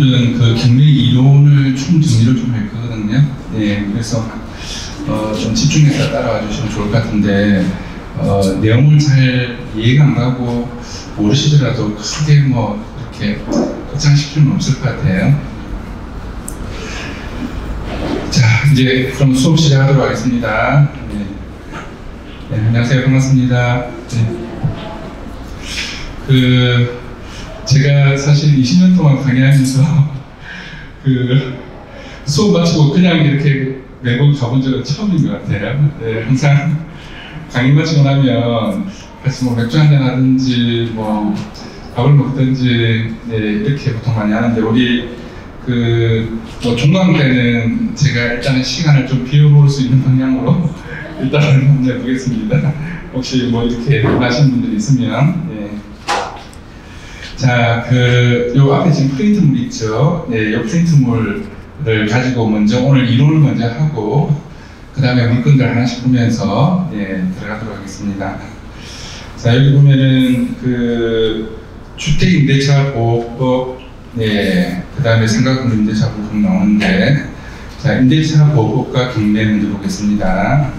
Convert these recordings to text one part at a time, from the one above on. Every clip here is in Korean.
오늘은 그 경매 이론을 총 정리를 좀 할 거거든요. 네, 그래서 좀 집중해서 따라와 주시면 좋을 것 같은데 내용을 잘 이해가 안 가고 모르시더라도 크게 뭐 이렇게 걱정하실 필요는 없을 것 같아요. 자, 이제 그럼 수업 시작하도록 하겠습니다. 네. 네, 안녕하세요. 반갑습니다. 네. 제가 사실 20년 동안 강의하면서 수업 마치고 그냥 이렇게 매번 가본 적은 처음인 것 같아요. 네, 항상 강의 마치고 나면 같이 뭐 맥주 한잔 하든지 뭐 밥을 먹든지 네, 이렇게 보통 많이 하는데 우리 뭐 종강 때는 제가 일단은 시간을 좀 비워볼 수 있는 방향으로 일단은 한번 해보겠습니다. 혹시 뭐 이렇게 원하시는 분들이 있으면 네. 자, 요 앞에 지금 프린트물 있죠? 네, 요 프린트물을 가지고 먼저 오늘 이론을 먼저 하고 그 다음에 물건들 하나씩 보면서 네, 들어가도록 하겠습니다. 자, 여기 보면은 주택임대차보호법 네, 그 다음에 상가금 임대차보호법 나오는데 자, 임대차보호법과 경매 먼저 보겠습니다.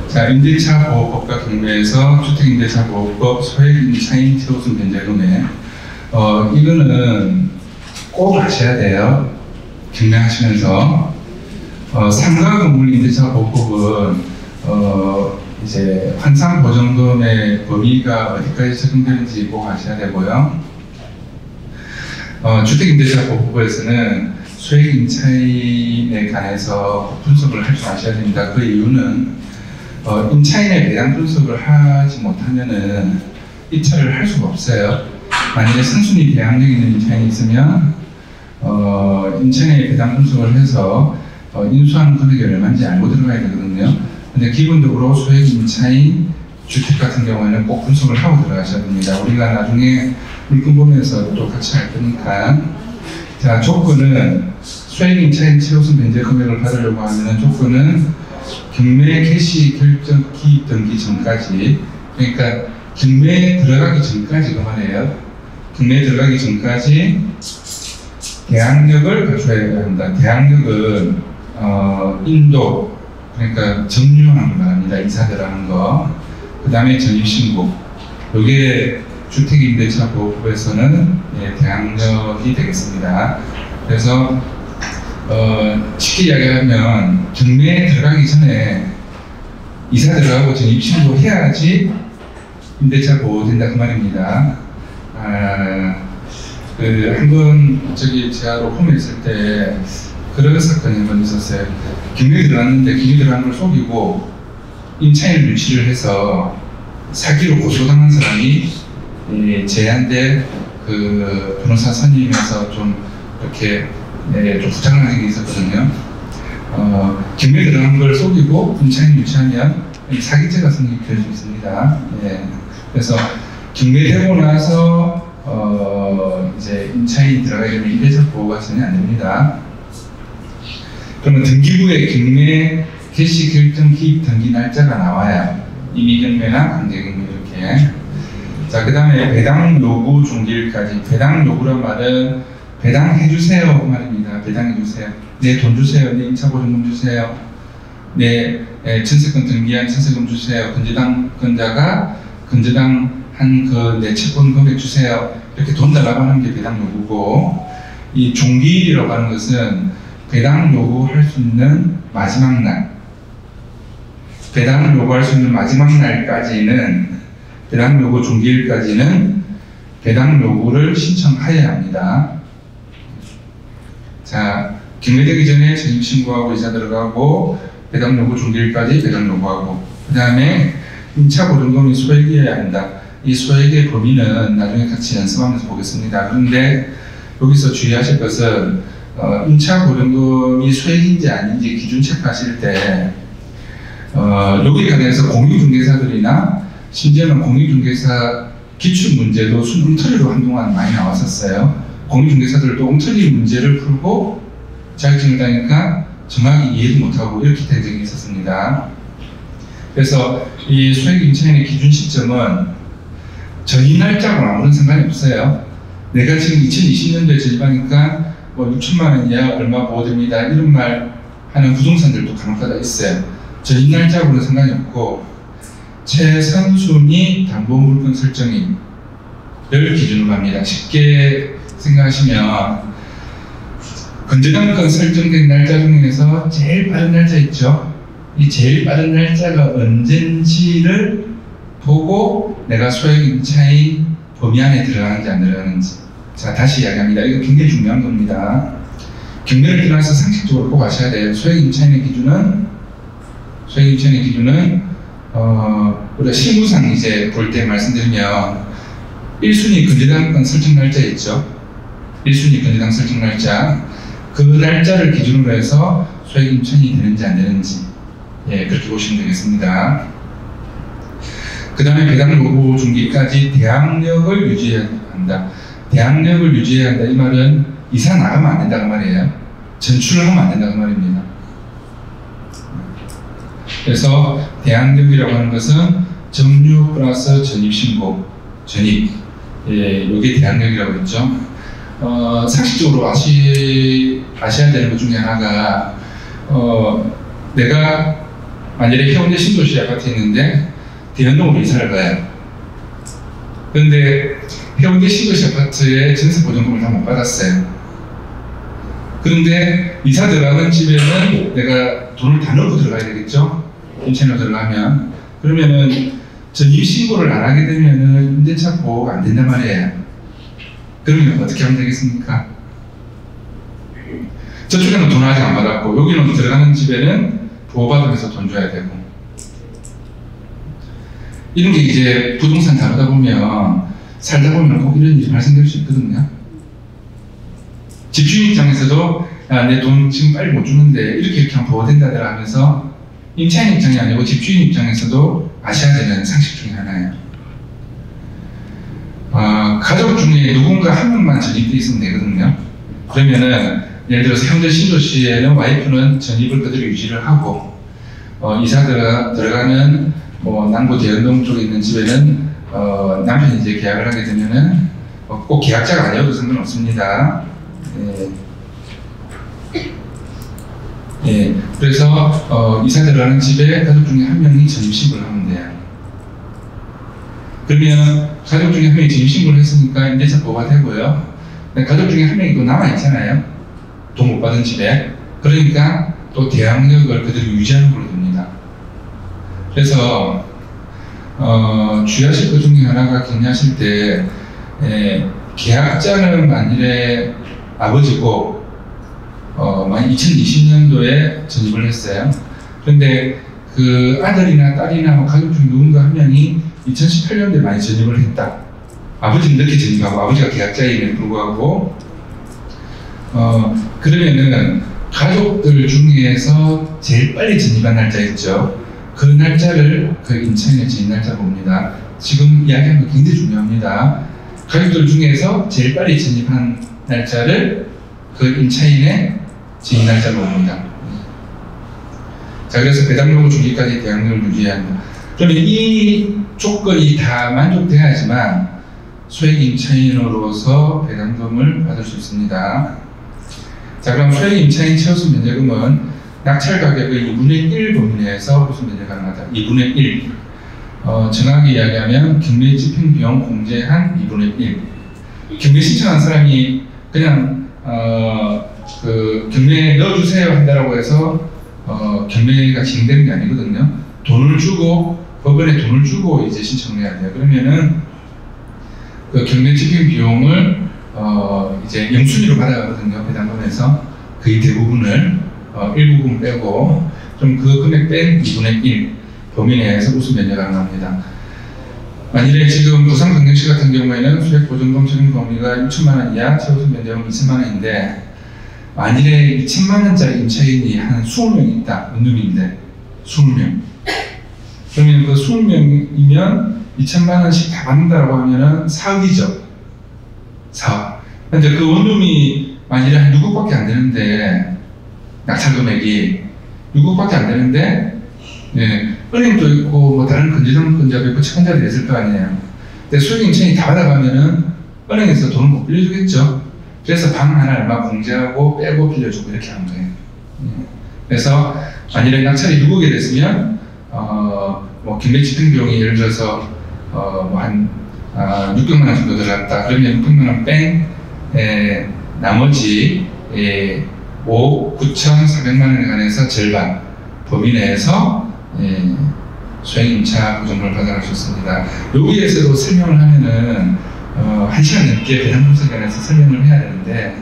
자, 임대차보호법과 경매에서 주택임대차보호법 소액임차인 최우선 변제금액 이거는 꼭 아셔야 돼요. 경매하시면서 상가건물 임대차보호법은 이제 환상보전금의 범위가 어디까지 적용되는지 꼭 아셔야 되고요. 주택임대차보호법에서는 소액임차인에 관해서 분석을 할 줄 아셔야 됩니다. 그 이유는 임차인의 배당 분석을 하지 못하면은 입찰을 할 수가 없어요. 만약에 선순위 배당력 있는 임차인이 있으면 임차인의 배당 분석을 해서 인수하는 금액이 얼마인지 알고 들어가야 되거든요. 근데 기본적으로 소액 임차인 주택 같은 경우에는 꼭 분석을 하고 들어가셔야 됩니다. 우리가 나중에 물건 보면서 또 같이 할 거니까. 자, 조건은 소액 임차인 최우선 변제 금액을 받으려고 하면은 조건은 경매 개시 결정 기입 등기 전까지, 그러니까 경매에 들어가기 전까지 그 말이에요. 경매에 들어가기 전까지 대항력을 갖춰야 합니다. 대항력은 인도, 그러니까 점유하는 걸 말합니다. 이사 들어가는 거. 그 다음에 전입신고. 이게 주택임대차보호법에서는 예, 대항력이 되겠습니다. 그래서 쉽게 이야기하면 경매에 들어가기 전에 이사 들어가고 전입신고 해야지 임대차 보호된다 그 말입니다. 한번 제가 로펌에 있을 때 그런 사건이 한 번 있었어요. 경매에 들어갔는데 경매에 들어간 걸 속이고 임차인을 유치를 해서 사기로 고소당한 사람이 제한테 변호사 선임해서 좀 이렇게 좀 부탁을 게 있었거든요. 경매에 들어간 걸 속이고 임차인 유치하면 사기죄가 성립될 수 있습니다. 예. 그래서 경매되고 나서 이제 임차인이 들어가게 되면 임대차 보호가 전혀 안 됩니다. 그러면 등기부에 경매 개시 결정 기입 등기 날짜가 나와요. 임의 경매나 강제 경매 이렇게. 자, 그 다음에 배당 요구 종기일까지. 배당 요구란 말은 배당해주세요 그 말입니다. 배당해주세요. 내 돈 주세요. 내 임차보증금 주세요. 내 전세권 등기한 전세금 주세요. 건자가 건저당한 내 채권 금액 주세요. 이렇게 돈 달라고 하는 게 배당 요구고, 이 종기일이라고 하는 것은 배당 요구할 수 있는 마지막 날, 배당 요구할 수 있는 마지막 날까지는, 배당 요구 종기일까지는 배당 요구를 신청하여야 합니다. 자, 경매되기 전에 전입신고하고 이사 들어가고 배당 요구 종기일까지 배당 요구하고, 그 다음에 임차보증금이 소액이어야 한다. 이 소액의 범위는 나중에 같이 연습하면서 보겠습니다. 그런데 여기서 주의하실 것은 임차보증금이 소액인지 아닌지 기준 체크하실 때 여기에 관해서 공유중개사들이나 심지어는 공유중개사 기출문제도 엉터리로 한동안 많이 나왔었어요. 공유중개사들도 엉터리 문제를 풀고 자격증을 따니까 정확히 이해도 못하고 이렇게 된 적이 있었습니다. 그래서 이 소액 임차인의 기준 시점은 전입 날짜하고는 아무런 상관이 없어요. 내가 지금 2020년도에 전입하니까 뭐 6천만 원 이하 얼마 보호됩니다. 이런 말 하는 부동산들도 간혹가다 있어요. 전입 날짜하고는 상관이 없고 최선순위 담보물건 설정일을 기준으로 합니다. 쉽게 생각하시면 건전한건 설정된 날짜 중에서 제일 빠른 날짜 있죠. 이 제일 빠른 날짜가 언젠지를 보고 내가 소액 임차인 범위 안에 들어가는지 안 들어가는지. 자, 다시 이야기합니다. 이거 굉장히 중요한 겁니다. 경매를 들어가서 상식적으로 꼭 아셔야 돼요. 소액 임차인의 기준은 우리가 실무상 이제 볼 때 말씀드리면 1순위 건전한건 설정 날짜 있죠. 1순위 건전한 설정 날짜. 그 날짜를 기준으로 해서 소액 임차인이 되는지 안 되는지, 예, 그렇게 보시면 되겠습니다. 그 다음에 배당 요구 중기까지 대항력을 유지해야 한다. 대항력을 유지해야 한다. 이 말은 이사 나가면 안 된다고 말이에요. 전출을 하면 안 된다고 말입니다. 그래서 대항력이라고 하는 것은 점유 플러스 전입신고, 전입, 예, 이게 대항력이라고 했죠. 상식적으로 아셔야 되는 것 중에 하나가, 내가 만약에 해운대 신도시 아파트에 있는데 대연동으로 이사를 가요. 그런데 해운대 신도시 아파트에 전세 보증금을 다 못 받았어요. 그런데 이사 들어가는 집에는 내가 돈을 다 넣고 들어가야 되겠죠? 임차인으로 들어가면. 그러면은 전입 신고를 안 하게 되면은 임대차 보호가 안 된단 말이에요. 그러면 어떻게 하면 되겠습니까? 저쪽에는 돈 아직 안 받았고 여기는 들어가는 집에는 보호받으면서 돈 줘야 되고, 이런 게 이제 부동산 다루다 보면 살다 보면 꼭 이런 일이 발생될 수 있거든요. 집주인 입장에서도 내 돈 지금 빨리 못 주는데 이렇게 하면 보호된다더라 하면서, 임차인 입장이 아니고 집주인 입장에서도 아셔야 되는 상식 중에 하나예요. 가족 중에 누군가 한 명만 전입돼 있으면 되거든요. 그러면은 예를 들어서 현재 신도시에는 와이프는 전입을 그대로 유지를 하고, 이사 들어가는 남구 대연동 쪽에 있는 집에는 남편이 이제 계약을 하게 되면은 꼭 계약자가 아니어도 상관없습니다. 예, 그래서 이사 들어가는 집에 가족 중에 한 명이 전입신고를 하면 돼요. 그러면 가족 중에 한 명이 전입신고를 했으니까 임대차 보호가 되고요. 가족 중에 한 명이 또 남아있잖아요. 돈 못 받은 집에. 그러니까 또 대항력을 그대로 유지하는 걸로 됩니다. 그래서 주의하실 것 중에 하나가 경매하실 때, 계약자는 만일에 아버지고 2020년도에 전입을 했어요. 그런데 그 아들이나 딸이나 가족 중 누군가 한 명이 2018년도에 많이 전입을 했다. 아버지는 늦게 전입하고 아버지가 계약자임에도 불구하고, 그러면은 가족들 중에서 제일 빨리 전입한 날짜 있죠. 그 날짜를 그 임차인의 전입 날짜로 봅니다. 지금 이야기하는 거 굉장히 중요합니다. 가족들 중에서 제일 빨리 전입한 날짜를 그 임차인의 전입 날짜로 봅니다. 자, 그래서 배당 요구 중기까지 대항력을 유지해야 한다. 그러면 이 조건이 다 만족돼야지만 소액 임차인으로서 배당금을 받을 수 있습니다. 자, 그럼 소액 임차인 최우수 면제금은 낙찰 가격의 2분의 1 범위 내에서 우수 면제 가능하다. 2분의 1. 정확히 이야기하면 경매 집행 비용 공제한 2분의 1. 경매 신청한 사람이 그냥 그 경매에 넣어주세요 한다라고 해서 경매가 진행되는 게 아니거든요. 돈을 주고, 법원에 돈을 주고 이제 신청을 해야 돼요. 그러면은 그 경매 집행 비용을 이제 영순위로 받아가거든요. 배당금에서 거의 대부분을 일부분 빼고 좀 그 금액 뺀 2분의 1 범위 내에서 우수 면제가 가능합니다. 만일에 지금 부산광역시 같은 경우에는 소액 보증금 적용 범위가 6천만 원 이하, 최우수 면제금 2천만 원인데, 만일에 2천만 원짜리 임차인이 한 20명 있다. 원룸인데 20명. 그러면 그 20명이면 2천만 원씩 다 받는다라고 하면은 4억이죠. 4억. 근데 그 원룸이 만일에 한 6억밖에 안 되는데, 낙찰 금액이 6억밖에 안 되는데, 은행도 있고 뭐 다른 건전자도 있고 채권자도 있을 거 아니에요. 근데 수익인천이 다 받아가면은 은행에서 돈을 못 빌려주겠죠. 그래서 방 하나 얼마 공제하고 빼고 빌려주고 이렇게 하는 거예요. 그래서 만일에 낙찰이 6억이 됐으면 뭐 김배 집행비용이 예를 들어서 한 600만 원 정도 들어갔다. 그러면 600만 원 뺀 나머지 9,400만 원에 관해서 절반 범위 내에서 수행임차 보증금을 받아갈 수 있습니다. 여기에서도 설명을 하면은 1시간 넘게 배당 분석에 관해서 설명을 해야 되는데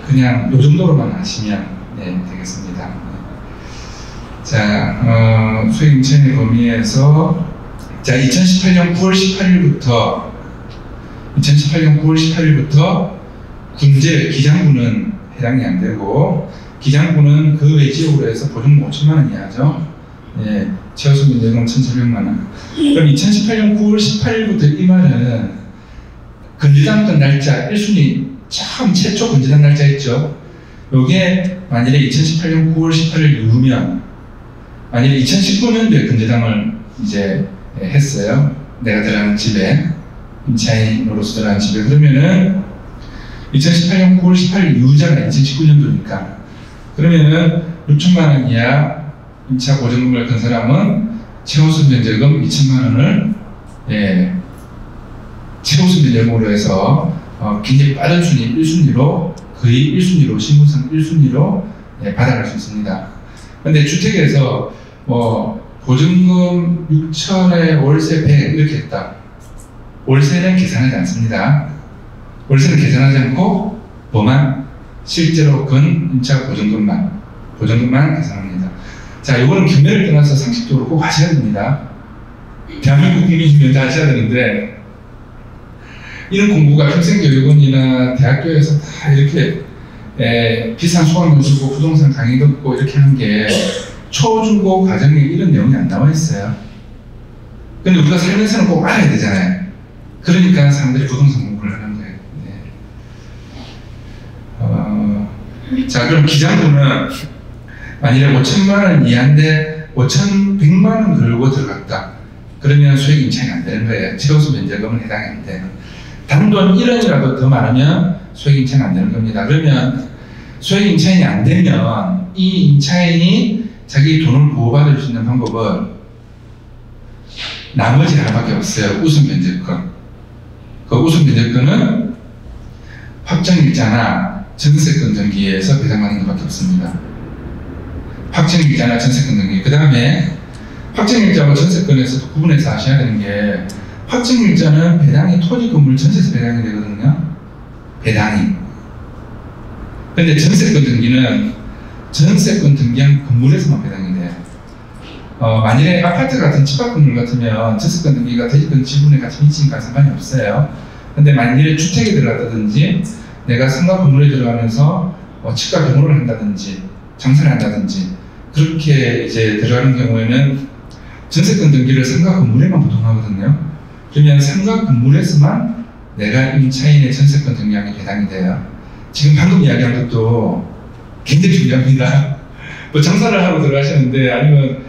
그냥 요 정도로만 하시면 되겠습니다. 자, 수행임차의 범위에서 자 2018년 9월 18일부터 군제 기장부는 해당이 안 되고 기장부는 그 외 지역으로 해서 보증금 5천만 원 이하죠. 최하수 면적은 1,400만 원. 그럼 2018년 9월 18일부터 이 말은 건재당권 날짜 1순위 처음 최초 건재당 날짜 있죠. 요게 만일에 2018년 9월 18일 이후면 만일에 2019년도에 건재당을 이제 했어요. 내가 들어가는 집에 임차인으로서 들어가는 집에 그러면은 2018년 9월 18일 이후잖아요. 2019년도니까 그러면은 6천만 원 이하 임차 보증금을 건 사람은 최우수 면적금 2천만 원을 최우수 면적금으로 해서 굉장히 빠른 순위 1순위로 거의 1순위로 신분상 1순위로 받아갈 수 있습니다. 그런데 주택에서 뭐 보증금 6천에 월세 100 이렇게 했다. 월세는 계산하지 않습니다. 월세는 계산하지 않고 뭐만 실제로 건 임차 보증금만 계산합니다. 자, 이거는 경매를 떠나서 상식적으로 꼭 하셔야 됩니다. 대한민국 국민이면 다 하셔야 되는데 이런 공부가 평생교육원이나 대학교에서 다 이렇게 비싼 수강료 주고 부동산 강의 듣고 이렇게 하는 게 초중고 과정에 이런 내용이 안 나와 있어요. 근데 우리가 살면서는 꼭 알아야 되잖아요. 그러니까 사람들이 부동산 공부를 하는 거예요. 자, 그럼 기장부는 만일에 5천만 원 이하인데 5,100만 원 걸고 들어갔다. 그러면 수익 임차인이 안 되는 거예요. 최우수 면적금은 해당이 안 돼요. 단돈 1원이라도 더 많으면 수익 임차인이 안 되는 겁니다. 그러면 수익 임차인이 안 되면 이 임차인이 자기 돈을 보호받을 수 있는 방법은 나머지 하나밖에 없어요. 우선 면적금. 그 우선 면적금은 확정일자나 전세권 등기에서 배당받는 것밖에 없습니다. 확정일자나 전세권 등기. 그 다음에 확정일자와 전세권에서도 구분해서 하셔야 되는 게 확정일자는 배당이 토지 건물 전세에서 배당이 되거든요. 배당이. 근데 전세권 등기는 전세권 등기한 건물에서만 배당이 돼요. 만일에 아파트 같은 집합 건물 같으면 전세권 등기가 대지권 지분에 같이 미치니까 상관이 없어요. 근데 만일에 주택에 들어갔다든지 내가 상가 건물에 들어가면서 치과 병원을 한다든지 장사를 한다든지 그렇게 이제 들어가는 경우에는 전세권 등기를 상가 건물에만 보통 하거든요. 그러면 상가 건물에서만 내가 임차인의 전세권 등기하게 배당이 돼요. 지금 방금 이야기한 것도 굉장히 중요합니다. 뭐 장사를 하고 들어가셨는데 아니면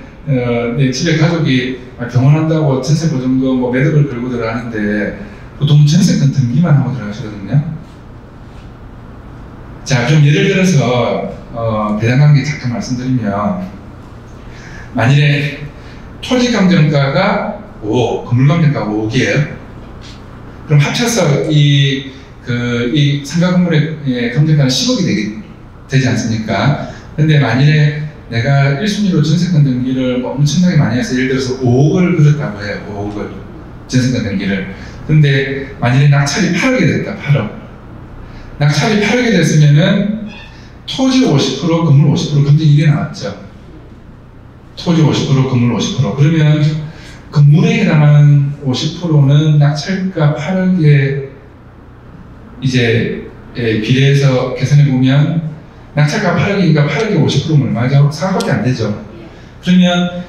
내 집에 가족이 병원 한다고 전세 보증금 뭐 매듭을 걸고 들어가는데 보통 전세권 등기만 하고 들어가시거든요. 자, 그럼 예를 들어서 배당 관계 잠깐 말씀드리면 만일에 토지 감정가가 5억, 건물 감정가가 5억이에요. 그럼 합쳐서 이 상가 건물의 감정가는 10억이 되지 않습니까? 근데 만일에 내가 1순위로 전세권 등기를 뭐 엄청나게 많이 해서 예를 들어서 5억을 걸었다고 해요. 5억을 전세권 등기를. 근데 만일에 낙찰이 8억이 됐다. 8억. 낙찰이 8억이 됐으면은 토지 50%, 건물 50% 검증 1에 나왔죠. 토지 50%, 건물 50%. 그러면 건물에 해당하는 50%는 낙찰가 8억에 이제 비례해서 계산해 보면 낙찰가 8억이니까 8억에 50%면 얼마죠? 4억밖에 안 되죠. 그러면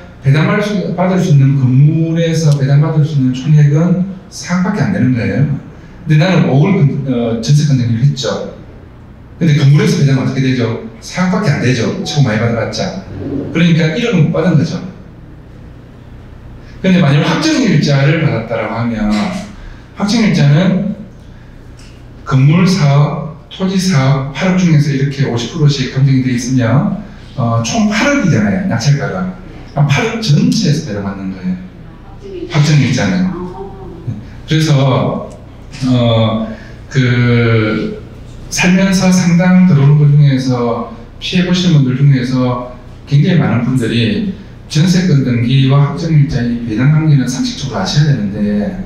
받을 수 있는 건물에서 배당받을 수 있는 총액은 4억밖에 안 되는 거예요. 근데 나는 5억을 전세권 등기를 했죠. 근데 건물에서 배당은 어떻게 되죠? 4억밖에 안 되죠. 최고 많이 받아봤자. 그러니까 1억은 못 받은 거죠. 근데 만약 확정일자를 받았다라고 하면 확정일자는 건물 사업, 토지 사업 8억 중에서 이렇게 50%씩 검증이 되어 있으면 총 8억이잖아요. 낙찰가가. 8억 전체에서 배당받는 거예요. 확정일자는. 그래서 그 살면서 상당 들어오는 것 중에서 피해 보시는 분들 중에서 굉장히 많은 분들이 전세권 등기와 확정일자의 배당 관계는 상식적으로 아셔야 되는데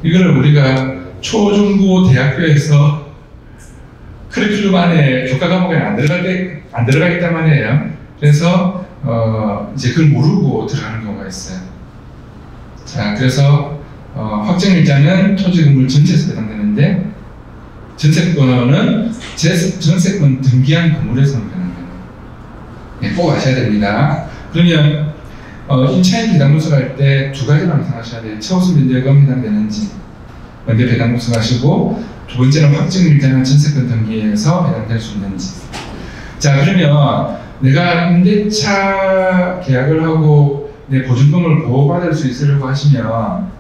이거를 우리가 초중고 대학교에서 커리큘럼 안에 교과 과목에 안 들어가 있단 말이에요. 그래서 이제 그걸 모르고 들어가는 경우가 있어요. 자, 그래서 확정일자는 토지 건물 전체에서 배당되는데 전세권은 전세권 등기한 건물에서는 배당되는 거예요. 네, 꼭 아셔야 됩니다. 그러면 임차인 배당 분석할 때 두 가지로 생각하셔야 돼요. 최우수 면적은 해당되는지 먼저 배당 분석하시고 두 번째는 확정일자는 전세권 등기에서 배당될 수 있는지. 자, 그러면 내가 임대차 계약을 하고 내 보증금을 보호받을 수 있으려고 하시면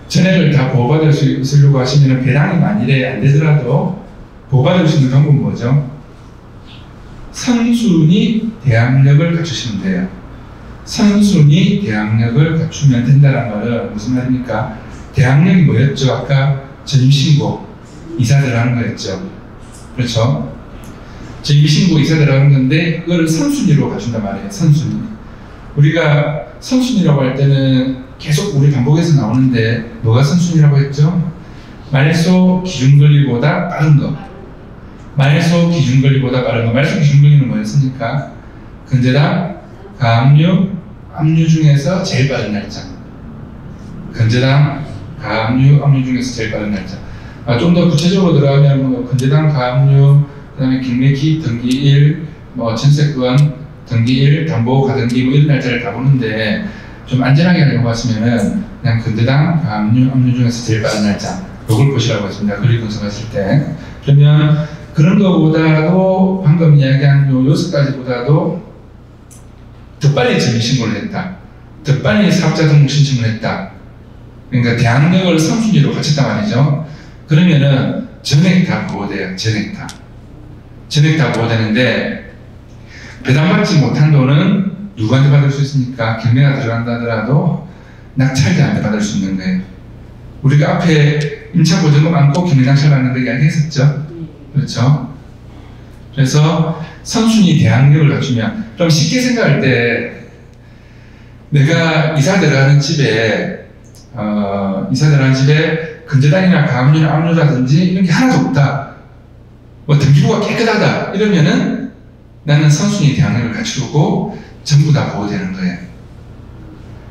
전액을 다 보호받을 수 있으려고 하시면 배당이 만일에 안 되더라도 보호받을 수 있는 방법은 뭐죠? 선순위 대항력을 갖추시면 돼요. 선순위 대항력을 갖추면 된다는 말은 무슨 말입니까? 대항력이 뭐였죠? 아까 전입신고, 이사 들어가는 거였죠. 그렇죠? 전입신고, 이사 들어가는 건데 그걸 선순위로 갖춘단 말이에요. 선순위. 우리가 선순위라고 할 때는 계속 우리 반복해서 나오는데 뭐가 선순위라고 했죠? 말소 기준권리보다 빠른 거. 말소 기준권리보다 빠른 거. 말소 기준권리는 뭐였습니까? 건재당, 가압류, 압류 중에서 제일 빠른 날짜. 건재당, 가압류, 압류 중에서 제일 빠른 날짜. 좀 더 구체적으로 들어가면 뭐 건재당, 가압류, 그다음에 경매기, 등기일, 뭐 전세권, 등기일, 담보, 가등기 뭐 이런 날짜를 다 보는데 좀 안전하게 하려고 하시면은 그냥 건재당, 가압류, 압류 중에서 제일 빠른 날짜. 이걸 보시라고 했습니다. 그리 분석하실 때. 그러면 그런 거보다도 방금 이야기한 요 6가지보다도 더 빨리 전입신고를 했다. 더 빨리 사업자 등록 신청을 했다. 그러니까 대항력을 선순위로 갖췄단 말이죠. 그러면은 전액 다 보호돼요. 전액 다. 전액 다 보호되는데 배당받지 못한 돈은 누구한테 받을 수 있습니까? 경매가 들어간다 하더라도 낙찰자한테 받을 수 있는 거예요. 우리가 앞에 임차 보증금 안고 경매 낙찰 받는 거 이야기했었죠. 그렇죠? 그래서 선순위 대항력을 갖추면 좀 쉽게 생각할 때 내가 이사 들어가는 집에 건재당이나 가압류나 압류라든지 이런 게 하나도 없다. 뭐 등기부가 깨끗하다. 이러면은 나는 선순위 대항력을 갖추고 전부 다 보호되는 거예요.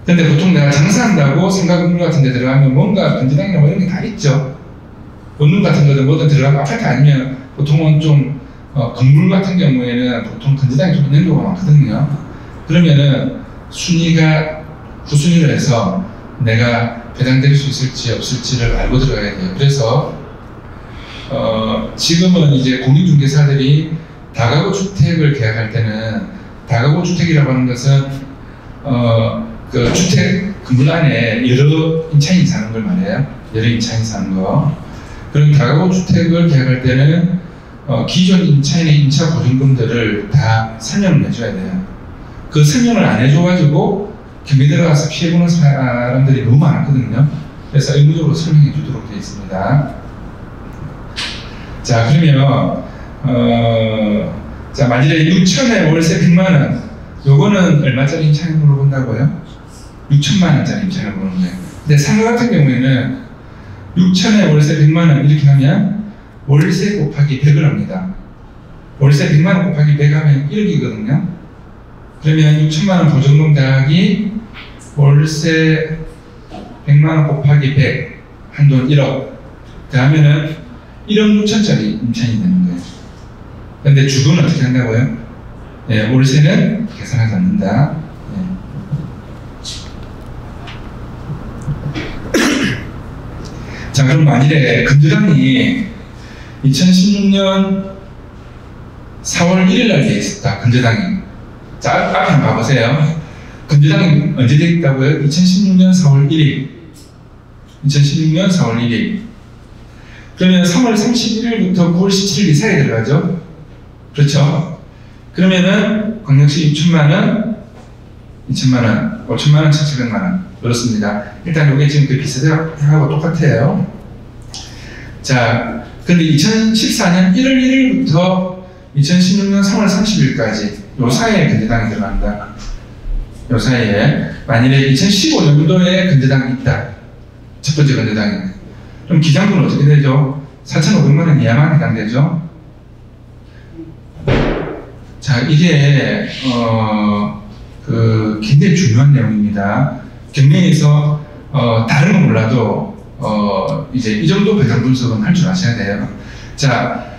근데 보통 내가 장사한다고 상가건물 같은 데 들어가면 뭔가 건재당이나 뭐 이런 게 다 있죠. 원룸 같은 거든 뭐든 들어가면 아파트 아니면 보통은 좀 건물 같은 경우에는 보통 건재당이 좀 있는 경우가 많거든요. 그러면은 순위가 후순위를 해서 내가 배당될 수 있을지 없을지를 알고 들어가야 돼요. 그래서 지금은 이제 공인중개사들이 다가구 주택을 계약할 때는 다가구 주택이라고 하는 것은 그 주택 건물 안에 여러 임차인이 사는 걸 말해요. 여러 임차인이 사는 거. 그럼 다가구 주택을 계약할 때는 기존 임차인의 임차 보증금들을 다 설명을 해줘야 돼요. 그 설명을 안 해줘가지고 경매 들어가서 피해보는 사람들이 너무 많거든요. 그래서 의무적으로 설명해 주도록 되어 있습니다. 자, 그러면 자, 만일에 6천에 월세 100만원, 요거는 얼마짜리 임차인을 물어본다고요? 6천만 원짜리 임차인을 보는 거예요. 근데 상가 같은 경우에는 6천에 월세 100만원 이렇게 하면 월세 곱하기 100을 합니다. 월세 100만원 곱하기 100 하면 1억이거든요. 그러면 6천만원 보증금 더하기 월세 100만원 곱하기 100 한돈 1억 더하면은 1억 6천짜리 임차인이 되는 거예요. 근데 주거는 어떻게 한다고요? 네, 월세는 계산하지 않는다. 네. 자, 그럼 만일에 건재당이 2016년 4월 1일 날 돼 있었다. 건재당이. 자, 앞에 한번 봐보세요. 건재당이 언제 됐다고요? 2016년 4월 1일. 2016년 4월 1일. 그러면 3월 31일부터 9월 17일 이 사이에 들어가죠? 그렇죠? 그러면은 광역시 6천만원, 2천만원, 5천만원, 1,700만원. 그렇습니다. 일단 이게 지금 그 비슷하고 똑같아요. 자, 근데 2014년 1월 1일부터 2016년 3월 30일까지 요 사이에 건재당이 들어간다. 요 사이에 만일에 2015년도에 건재당이 있다. 첫 번째 건재당이. 그럼 기장분은 어떻게 되죠? 4,500만원 이하만 해당되죠? 자, 이게 굉장히 중요한 내용입니다. 경매에서 다른 건 몰라도 이제 이 정도 배당 분석은 할 줄 아셔야 돼요. 자,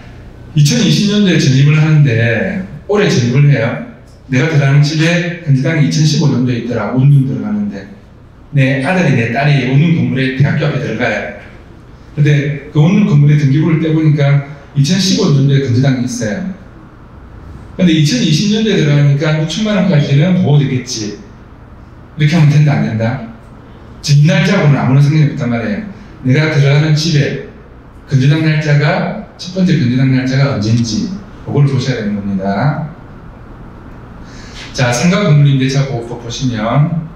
2020년도에 전입을 하는데 올해 전입을 해요. 내가 들어가는 집에 건재당이 2015년도에 있더라. 운동 들어가는데 내 아들이 내 딸이 운동 건물에 대학교 앞에 들어가요. 근데 그 운동 건물에 등기부를 떼보니까 2015년도에 건재당이 있어요. 근데 2020년도에 들어가니까 6천만원까지는 보호되겠지. 이렇게 하면 된다, 안 된다? 집 날짜하고는 아무런 상관이 없단 말이에요. 내가 들어가는 집에 건재당 날짜가, 첫 번째 건재당 날짜가 언제인지, 그걸 보셔야 되는 겁니다. 자, 상가 건물임대차 보호법 보시면,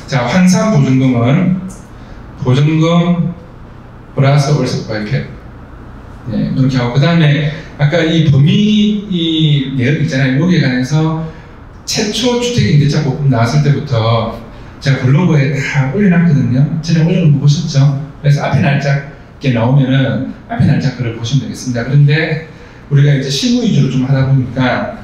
자, 환산 보증금은 보증금 플러스 월세 발표. 네, 이렇게 하고, 그 다음에 아까 이 범위 이 내용 있잖아요. 여기에 관해서 최초 주택임대차 보호법 나왔을 때부터 제가 블로그에 다 올려놨거든요. 전에 올려놓은 거 보셨죠? 그래서 앞에 날짜 이렇게 나오면은 앞에 날짜 글을 보시면 되겠습니다. 그런데 우리가 이제 실무 위주로 좀 하다 보니까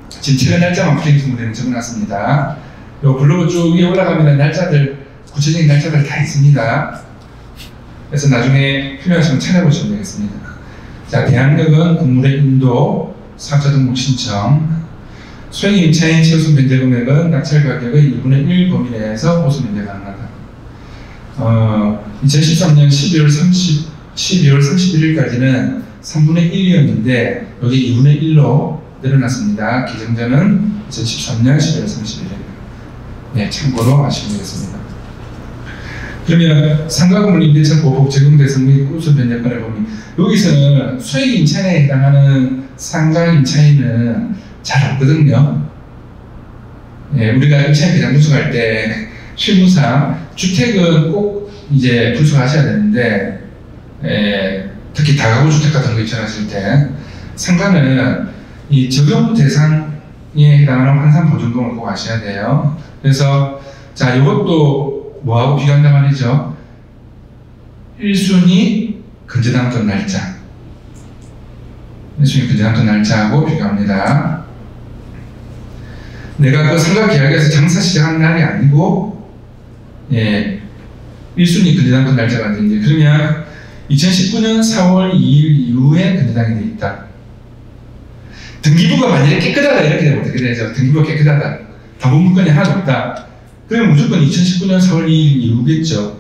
지금 최근 날짜만 프린트물에 적어놨습니다. 요 블로그 쭉 위에 올라가면 날짜들, 구체적인 날짜들 다 있습니다. 그래서 나중에 필요하시면 찾아보시면 되겠습니다. 자, 대항력은 건물의 인도, 사업자 등록 신청, 수행 임차인 최우선 변제 금액은 낙찰 가격의 2분의 1 범위 내에서 호소 변제 가능하다. 2013년 12월 31일까지는 3분의 1이었는데 여기 2분의 1로 늘어났습니다. 기정전은 2013년 12월 31일. 네, 참고로 아시면 되겠습니다. 그러면 상가건물 임대차 보호법 적용 대상 및 우선 변제권의 범위. 여기서는 수익 임차인에 해당하는 상가 임차인은 잘 없거든요. 예, 우리가 임차인 배당 분석할 때 실무상 주택은 꼭 이제 분석하셔야 되는데, 특히 다가구 주택 같은 거 입찰하실 때 상가는 이 적용 대상에 해당하는 환산 보증금을 꼭 아셔야 돼요. 그래서 자, 이것도 뭐하고 비교한단 말이죠. 1순위 건재당권 날짜, 1순위 건재당권 날짜하고 비교합니다. 내가 그 상가 계약에서 장사 시작한 날이 아니고, 예, 1순위 건재당권 날짜가 되는데, 그러면 2019년 4월 2일 이후에 건재당이 돼 있다. 등기부가 만약에 깨끗하다 이렇게 되면 어떻게 되죠? 등기부가 깨끗하다. 담보 물건이 하나도 없다. 그러면 무조건 2019년 4월 2일 이후겠죠.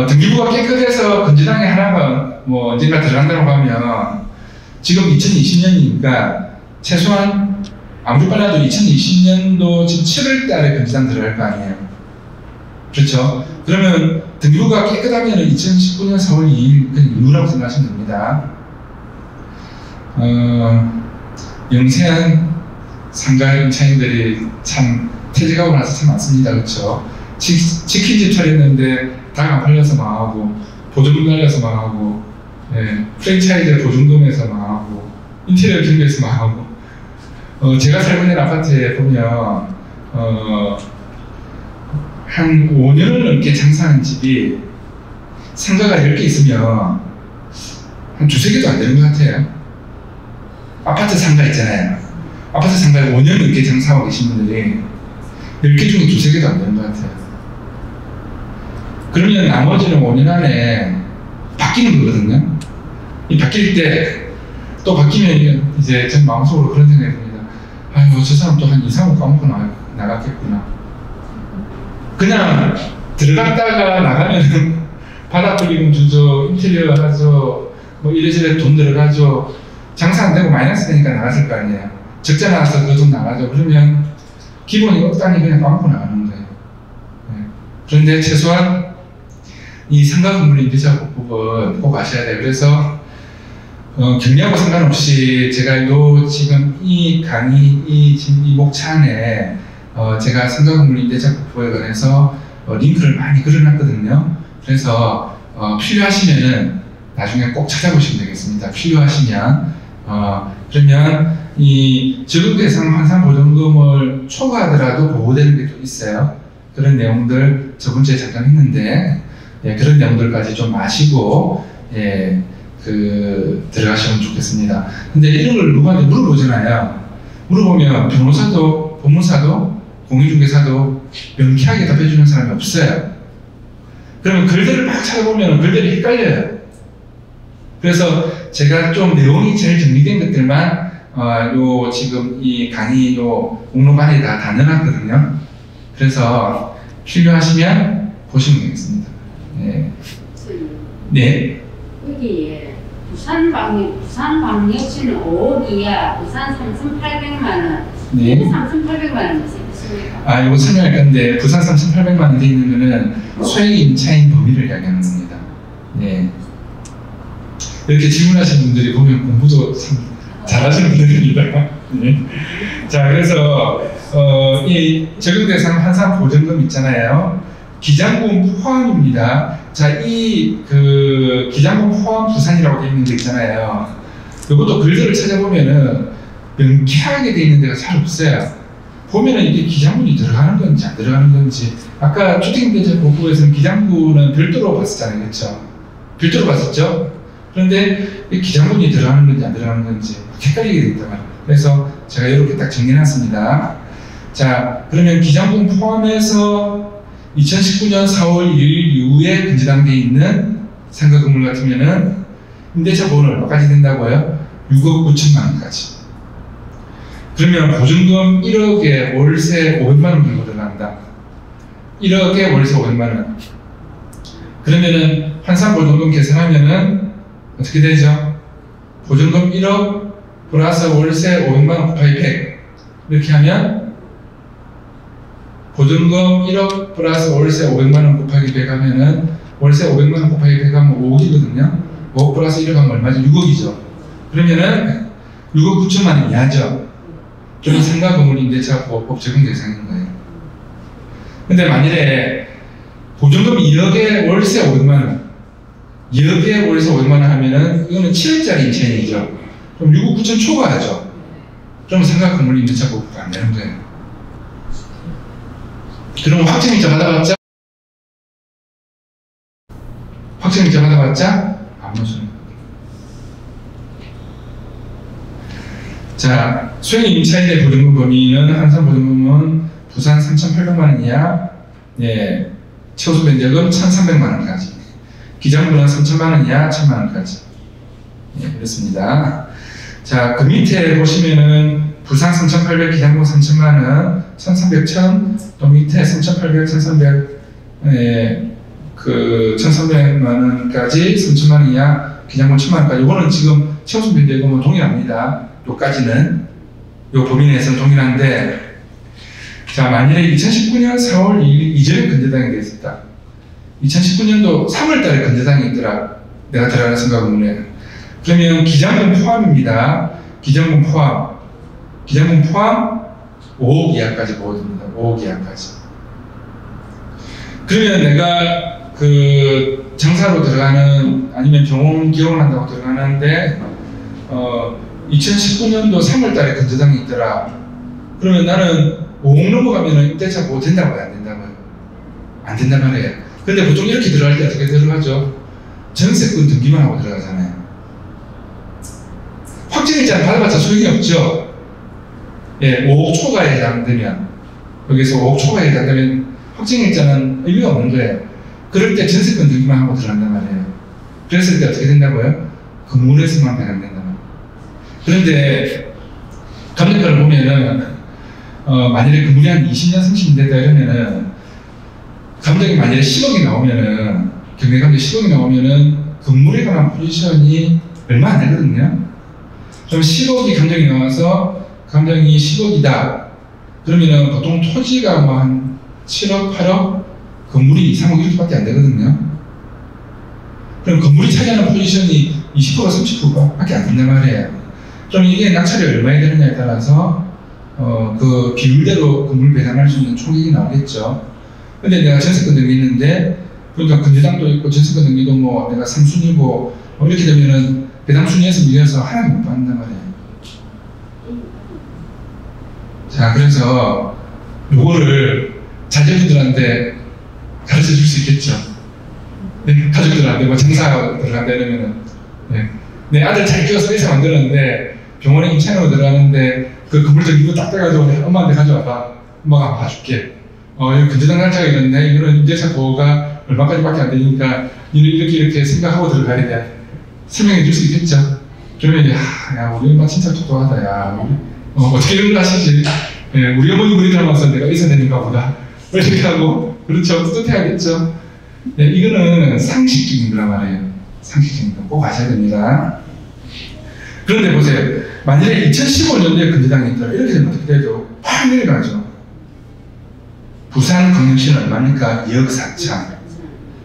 등기부가 깨끗해서 건재당에 하나가 뭐 언젠가 들어간다고 하면 지금 2020년이니까 최소한 아무리 빨라도 2020년도 지금 7월 달에 건재당 들어갈 거 아니에요. 그렇죠? 그러면 등기부가 깨끗하면 2019년 4월 2일 그냥 이후라고 생각하시면 됩니다. 영세한 상가 임차인들이 참 퇴직하고 나서 참 많습니다. 그렇죠? 치킨집 차렸는데 닭 안 팔려서 망하고, 보증금 날려서 망하고, 예, 프랜차이즈 보증금에서 망하고, 인테리어 경비에서 망하고. 제가 살고 있는 아파트에 보면 한 5년을 넘게 장사하는 집이 상가가 10개 있으면 한 두세 개도 안 되는 것 같아요. 아파트 상가 있잖아요. 아파트 상가에 5년 넘게 장사하고 계신 분들이 10개 중에 두세 개도 안 되는 것 같아요. 그러면 나머지는 5년 안에 바뀌는 거거든요. 이 바뀔 때 또 바뀌면 이제 전 마음속으로 그런 생각이 듭니다. 아유, 저 사람 또 한 2, 3억 까먹고 나갔겠구나. 그냥 들어갔다가 나가면 바닥 불리금 주죠, 인테리어 하죠, 뭐 이래저래 돈 들어가죠. 장사 안 되고 마이너스 되니까 나갔을 거 아니에요. 적자 나와서 그 돈 나가죠. 그러면 기본이 억 단위 그냥 빵꾸 나가는 거예요. 네. 그런데 최소한 이 상가 건물 임대차 보법은 꼭 아셔야 돼요. 그래서 경리하고 상관없이 제가 지금 이 강의 이 목차안에 제가 상가 건물 임대차 보법에 관해서 링크를 많이 걸어놨거든요. 그래서 필요하시면은 나중에 꼭 찾아보시면 되겠습니다. 필요하시면 그러면 이 적용 대상 환산 보증금을 초과하더라도 보호되는 게 또 있어요. 그런 내용들 저번 주에 잠깐 했는데 예, 그런 내용들까지 좀 아시고 예, 들어가시면 좋겠습니다. 근데 이런 걸 누구한테 물어보잖아요. 물어보면 변호사도 법무사도 공인중개사도 명쾌하게 답해주는 사람이 없어요. 그러면 글들을 막 찾아보면 글들이 헷갈려요. 그래서 제가 좀 내용이 제일 정리된 것들만 지금 이 강의 목록 안에 다 넣어놨거든요. 그래서 필요하시면 보시면 되겠습니다. 네. 네. 여기 부산광역시는 5억 이하, 부산 3,800만 원. 네. 3,800만 원 있습니까? 이거 설명할 건데 부산 3,800만 원 돼 있는 거는 소액 임차인 범위를 이야기하는 겁니다. 네. 이렇게 질문하시는 분들이 보면 공부도 참 잘하시는 분들입니다. 네. 자, 그래서 이 적용 대상 환산 보증금 있잖아요. 기장금 포함입니다. 자, 기장금 포함 부산이라고 되어 있는 데 있잖아요. 이것도 글들을 찾아보면은 명쾌하게 되어 있는 데가 잘 없어요. 보면은 이게 기장분이 들어가는 건지 안 들어가는 건지. 아까 주택임대차 보고에서는 기장분은 별도로 봤었잖아요, 그렇죠? 별도로 봤었죠? 그런데 이 기장분이 들어가는 건지 안 들어가는 건지 헷갈리게 되어 있단 말이에요. 그래서 제가 이렇게 딱 정리해놨습니다. 자, 그러면 기장분 포함해서 2019년 4월 1일 이후에 근저당되어 있는 상가 건물 같으면은 임대차 보호는 얼마까지 된다고요? 6억 9천만 원까지. 그러면 보증금 1억에 월세 500만 원 정도 들어간다. 1억에 월세 500만 원. 그러면은 환산 보증금 계산하면은 어떻게 되죠? 보증금 1억 플러스 월세 500만 원 곱하기 100 이렇게 하면 보증금 1억 플러스 월세 500만 원 곱하기 100 하면은 월세 500만 원 곱하기 100 하면 5억이거든요. 5억 플러스 1억 하면 얼마죠? 6억이죠. 그러면은 6억 9천만 원 이하죠. 그럼 상가 건물 임대차 보호법 적용 대상인 거예요. 근데 만일에 보증금 2억에 월세 500만 원, 2억에 월세 500만 원 하면은 이거는 7억짜리 임차인이죠. 그럼 6억 9천 초과하죠. 그럼 상가 건물 임대차 보호법 안 되는 거예요. 그럼 확정일자 받아봤자? 확정일자 받아봤자? 아무 소리. 자, 소액 임차인의 보증금 범위는 환산 보증금은 부산 3,800만 원 이하, 예, 최우수 면적은 1,300만 원까지, 기장분은 3,000만 원 이하 1,000만 원까지. 예, 그렇습니다. 자, 그 밑에 보시면은 부산 3,800, 기장분 3,000만 원, 1,300, 1,000, 또 밑에 3,800, 1,300, 예, 1,300만 원까지 3,000만 원 이하, 기장분 1,000만 원까지. 이거는 지금 최우수 면적은 동일합니다. 요까지는 요 범위 내에서는 동일한데, 자, 만일에 2019년 4월 2일 이전에 근저당이 되어 있었다. 2019년도 3월 달에 근저당이 있더라. 내가 들어가는 상가 건물에. 그러면 기장분 포함입니다. 기장분 포함 5억 이하까지 보호됩니다. 5억 이하까지. 그러면 내가 장사로 들어가는, 아니면 병원 기용을 한다고 들어가는데 2019년도 3월 달에 근저당이 있더라. 그러면 나는 5억 넘어가면 임대차 보호 된다고요? 안 된다고요? 안 된단 말이에요. 근데 보통 이렇게 들어갈 때 어떻게 들어가죠? 전세권 등기만 하고 들어가잖아요. 확정일자는 받아봤자 소용이 없죠. 예, 5억 초과에 해당되면, 여기서 5억 초과에 해당되면 확정일자는 의미가 없는 거예요. 그럴 때 전세권 등기만 하고 들어간단 말이에요. 그랬을 때 어떻게 된다고요? 건물에서만 배당된단 말이에요. 그런데 감정가를 보면은 만일에 건물이 한 20년, 30년 됐다 이러면은 감정이 만일에 10억이 나오면은, 경매감정이 10억이 나오면은 건물에 관한 포지션이 얼마 안 되거든요. 좀 10억이 감정이 나와서 감정이 10억이다. 그러면은 보통 토지가 뭐 한 7억, 8억, 건물이 2, 3억 이렇게밖에 안 되거든요. 그럼 건물이 차지하는 포지션이 20%가 30%밖에 안 된단 말이에요. 그럼 이게 낙찰이 얼마에 되느냐에 따라서 그 비율대로 건물 배당할 수 있는 총액이 나오겠죠. 근데 내가 전세권 등기 있는데, 그러니까 건재당도 있고 전세권 등기도 뭐 내가 3순위고 이렇게 되면은 배당 순위에서 밀려서 하나도 못 받는단 말이에요. 자, 그래서 요거를 자제분들한테 가르쳐 줄 수 있겠죠. 네, 가족들한테 뭐 장사 들어간다 이러면은, 네. 내 아들 잘 키워서 회사 만들었는데 병원에 임차인으로 들어가는데 그 건물들 이거 딱 떼가지고 엄마한테 가져와봐. 엄마가 봐줄게. 이거 건재당 날짜가 이렇네. 이거는 임대차 보호가 얼마까지밖에 안 되니까 이렇게 생각하고 들어가야 돼. 설명해 줄 수 있겠죠. 그러면 이제 야 우리 엄마 진짜 똑똑하다. 야 어떻게 이런 걸 하시지? 예, 우리 어머니 우리 닮아서 내가 의사 되는가 보다. 이렇게 하고 그렇죠. 뿌듯해야겠죠. 네, 이거는 상식적인 거란 말이에요. 상식적인 거 꼭 아셔야 됩니다. 그런데 보세요. 만일에 2015년도에 건재당이 있더라. 이렇게 되면 어떻게 되죠? 팍 내려가죠. 부산광역시는 얼마입니까? 2억 4천.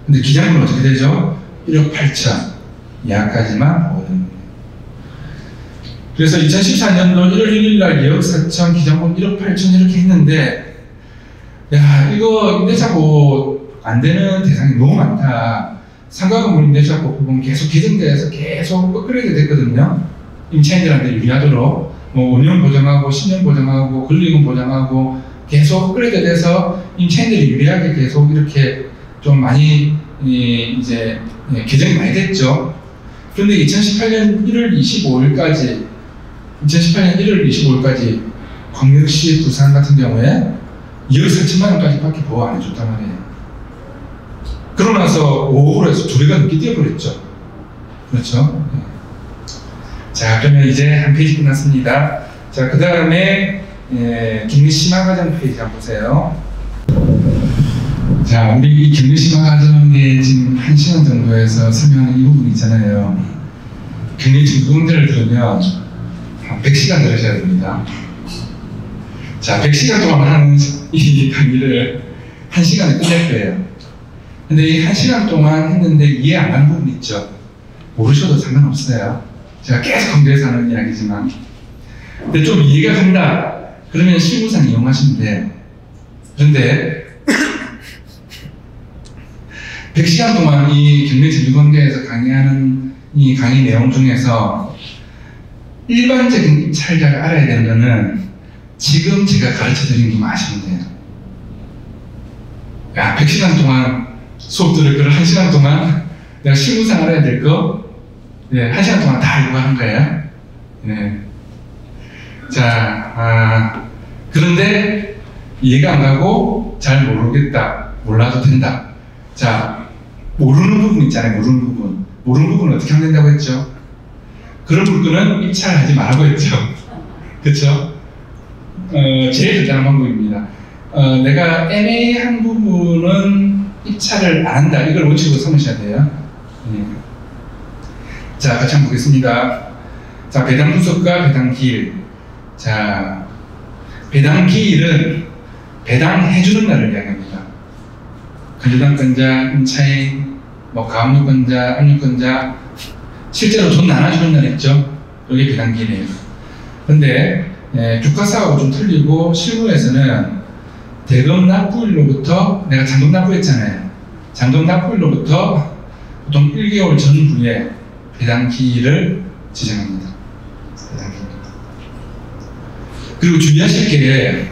근데 기장군은 어떻게 되죠? 1억 8천. 이하까지만 보거든요. 그래서 2014년도 1월 1일 날 2억 4천, 기장군 1억 8천 이렇게 했는데, 야, 이거 임대차 보호 안 되는 대상이 너무 많다. 상가건물 임대차 보호법은 계속 개정돼서 계속 업그레이드 됐거든요. 임차인들한테 유리하도록 뭐 5년 보장하고 10년 보장하고 권리금 보장하고 계속 업그레이드 돼서 임차인들이 유리하게 계속 이렇게 좀 많이 이제 개정이 많이 됐죠. 그런데 2018년 1월 25일까지 광역시 부산 같은 경우에 2억 4천만 원까지 밖에 보호 안 해줬단 말이에요. 그러고 나서 5억으로 해서 두 배가 넘게 뛰어버렸죠. 그렇죠? 네. 자, 그러면 이제 한 페이지 끝났습니다. 자, 그 다음에 경리심화 과정 페이지 한번 보세요. 자, 우리 이 경리심화 과정에 지금 1시간 정도에서 설명하는 이 부분 있잖아요. 경리심 구강제를 들으면 한 100시간 들으셔야 됩니다. 자, 100시간 동안 하는 이 강의를 1시간에 끝낼 거예요. 근데 이 1시간 동안 했는데 이해 안 가는 부분 있죠? 모르셔도 상관없어요. 제가 계속 강조해서 하는 이야기지만. 근데 좀 이해가 간다. 그러면 실무상 이용하시면 돼요. 그런데 100시간 동안 이 경리진주관계에서 강의하는 이 강의 내용 중에서 일반적인 입찰자가 알아야 되는 거는 지금 제가 가르쳐 드린 것만 아시면 돼요. 야, 100시간 동안 수업 들을 거를 1시간 동안 내가 실무상 알아야 될 거, 네, 1시간 동안 다 알고 하는 거예요. 네. 자, 그런데 이해가 안 가고 잘 모르겠다, 몰라도 된다. 자, 모르는 부분 있잖아요. 모르는 부분은 어떻게 하면 된다고 했죠? 그런 물건은 입찰하지 말라고 했죠. 그렇죠? 제일 간단한 방법입니다. 내가 애매한 부분은 입찰을 안 한다. 이걸 원칙으로 삼으셔야 돼요. 네. 자, 같이 한번 보겠습니다. 자, 배당 분석과 배당 기일. 자, 배당 기일은 배당해주는 날을 이야기합니다. 건재당권자, 임차인, 뭐 가압류권자, 압류권자, 실제로 돈 나눠주는 날 있죠? 이게 배당 기일이에요. 근데 교과서하고 좀 틀리고 실무에서는 대금 납부일로부터, 내가 잔금 납부했잖아요. 잔금 납부일로부터 보통 1개월 전후에 배당 기일을 지정합니다. 배당 기일. 그리고 주의하실 게,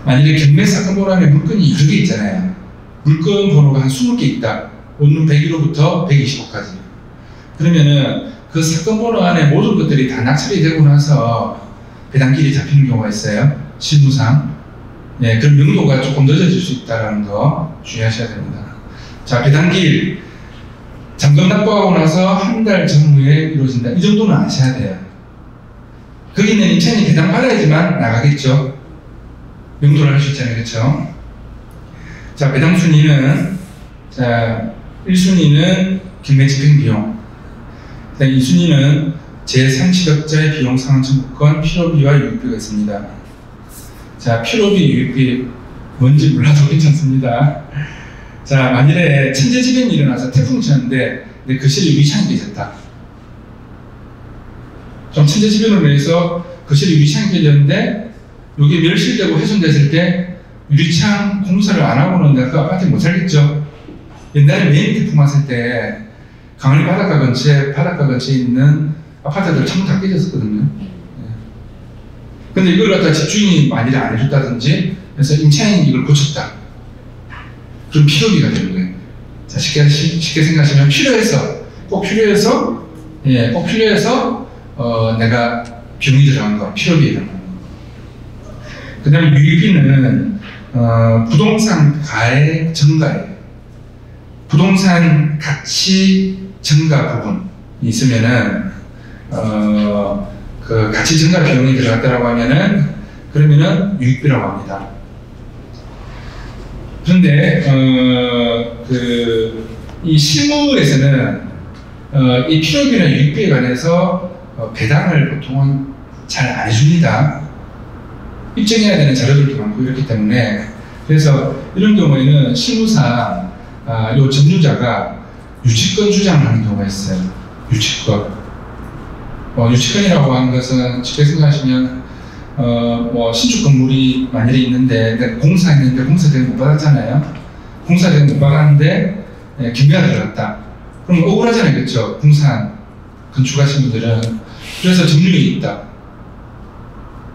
만약에 경매 사건 번호 안에 물건이 여러 개 있잖아요. 물건 번호가 한 20개 있다. 원룸 101호부터 125까지. 그러면은 그 사건 번호 안에 모든 것들이 다 낙찰이 되고 나서 배당 기일이 잡히는 경우가 있어요. 실무상. 네, 그럼 명도가 조금 늦어질 수 있다는 거 주의하셔야 됩니다. 자, 배당 기일. 잔금 납부하고 나서 한 달 전후에 이루어진다. 이 정도는 아셔야 돼요. 거기 있는 임차인이 배당 받아야지만 나가겠죠. 명도를 할 수 있잖아요. 그렇죠? 자, 배당 순위는, 자, 1순위는 경매 집행 비용. 2순위는 제3취득자의 비용 상환 청구권 필요비와 유익비가 있습니다. 자, 필요비, 유익비 뭔지 몰라도 괜찮습니다. 자, 만일에 천재지변이 일어나서 태풍이 치는데 내 거실에 유리창이 깨졌다. 좀 천재지변으로 인해서 거실에 유리창이 깨졌는데 여기 멸실되고 훼손됐을 때 유리창 공사를 안 하고는 내가 그 아파트에 못 살겠죠. 옛날에 메인 태풍 왔을 때 강원리 바닷가 근처에 있는 아파트들 전부 다 깨졌었거든요. 근데 이걸 갖다 집주인이 만일에 안 해줬다든지 그래서 임차인이 이걸 고쳤다. 그럼 필요비가 되는 거예요. 자, 쉽게 생각하시면 꼭 필요해서 내가 비용이 들어간 거, 필요비에 들어간 거. 그 다음에 유익비는 부동산 가액 증가예요. 부동산 가치 증가 부분이 있으면은 그 가치 증가 비용이 들어갔다라고 하면은 그러면은 유익비라고 합니다. 그런데 이 실무에서는 이 필요비나 유익비에 관해서 배당을 보통은 잘 안 해줍니다. 입증해야 되는 자료들도 많고 이렇기 때문에 그래서 이런 경우에는 실무상 요 점유자가 유치권 주장을 하는 경우가 있어요. 유치권. 유치권이라고 하는 것은 쉽게 생각하시면 신축 건물이 만일에 있는데 공사했는데 공사대금 못 받았잖아요. 공사대금 못 받았는데 경매가 들어갔다. 그럼 억울하잖아요, 그렇죠? 공사 건축하신 분들은. 그래서 점유율이 있다.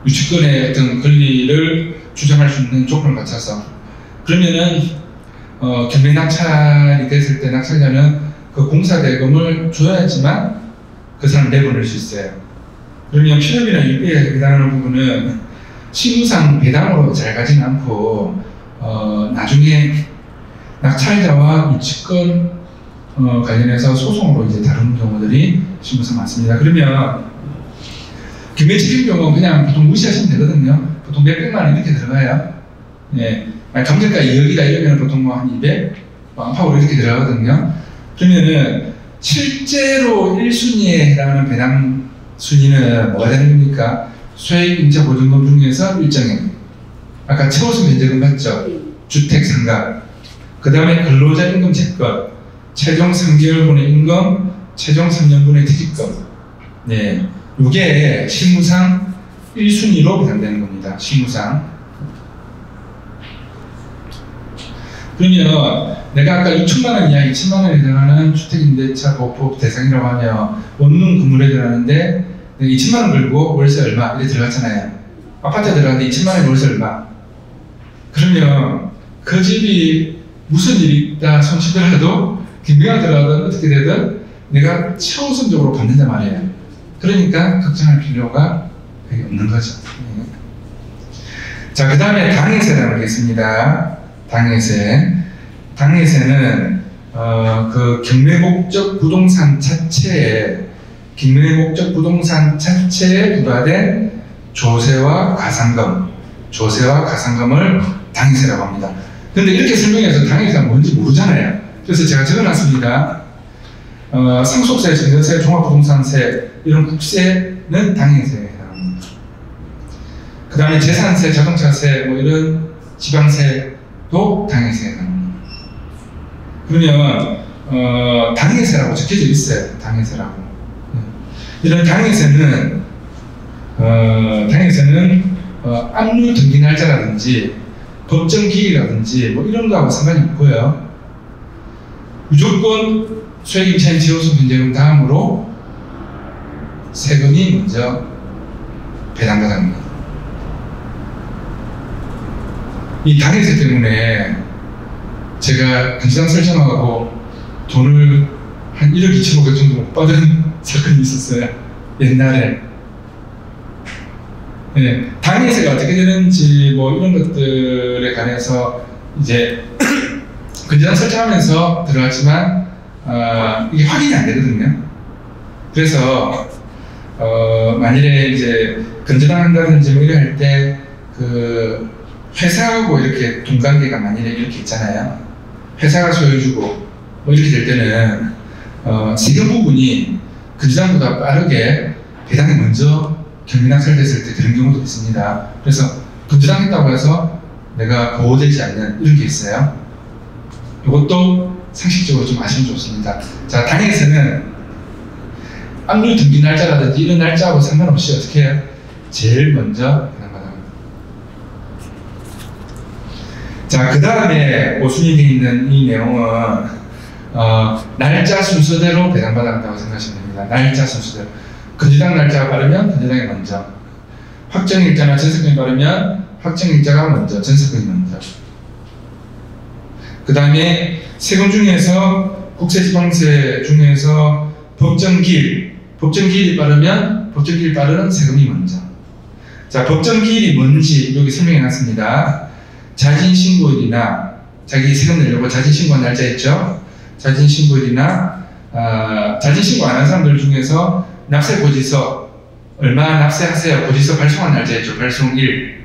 유치권의 어떤 권리를 주장할 수 있는 조건을 갖춰서 그러면은 경매 낙찰이 됐을 때 낙찰자는 그 공사대금을 줘야지만 그 사람 내보낼 수 있어요. 그러면 필요비나 유익비에 해당하는 부분은 실무상 배당으로 잘 가지는 않고 나중에 낙찰자와 유치권 관련해서 소송으로 이제 다루는 경우들이 실무상 많습니다. 그러면 경매 집행 경우는 그냥 보통 무시하시면 되거든요. 보통 몇백만 원 이렇게 들어가요. 예. 감정가 2억이다 이러면 보통 한 200, 안팎으로 이렇게 들어가거든요. 그러면은 실제로 1순위에 해당하는 배당 순위는 뭐가 되는 겁니까? 수익임차보증금 중에서 일정액. 아까 최우선 변제금 맞죠? 주택 상가. 그 다음에 근로자 임금 채권, 최종 3개월분의 임금, 최종 3년분의 퇴직금. 네. 이게 실무상 1순위로 배당되는 겁니다. 실무상. 그러면 내가 아까 6천만 원 이하 2천만 원에 해당하는 주택임대차 보호법 대상이라고 하면 원룸 건물에 들어가는데 2천만 원 걸고 월세 얼마 이렇게 들어갔잖아요. 아파트에 들어가는데 2천만 원 월세 얼마. 그러면 그 집이 무슨 일이 있다 손치더라도 경매가 들어가든 어떻게 되든 내가 최우선적으로 받는단 말이에요. 그러니까 걱정할 필요가 거의 없는 거죠. 자, 그 다음에 당해세라는 게 있습니다. 당해세는 그 경매 목적 부동산 자체에 부과된 조세와 가산금을 당해세라고 합니다. 그런데 이렇게 설명해서 당해세가 뭔지 모르잖아요. 그래서 제가 적어놨습니다. 상속세, 증여세, 종합부동산세 이런 국세는 당해세에 해당합니다. 그 다음에 재산세, 자동차세 뭐 이런 지방세도 당해세에 해당합니다. 그러면 당해세라고 적혀져 있어요. 당해세라고. 이런 당해세는 압류 등기 날짜라든지 법정 기일이라든지 뭐 이런 거하고 상관이 없고요. 무조건 수익임차인 최우선 변제금 다음으로 세금이 먼저 배당받습니다. 이 당해세 때문에 제가 건지당 설정하고 돈을 한 1억 2천억 정도 못 받은 사건이 있었어요. 옛날에. 네, 당해세가 어떻게 되는지 뭐 이런 것들에 관해서 이제 건지당 설정하면서 들어갔지만 이게 확인이 안 되거든요. 그래서 만일에 이제 건지당 한다든지 뭐 이래 할 때 그 회사하고 이렇게 동관계가 만일에 이렇게 있잖아요. 회사가 소유주고 뭐 이렇게 될 때는 세금 부분이 건지당보다 빠르게 배당이 먼저 경미낙찰됐을 때 그런 경우도 있습니다. 그래서 금지당했다고 해서 내가 보호되지 않는 이런 게 있어요. 이것도 상식적으로 좀 아시면 좋습니다. 자, 당에서는 압류 등기 날짜라든지 이런 날짜하고 상관없이 어떻게 해요? 제일 먼저 배당받아갑니다. 자, 그 다음에 오순이 되어 있는 이 내용은 날짜 순서대로 배당받아간다고 생각하시면 됩니다. 날짜 순서대로. 금지당 날짜가 빠르면 금지당이 먼저, 확정일자나 전세금이 빠르면 확정일자가 먼저, 전세금이 먼저. 그 다음에 세금 중에서 국세지방세 중에서 법정기일이 빠르면 법정기일 빠르는 세금이 먼저. 자, 법정기일이 뭔지 여기 설명해 놨습니다. 자진신고일이나 자기 세금 내려고 자진신고한 날짜 있죠? 자진신고일이나 자진신고 안 한 사람들 중에서 납세고지서 얼마 납세하세요 고지서 발송한 날짜 있죠? 발송일.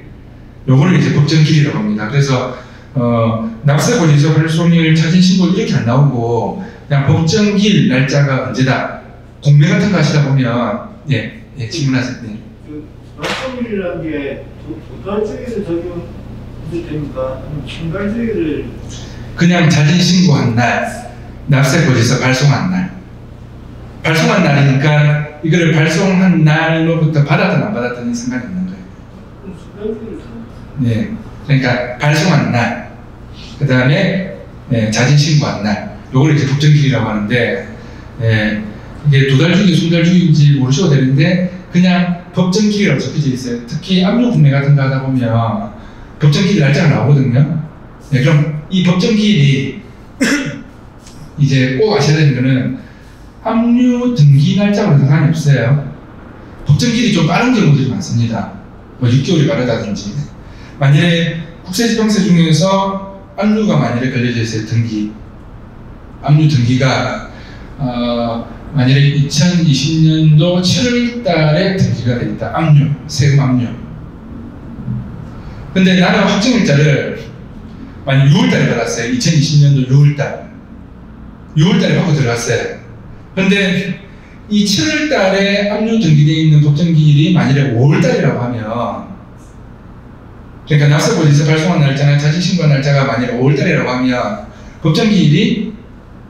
요거를 이제 법정기일이라고 합니다. 그래서 납세고지서 발송일, 자진신고일 이렇게 안 나오고 그냥 법정기일 날짜가 언제다. 공매 같은 거 하시다 보면 예 질문하세요. 네. 납세고일이라는 게 도달주기를 적용해도 됩니까? 아니면 총괄주기를 그냥 자진신고한 날, 납세고지서 발송한 날. 발송한 날이니까 이거를 발송한 날로부터 받았든 안 받았든 상관이 없는 거예요. 네, 그러니까 발송한 날, 그 다음에 자진신고한 날, 요걸 이제 법정기일이라고 하는데 이게 도달주기, 송달주기인지 모르셔도 되는데 그냥 법정기일이라고 적혀져 있어요. 특히 압류 구매 같은 거 하다 보면 법정기일 날짜가 나오거든요. 네, 그럼 이 법정기일이 이제 꼭 아셔야 되는 거는 압류 등기 날짜와는 상관이 없어요. 법정기일이 좀 빠른 경우들이 많습니다. 뭐 6개월이 빠르다든지. 만일에 국세지방세 중에서 압류가 만일에 걸려져 있어요. 등기. 압류 등기가 만일에 2020년도 7월 달에 등기가 돼 있다. 압류, 세금 압류. 근데 나는 확정일자를 만약 6월 달에 받았어요. 2020년도 6월 달. 6월 달에 받고 들어갔어요. 근데 이 7월 달에 압류 등기되어 있는 법정기일이 만일에 5월 달이라고 하면, 그러니까 납세고지서 발송한 날짜나 자진신고한 날짜가 만일에 5월 달이라고 하면 법정기일이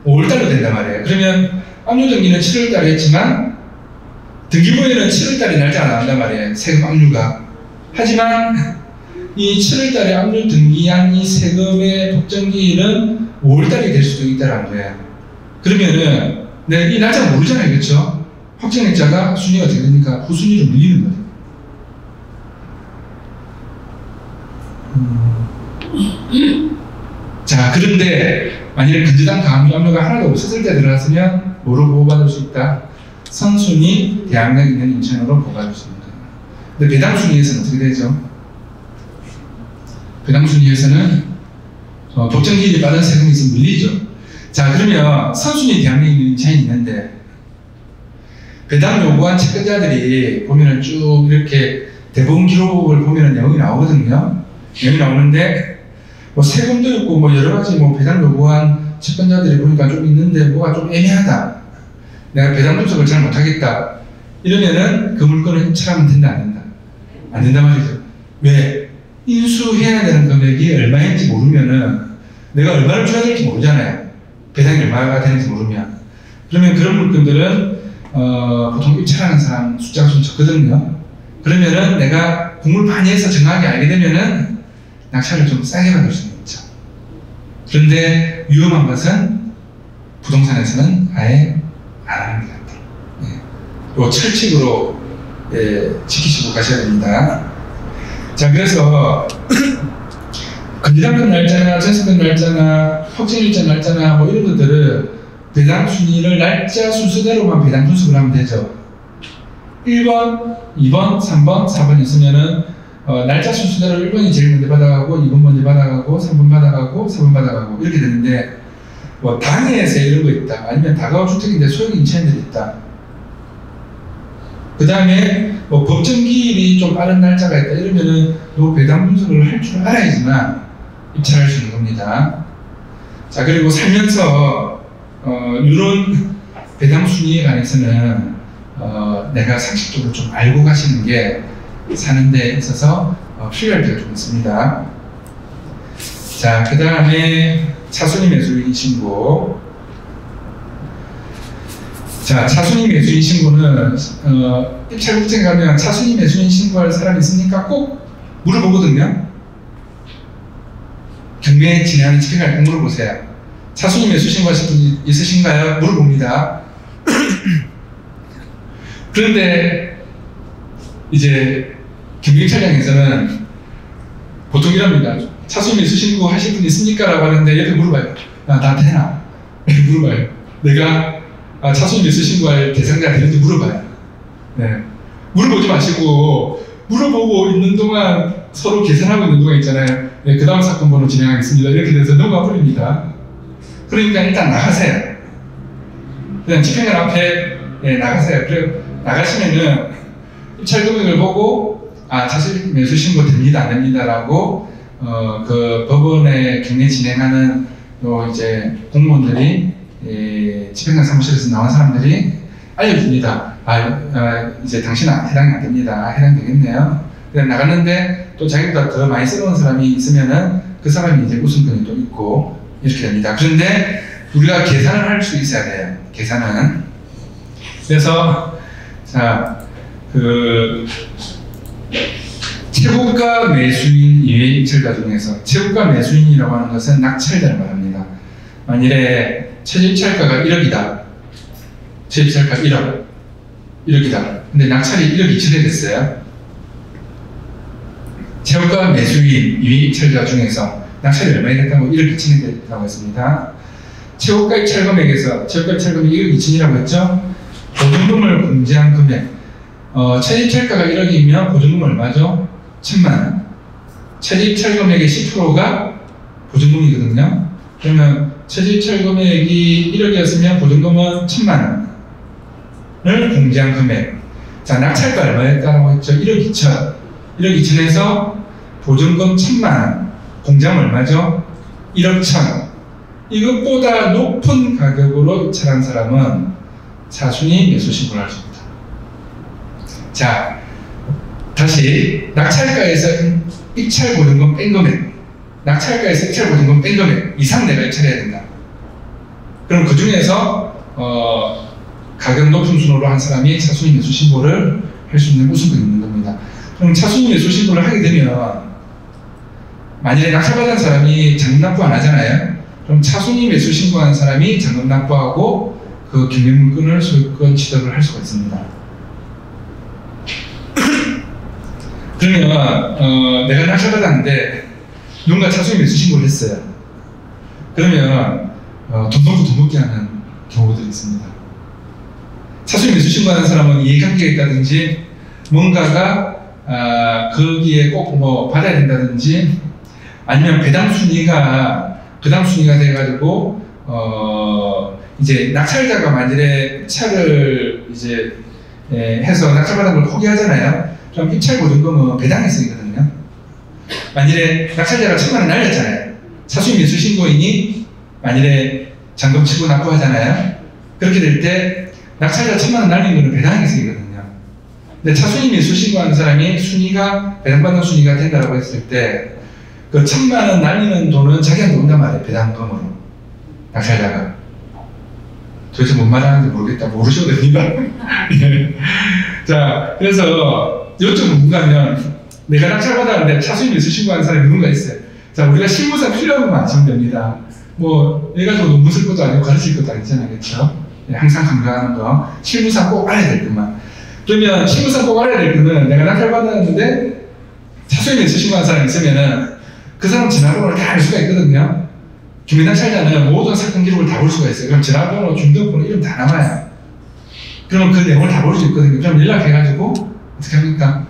5월 달로 된단 말이에요. 그러면 압류 등기는 7월 달에 했지만 등기부에는 7월 달에 날짜가 나온단 말이에요. 세금 압류가. 하지만 이 7월 달에 압류 등기한 이 세금의 법정기일은 5월 달이 될 수도 있다는 거예요. 그러면은 네, 이 날짜 모르잖아요, 그렇죠? 확정일자가 순위가 어떻게 됩니까? 후순위로 밀리는 거예요. 자, 그런데 만약에 금지당 가압류 압류가 하나도 없었을 때 들어갔으면 뭐로 보호받을 수 있다? 선순위 대항력 있는 인천으로 보호받을 수 있는 거예요. 근데 배당 순위에서는 어떻게 되죠? 배당 순위에서는 법정기일이 빠른 세금이 있으면 밀리죠. 자, 그러면 선순위 대항력 있는 인천이 있는데 배당 요구한 채권자들이 보면은 쭉 이렇게 대부분 기록을 보면은 내용이 나오거든요. 내용이 나오는데 뭐 세금도 있고 뭐 여러 가지 뭐 배당 요구한 채권자들이 보니까 좀 있는데 뭐가 좀 애매하다. 내가 배당 분석을 잘 못하겠다. 이러면은 그 물건을 인출하면 된다, 안 된다? 안 된단 말이죠. 왜? 인수해야 되는 금액이 얼마인지 모르면은 내가 얼마를 줘야 될지 모르잖아요. 배당이 얼마가 되는지 모르면. 그러면 그런 물건들은 보통 입찰하는 사람 숫자가 좀 적거든요. 그러면은 내가 공부를 많이 해서 정확하게 알게 되면은 낙찰을 좀 싸게 받을 수는 있죠. 그런데 위험한 것은 부동산에서는 아예 안 하는 게 낫다. 요 철칙으로 지키시고 가셔야 됩니다. 자, 그래서 금지당권 날짜나 전세권 날짜나 확정일자 날짜나 뭐 이런 것들은 배당 순위를 날짜 순서대로만 배당 분석을 하면 되죠. 1번, 2번, 3번, 4번 있으면은 날짜 순서대로 1번이 제일 먼저 받아가고 2번 먼저 받아가고 3번 받아가고 4번 받아가고 이렇게 되는데 뭐 당해에서 이런 거 있다. 아니면 다가구 주택인데 소형 임차인들이 있다. 그 다음에 뭐 법정기일이 좀 빠른 날짜가 있다. 이러면은 요 배당 분석을 할 줄 알아야지만 입찰할 수 있는 겁니다. 자, 그리고 살면서 이런 배당 순위에 관해서는 내가 상식적으로 좀 알고 가시는 게 사는 데 있어서 필요할 때가 좀 있습니다. 자, 그 다음에 차순위 매수인 신고. 자, 차순위 매수인 신고는 입찰국장에 가면 차순위 매수인 신고할 사람이 있습니까? 꼭 물어보거든요. 경매 진행하는 집행관리 꼭 물어보세요. 차순위 매수 신고하실 분 있으신가요? 물어봅니다. 그런데 이제 경매입찰장에서는 보통 이럽니다. 차순위 매수 신고 하실 분 있습니까? 라고 하는데 옆에 물어봐요. 야, 나한테 해놔. 물어봐요. 내가 차순위 매수 신고할 대상자가 되는지 물어봐요. 네. 물어보지 마시고 물어보고 있는 동안 서로 계산하고 있는 동안 있잖아요. 네, 그 다음 사건 번호 진행하겠습니다. 이렇게 돼서 넘어가 버립니다. 그러니까 일단 나가세요. 그냥 집행관 앞에 나가세요. 그래 나가시면은 입찰 금액을 보고 차순위 매수 신고 됩니다, 안 됩니다라고 그 법원에 경매 진행하는 이제 공무원들이 집행관 사무실에서 나온 사람들이 알려줍니다. 이제 당신은 해당이 안 됩니다. 해당되겠네요. 그냥 나갔는데 또 자기보다 더 많이 쓰러운 사람이 있으면은 그 사람이 이제 우선권이 또 있고 이렇게 됩니다. 그런데 우리가 계산을 할 수 있어야 돼요. 계산은. 그래서 자, 최고가 매수인 이외의 입찰가 중에서 최고가 매수인이라고 하는 것은 낙찰자를 말합니다. 만일에 최저입찰가가 1억이다. 최저입찰가 1억이다. 근데 낙찰이 1억 2천에 됐어요. 최고가 매수인 이외의 입찰가 중에서 낙찰이 얼마나 됐다고 1억 2천이 됐다고 했습니다. 최고가 입찰 금액에서 최고가 입찰 금액이 1억 2천이라고 했죠. 보증금을 공제한 금액. 최저입찰가가 1억이면 보증금 얼마죠? 1,000만 원. 최저입찰 금액의 10%가 보증금이거든요. 그러면 최저입찰 금액이 1억이었으면 보증금은 1,000만 원을 공제한 금액. 자, 낙찰가 얼마였다고 했죠? 1억 2천. 1억 2천에서 보증금 1,000만 원. 공제하면 얼마죠? 1억 1천. 이것보다 높은 가격으로 입찰한 사람은 차순위 매수 신고를 할 수 있다. 자, 다시 낙찰가에서 입찰 보증금 뺀 금액, 낙찰가에서 입찰 보증금 뺀 금액 이상 내가 입찰해야 된다. 그럼 그 중에서 가격 높은 순으로 한 사람이 차순위 매수 신고를 할 수 있는 우선권이 있는 겁니다. 그럼 차순위 매수 신고를 하게 되면 만약에 낙찰받은 사람이 잔금 납부 안 하잖아요. 그럼 차순위 매수 신고한 사람이 잔금 납부하고 그 경매물건을 소유권 취득을 할 수가 있습니다. 그러면 내가 낙찰받았는데 누군가 차순위 매수 신고를 했어요. 그러면 돈 먹고 돈 먹게 하는 경우들이 있습니다. 차순위 매수 신고하는 사람은 이해관계가 있다든지 뭔가가 거기에 꼭 뭐 받아야 된다든지 아니면 배당 순위가 돼가지고 이제 낙찰자가 만일에 입찰을 이제 해서 낙찰받은 걸 포기하잖아요. 그럼 입찰 보증금은 배당에 쓰이거든요. 만일에 낙찰자가 1,000만 원 날렸잖아요. 차순위 매수 신고인이 만일에 잔금 치고 납부하잖아요. 그렇게 될 때 낙찰자 1,000만 원 날린 거는 배당에 쓰이거든요. 근데 차순위 매수 신고하는 사람이 순위가 배당받는 순위가 된다고 했을 때 그 1,000만 원 날리는 돈은 자기한테 온단 말이에요. 배당금으로. 낙찰자가. 도대체 뭔 말하는지 모르겠다. 모르셔도 됩니다. 자, 그래서 요점은 뭔가면 내가 낙찰받았는데 차순위 매수 신고하는 사람이 누군가 있어요. 자, 우리가 실무상 필요한 것만 아시면 됩니다. 뭐 얘가지고 논문 쓸 것도 아니고 가르칠 것도 아니잖아요. 그렇죠? 항상 강조하는 거. 실무상 꼭 알아야 될 것만. 그러면 실무상 꼭 알아야 될 거는 내가 낙찰받았는데 차순위 매수 신고하는 사람이 있으면은 그 사람 전화번호를 다 알 수가 있거든요. 경매낙찰자는 모든 사건 기록을 다 볼 수가 있어요. 그럼 전화번호, 중등번호, 이름 다 남아요. 그러면 그 내용을 다 볼 수 있거든요. 그럼 연락해가지고 어떻게 합니까?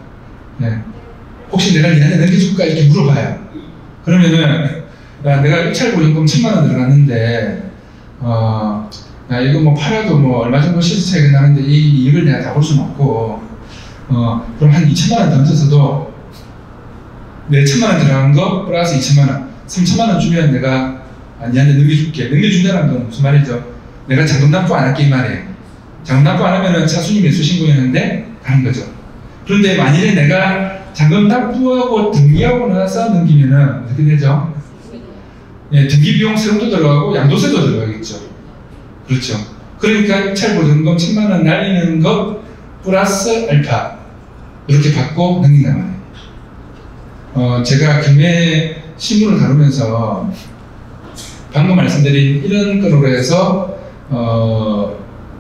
네. 혹시 내가 니한테 넘겨줄까? 이렇게 물어봐요. 그러면은 야, 내가 입찰 보증금 1,000만 원 들어갔는데 야, 이거 뭐 팔아도 뭐 얼마 정도 시세 차이가 나는데 이 이익을 내가 다 볼 수는 없고 그럼 한 2,000만 원 던져서도 내 1,000만 원 들어간 거 플러스 2,000만 원 3,000만 원 주면 내가 니한테 넘겨줄게. 넘겨준다는 건 무슨 말이죠? 내가 잔금 납부 안 할게 이 말이에요. 자금 납부 안 하면은 차순위 매수 신고했는데 가는 거죠. 그런데 만일에 내가 자금 납부하고 등기하고 나서 넘기면은 어떻게 되죠? 예, 등기 비용 세금도 들어가고 양도세도 들어가겠죠. 그렇죠. 그러니까 입찰 보증금 1000만 원 날리는 것 플러스 알파 이렇게 받고 넘긴단 말이에요. 제가 경매 신문을 다루면서 방금 말씀드린 이런 건으로 해서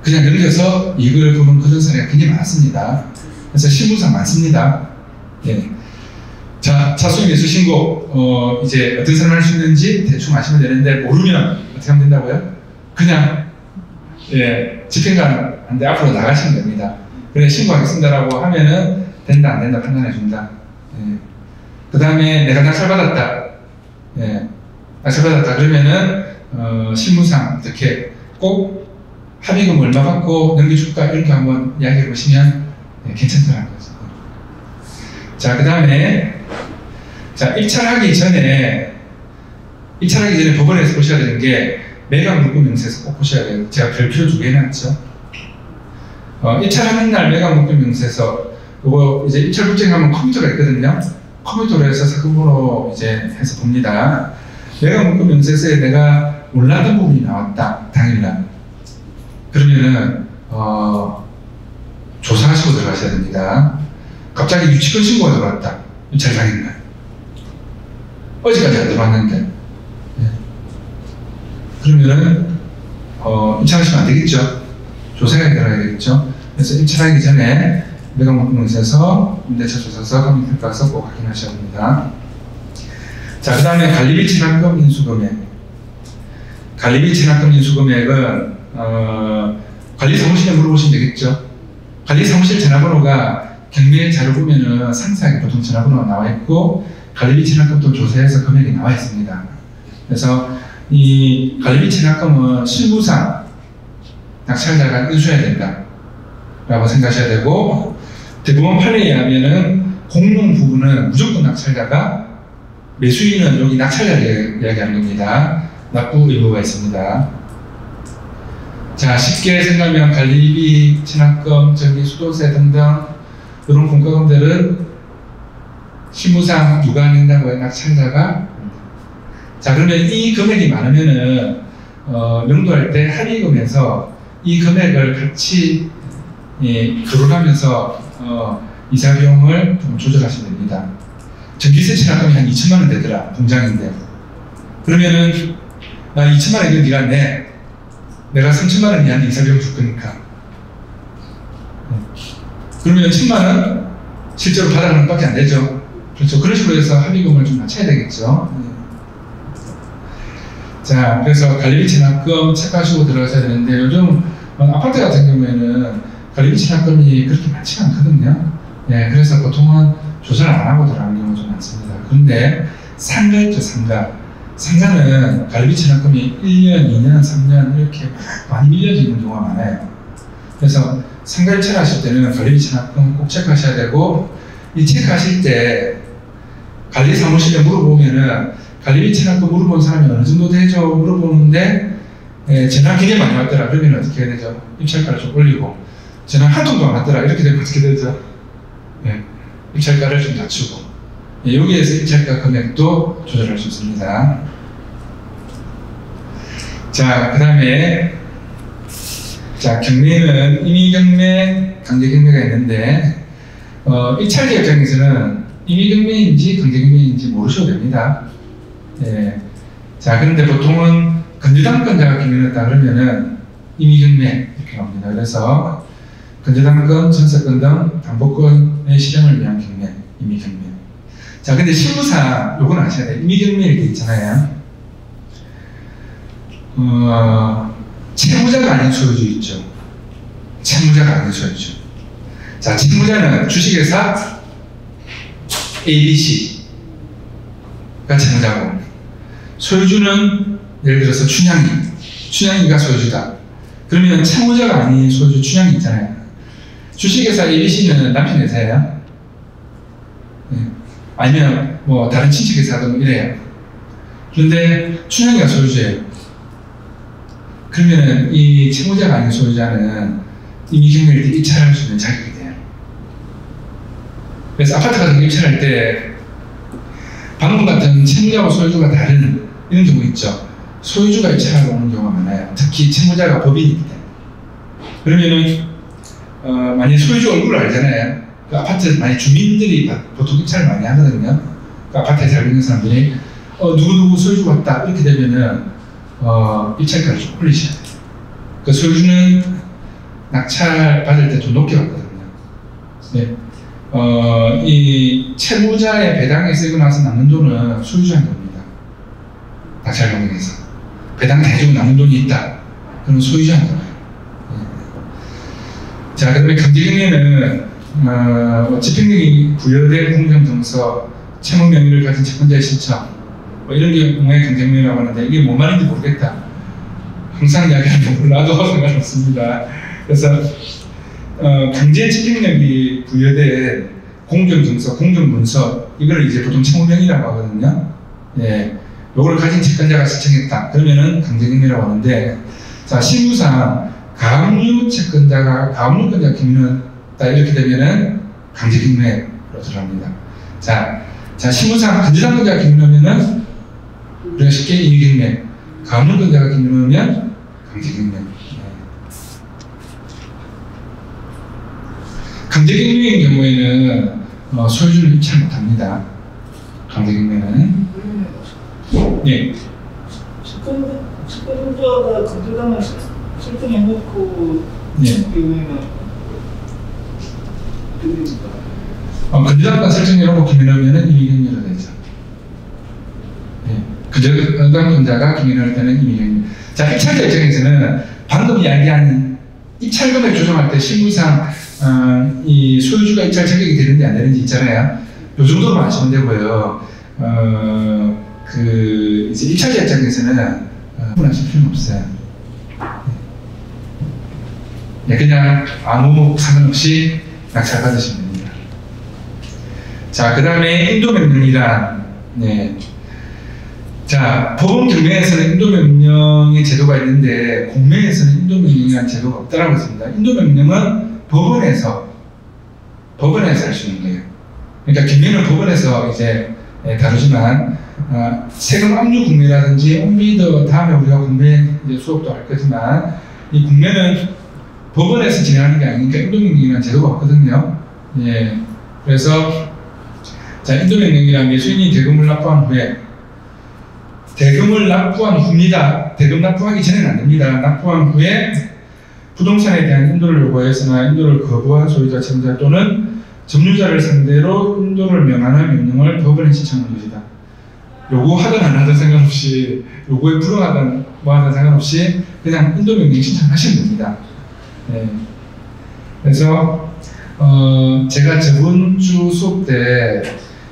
그냥 넘겨서 이익을 보는 그런 사례가 굉장히 많습니다. 그래서 신문상 많습니다. 예. 자, 차수익 매수 신고 이제 어떤 사람을 할 수 있는지 대충 아시면 되는데 모르면 어떻게 하면 된다고요? 그냥 예, 집행관한테 앞으로 나가시면 됩니다. 그래 신고하겠습니다라고 하면은 된다 안 된다 판단해 준다. 예. 그 다음에 내가 낙찰받았다. 예. 낙찰받았다 그러면은 실무상 어떻게 꼭 합의금 얼마 받고 넘겨줄까 이런 거 한번 이야기해 보시면 예, 괜찮더라는 거죠. 자, 그 다음에 자, 입찰하기 전에 법원에서 보셔야 되는 게 매각 물품 명세서 꼭 보셔야 돼요. 제가 별표 2개 해놨죠. 입찰하는 날 매각 물품 명세서 이거 이제 입찰 불쟁하면 컴퓨터가 있거든요. 컴퓨터로 해서 사건번호 이제 해서 봅니다. 매각 물품 명세서에 내가 몰랐던 부분이 나왔다 당일날. 그러면은 조사하시고 들어가셔야 됩니다. 갑자기 유치권 신고가 들어왔다. 입찰 당일날. 어제까지 안 들어왔는데. 예. 그러면은 입찰하시면 안 되겠죠. 조사가 들어가야겠죠. 그래서 입찰하기 전에 매각 물품 명세서, 임대차 조사서, 감정평가서 꼭 확인하셔야 됩니다. 자, 그 다음에 관리비 체납금 인수금액. 관리비 체납금 인수금액은 관리사무실에 물어보시면 되겠죠. 관리사무실 전화번호가 경매 자료 보면은 상세하게 보통 전화번호가 나와 있고 관리비 체납금도 조사해서 금액이 나와 있습니다. 그래서 이 관리비 체납금은 실무상 낙찰자가 인수해야 된다 라고 생각하셔야 되고, 대법원 판례에 의하면은 공론 부분은 무조건 낙찰자가, 매수인은 여기 낙찰자를 이야기하는 겁니다. 납부 의무가 있습니다. 자, 쉽게 생각하면 관리비, 체납금, 전기, 수도세 등등 이런 공과금들은 실무상 누가 낸다고요? 낙찰자가. 자, 그러면 이 금액이 많으면은 명도할 때 합의금에서 이 금액을 같이 거론하면서 이사 비용을 좀 조절하시면 됩니다. 전기세 체납금이 한 2천만 원 되더라, 공장인데. 그러면은 나 2천만 원 이거 네가 내. 내가 3천만 원 니한테 이사 비용 줄 거니까. 그러면 1천만 원 실제로 받아가는 것밖에 안 되죠. 그렇죠. 그런 식으로 해서 합의금을 좀 낮춰야 되겠죠. 자, 그래서 관리비 체납금 체크하시고 들어가셔야 되는데, 요즘 아파트 같은 경우에는 관리비 체납금이 그렇게 많지가 않거든요. 예, 그래서 보통은 조사를 안 하고 들어가는 경우가 좀 많습니다. 그런데 상가 있죠, 상가. 상가는 관리비 체납금이 1년, 2년, 3년 이렇게 많이 밀려져 있는 경우가 많아요. 그래서 상가 입찰하실 때는 관리비 체납금 꼭 체크하셔야 되고, 이 체크하실 때 관리사무실에 물어보면은 관리비 체납금 물어본 사람이 어느 정도 되죠? 물어보는데 전화 굉장히 많이 왔더라. 그러면 어떻게 해야 되죠? 입찰가를 좀 올리고, 전화 한 통도 안 왔더라. 이렇게 되면 어떻게 되죠? 네. 입찰가를 좀 낮추고, 여기에서 입찰가 금액도 조절할 수 있습니다. 자, 그 다음에 자, 경매는 임의경매, 강제경매가 있는데 입찰자 입장에서는 임의경매인지 강제경매인지 모르셔도 됩니다. 예. 자, 그런데 보통은 건조당권자가 경매를 했다 그러면은 임의경매 이렇게 나옵니다. 그래서 건조당권, 전세권 등 담보권의 실행을 위한 경매, 임의경매. 자, 근데 실무상 요건 아셔야 돼요. 임의경매 이렇게 있잖아요. 채무자가 아닌 소유주 있죠. 채무자가 아닌 소유주. 자, 채무자는 주식회사 ABC가 채무자고, 소유주는 예를 들어서 춘향이가 소유주다. 그러면 채무자가 아닌 소유주 춘향이 있잖아요. 주식회사 ABC는 남편 회사예요. 네. 아니면 뭐 다른 친척회사도 뭐 이래요. 그런데 춘향이가 소유주예요. 그러면은 이 채무자가 아닌 소유자는 임의경매일 때 입찰할 수 있는 자격이 돼요. 그래서 아파트 같은 거 입찰할 때 방금 같은 채무자와 소유주가 다른 이런 경우 있죠. 소유주가 입찰하러 오는 경우가 많아요. 특히 채무자가 법인이기 때문에. 그러면은 만약 소유주 얼굴을 알잖아요. 그 아파트 만약 주민들이 보통 입찰을 많이 하거든요. 그 아파트에 살고 있는 사람들이 누구누구 소유주 왔다 이렇게 되면은 입찰가를 좀 올리셔야 돼요. 그 소유주는 낙찰 받을 때 좀 높게 받거든요. 네. 이 채무자의 배당에 쓰고 나서 남는 돈은 소유주한테 옵니다. 낙찰 경쟁에서 배당 다 해주고 남는 돈이 있다. 그럼 소유주한테 와요. 네. 자, 그다음에 강제경매는 집행력이 부여된 공정증서, 채무 명의를 가진 채권자의 신청, 뭐 이런 경우에 강제경매라고 하는데 이게 뭔 말인지 모르겠다. 항상 이야기하는데 몰라도 상관없습니다. 그래서 강제 집행력이 부여된 공정증서, 공정문서 이걸 이제 보통 채무명의라고 하거든요. 예, 요걸 가진 채권자가 신청했다. 그러면은 강제경매라고 하는데, 자 실무상 가압류 채권자가 가압류권자가 경매했다 이렇게 되면은 강제경매로 들어갑니다. 자 실무상 건재당권자가 경매하면은 우리가 쉽게 임의경매, 가압류권자가 경매하면 강제경매. 강제경매인 경우에는 소유주는 입찰 못합니다. 강제경매는. 네. 채권자가 건재당을 설정해놓고 경우에는 어떻게 됩니까? 건재당권 설정해놓고 경매하면은 임의경매로 되죠. 네. 건재당권자가 경매할 때는 임의경매. 자, 입찰자 입장에서는 방금 이야기한 입찰 금액 조정할 때 실무상 이 소유주가 입찰 자격이 되는지 안 되는지 있잖아요. 요 정도로만 아시면 되고요. 이제 입찰자 입장에서는 하실 필요는 없어요. 네, 그냥 아무 상관없이 낙찰 받으시면 됩니다. 자, 그 다음에 인도명령이란, 네. 자, 법원 경매에서는 인도명령의 제도가 있는데 공매에서는 인도명령이라는 제도가 없다라고 했습니다. 인도명령은 법원에서 할 수 있는 거예요. 그러니까 경매는 법원에서 이제 다루지만 세금 압류 공매라든지 온비더 다음에 우리가 공매 이제 수업도 할 거지만 이 공매는 법원에서 진행하는 게 아니니까 인도명령이라는 제도가 없거든요. 예, 그래서 자 인도명령이란 매수인이 대금을 납부한 후에 대금을 납부한 후입니다. 대금 납부하기 전에는 안 됩니다. 납부한 후에 부동산에 대한 인도를 요구하였으나 인도를 거부한 소유자, 채무자 또는 점유자를 상대로 인도를 명하는 명령을 법원에 신청한 것이다. 요구하든 안 하든 상관없이, 요구에 불응하든 뭐하든 상관없이 그냥 인도 명령 신청하시면 됩니다. 네. 그래서 제가 저번 주 수업 때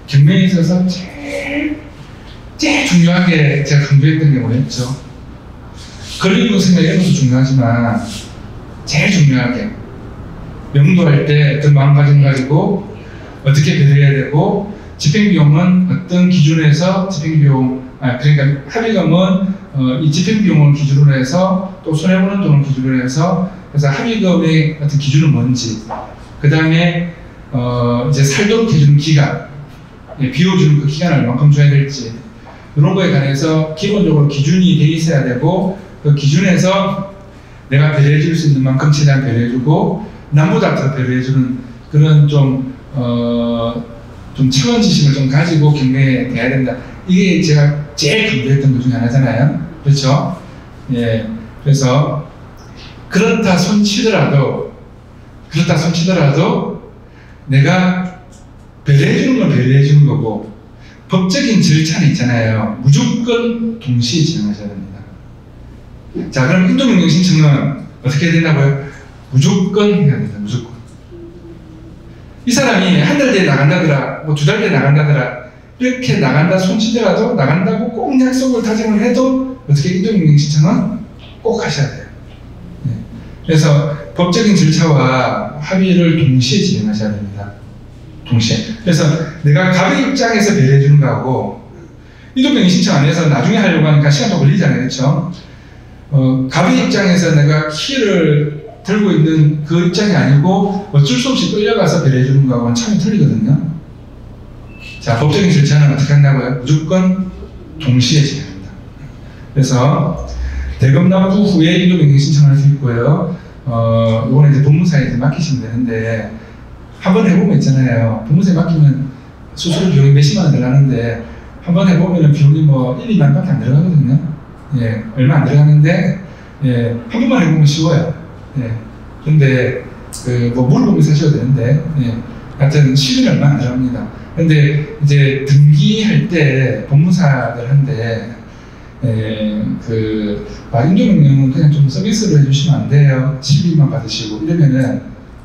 경매에 있어서 제일 중요하게 제가 강조했던 게 뭐였죠? 권리이익 생각 이런 것도 중요하지만 제일 중요하게 명도할 때 어떤 마음가짐 가지고 어떻게 배려해야 되고 집행비용은 어떤 기준에서 그러니까 합의금은 이 집행비용을 기준으로 해서 또 손해보는 돈을 기준으로 해서 그래서 합의금의 어떤 기준은 뭔지 그 다음에 이제 살도록 해주는 기간 비워주는 그 기간을 얼마큼 줘야 될지 이런 거에 관해서 기본적으로 기준이 돼 있어야 되고 그 기준에서 내가 배려해 줄 수 있는 만큼 최대한 배려해 주고 남보다 더 배려해 주는 그런 좀 차원지심을 좀 가지고 경매에 대해야 된다. 이게 제가 제일 강조했던 것 중에 하나잖아요. 그렇죠? 예. 그래서 그렇다 손치더라도 내가 배려해 주는 건 배려해 주는 거고 법적인 절차는 있잖아요. 무조건 동시에 진행하셔야 됩니다. 자, 그럼 인도명령 신청은 어떻게 해야 된다고요? 무조건 해야 된다. 무조건. 이 사람이 한 달 뒤에 나간다더라, 뭐 두 달 뒤에 나간다더라, 이렇게 나간다 손치더라도 나간다고 꼭 약속을 다짐을 해도 어떻게 인도명령 신청은 꼭 하셔야 돼요. 네. 그래서 법적인 절차와 합의를 동시에 진행하셔야 됩니다. 동시에. 그래서 내가 갑의 입장에서 배려해 주는 거하고 인도명령 신청 안 해서 나중에 하려고 하니까 시간도 걸리잖아요. 그렇죠? 갑의 입장에서 내가 키를 들고 있는 그 입장이 아니고 어쩔 수 없이 끌려가서 배려해주는 거하고는 참이 틀리거든요. 자, 법적인 절차는 어떻게 한다고요? 무조건 동시에 진행합니다. 그래서 대검 납부 후에 인도명령 신청할 수 있고요. 이거는 이제 법무사에 맡기시면 되는데 한번 해보면 있잖아요. 법무사에 맡기면 수수료 비용이 몇십만 원 들어가는데 한번 해보면 비용이 뭐 1, 2만 원밖에 안 들어가거든요. 예, 얼마 안 들어가는데 예, 한 번만 해보면 쉬워요. 예, 근데 뭐 물보면 사셔도 되는데 예, 하여튼 시간이 얼마 안 들어갑니다. 근데 이제 등기할 때 법무사들한테 인도명령은 그냥 좀 서비스로 해주시면 안 돼요. 시비만 받으시고 이러면은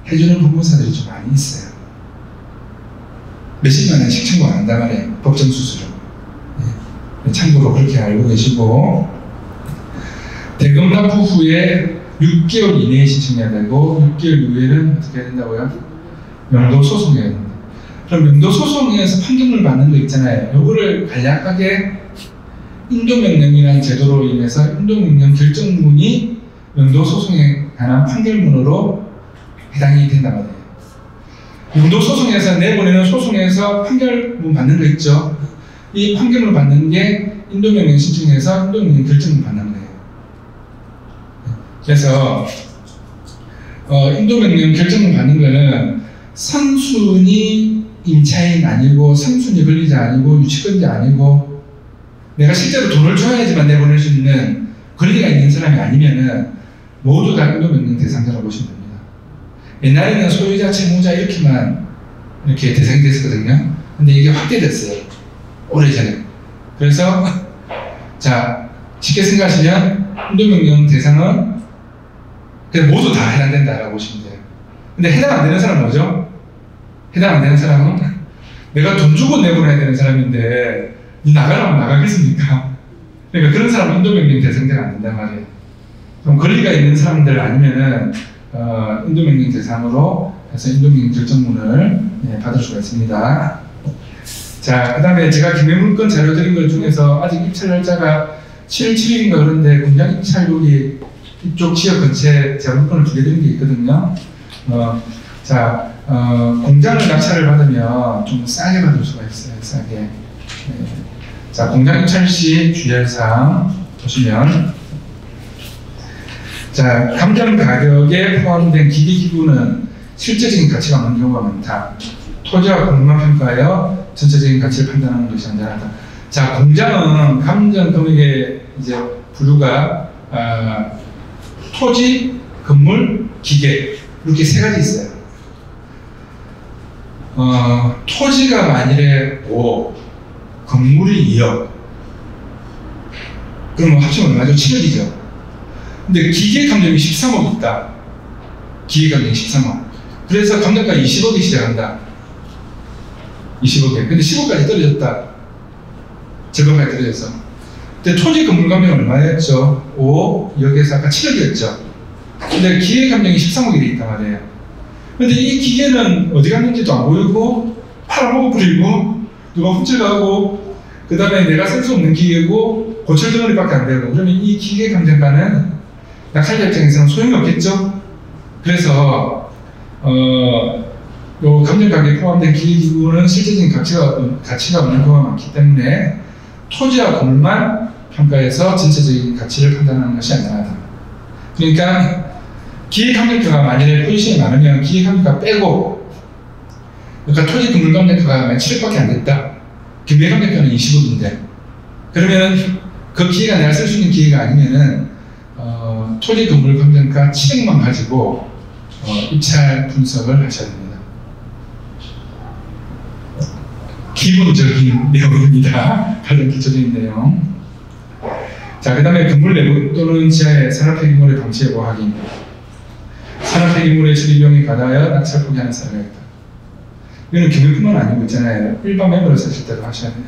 해주는 법무사들이 좀 많이 있어요. 몇십만 원씩 청구 안 한단 말이에요. 법정 수수료. 예. 참고로 그렇게 알고 계시고, 대검 납부 후에 6개월 이내에 신청해야 되고 6개월 이후에는 어떻게 해야 된다고요? 명도 소송해야 됩니다. 그럼 명도 소송에서 판결을 받는 거 있잖아요. 요거를 간략하게 인도명령이라는 제도로 인해서 인도명령 결정문이 명도 소송에 관한 판결문으로 해당이 된단 말이에요. 명도 소송에서 내보내는 소송에서 판결문 받는 거 있죠. 이 판결문 받는 게 인도명령 신청해서 인도명령 결정문 받는 거예요. 그래서 인도명령 결정문 받는 거는 선순위 임차인 아니고 선순위 권리자 아니고 유치권자 아니고 내가 실제로 돈을 줘야지만 내보낼 수 있는 권리가 있는 사람이 아니면은 모두 다 인도명령 대상자라고 보시면 됩니다. 옛날에는 소유자, 채무자 이렇게만 이렇게 대상이 됐었거든요. 근데 이게 확대됐어요. 오래전에. 그래서 자, 쉽게 생각하시면 인도명령 대상은 그냥 모두 다 해당된다라고 보시면 돼요. 근데 해당 안 되는 사람은 뭐죠? 해당 안 되는 사람은 내가 돈 주고 내보내야 되는 사람인데 니 나가라면 나가겠습니까? 그러니까 그런 사람은 인도명령 대상자가 안 된단 말이에요. 좀 권리가 있는 사람들 아니면은 인도명령 대상으로 해서 인도명령 결정문을 받을 수가 있습니다. 자, 그 다음에 제가 기밀문건 자료 드린 것 중에서 아직 입찰 날짜가 7월 7일인가 그런데 공장 입찰국이 이쪽 지역 근처에 제가 문건을 2개 드린 게 있거든요. 공장을 낙찰을 받으면 좀 싸게 받을 수가 있어요. 싸게. 자, 공장 입찰 시 주의할 사항 보시면, 자, 감정 가격에 포함된 기기기구는 실제적인 가치가 없는 경우가 많다. 토지와 공급만 평가하여 전체적인 가치를 판단하는 것이 안전하다. 자, 공장은 감정 금액의 이제 분류가 토지, 건물, 기계 이렇게 3가지 있어요. 토지가 만일에 5, 건물이 2억, 그럼 합치면 얼마죠? 7억이죠. 근데 기계 감정이 13억 있다. 기계 감정이 13억. 그래서 감정가 20억이 시작한다. 20억에. 근데 10억까지 떨어졌다. 절반까지 떨어졌어. 근데 토지 건물 감정은 얼마였죠? 5, 여기에서 아까 7억이었죠. 근데 기계 감정이 13억이 돼 있단 말이에요. 근데 이 기계는 어디 갔는지도 안 보이고, 팔아먹어 버리고, 누가 훔쳐가고, 그 다음에 내가 쓸 수 없는 기계고, 고철 덩어리밖에 안 되고, 그러면 이 기계 감정가는 낙찰자 입장에서는 소용이 없겠죠? 그래서, 요 감정가격에 포함된 기기기구는 실제적인 가치가 없는 경우가 많기 때문에 토지와 건물만 평가해서 전체적인 가치를 판단하는 것이 안전하다. 그러니까 기획감정가가 만약에 포지션이 많으면 기획감정가 빼고, 그러니까 토지 건물 감정가가 7억밖에 안 됐다. 기획감정가는 20억인데, 그러면 그 기회가 내가 쓸 수 있는 기회가 아니면은 토지 건물 감정가 7억만 가지고 입찰 분석을 하셔야 됩니다. 기본적인 내용입니다. 가장 기초적인 내용. 자, 그 다음에 건물 내부 또는 지하의 산업폐기물의 방치 여부 확인. 산업폐기물의 처리 비용이 과다하여 낙찰 포기하는 사례가 있다. 이거는 경유뿐만 아니고 있잖아요. 일반 매물을 사실 때도 하셔야 돼요.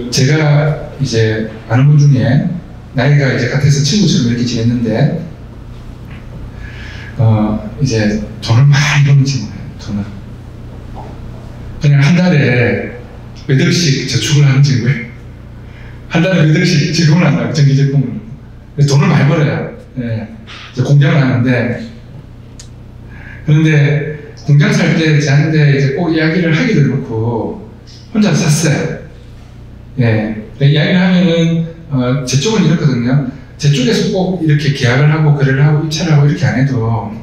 제가 이제 아는 분 중에 나이가 이제 같아서 친구처럼 이렇게 지냈는데, 이제 돈을 많이 버는 친구예요. 돈을. 그냥 한 달에 몇 억씩 저축을 하는 친구예요. 한 달에 몇 억씩 저금을 한다고, 정기적금을. 돈을 많이 벌어요. 이제 공장을 하는데, 그런데 공장 살 때 저한테 이제 꼭 이야기를 하기도 해놓고 혼자 샀어요. 이야기를 하면은 제 쪽은 이렇거든요. 제 쪽에서 꼭 이렇게 계약을 하고 거래를 하고 입찰을 하고 이렇게 안 해도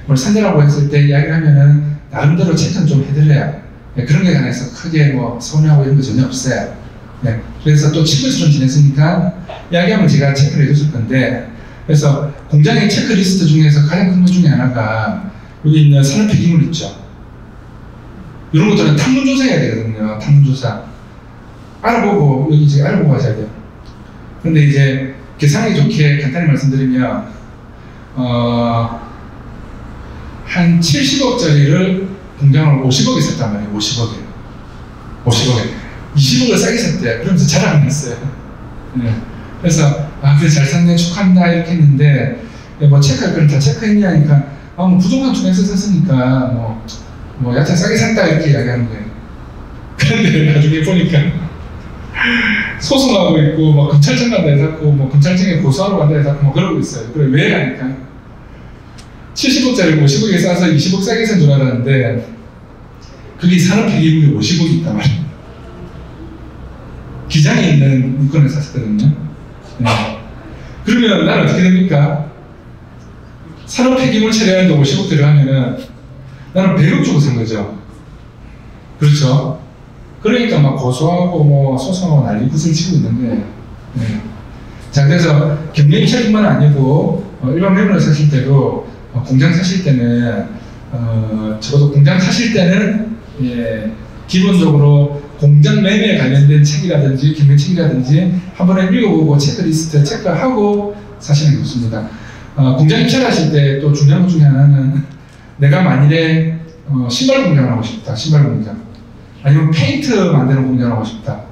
뭘 산다라고 했을 때 이야기를 하면은 나름대로 체크는 좀 해드려요. 그런 게 관해서 크게 뭐 서운하고 이런 거 전혀 없어요. 그래서 또 친구처럼 지냈으니까 이야기하면 제가 체크를 해줬을 건데, 그래서 공장의 체크리스트 중에서 가장 큰 것 중에 하나가 여기 있는 산업 폐기물 있죠. 이런 것들은 탐문조사 해야 되거든요. 탐문조사 알아보고, 여기 이제 알아보고 하셔야 돼요. 근데 이제 계산이 좋게 간단히 말씀드리면 한 70억짜리를 공장을 50억에 샀단 말이에요. 50억에 20억을 싸게 샀대. 그러면서 자랑을 했어요. 그래서 그래 잘 샀네, 축하한다 이렇게 했는데, 뭐 체크할 거는 다 체크했냐 하니까 뭐 부족한 중에서 샀으니까 뭐 여튼 싸게 샀다 이렇게 이야기하는 거예요. 그런데 나중에 보니까 소송하고 있고, 뭐 검찰청 간다 해서 뭐 검찰청에 고소하러 간다 해서 뭐 그러고 있어요. 그래 왜 하니까 70억짜리 50억에 싸서 20억 싸게 산 줄 알았는데 그게 산업폐기물이 50억이 있단 말이에요. 기장에 있는 물건을 샀었거든요. 그러면 나는 어떻게 됩니까? 산업폐기물 처리하는데 50억 들어가면은 나는 100억 주고 산 거죠. 그렇죠? 그러니까 막 고소하고 뭐 소송하고 난리 굿을 치고 있는데, 자, 그래서 경매입찰뿐만 아니고 일반 매물을 사실 때도 공장 사실 때는 적어도 공장 사실 때는 기본적으로 공장 매매에 관련된 책이라든지 경매 책이라든지 한 번에 읽어보고 체크리스트 체크하고 사시는 게 좋습니다. 공장 입찰하실 때 또 중요한 것 중에 하나는 내가 만일에 신발 공장을 하고 싶다, 신발 공장, 아니면 페인트 만드는 공장을 하고 싶다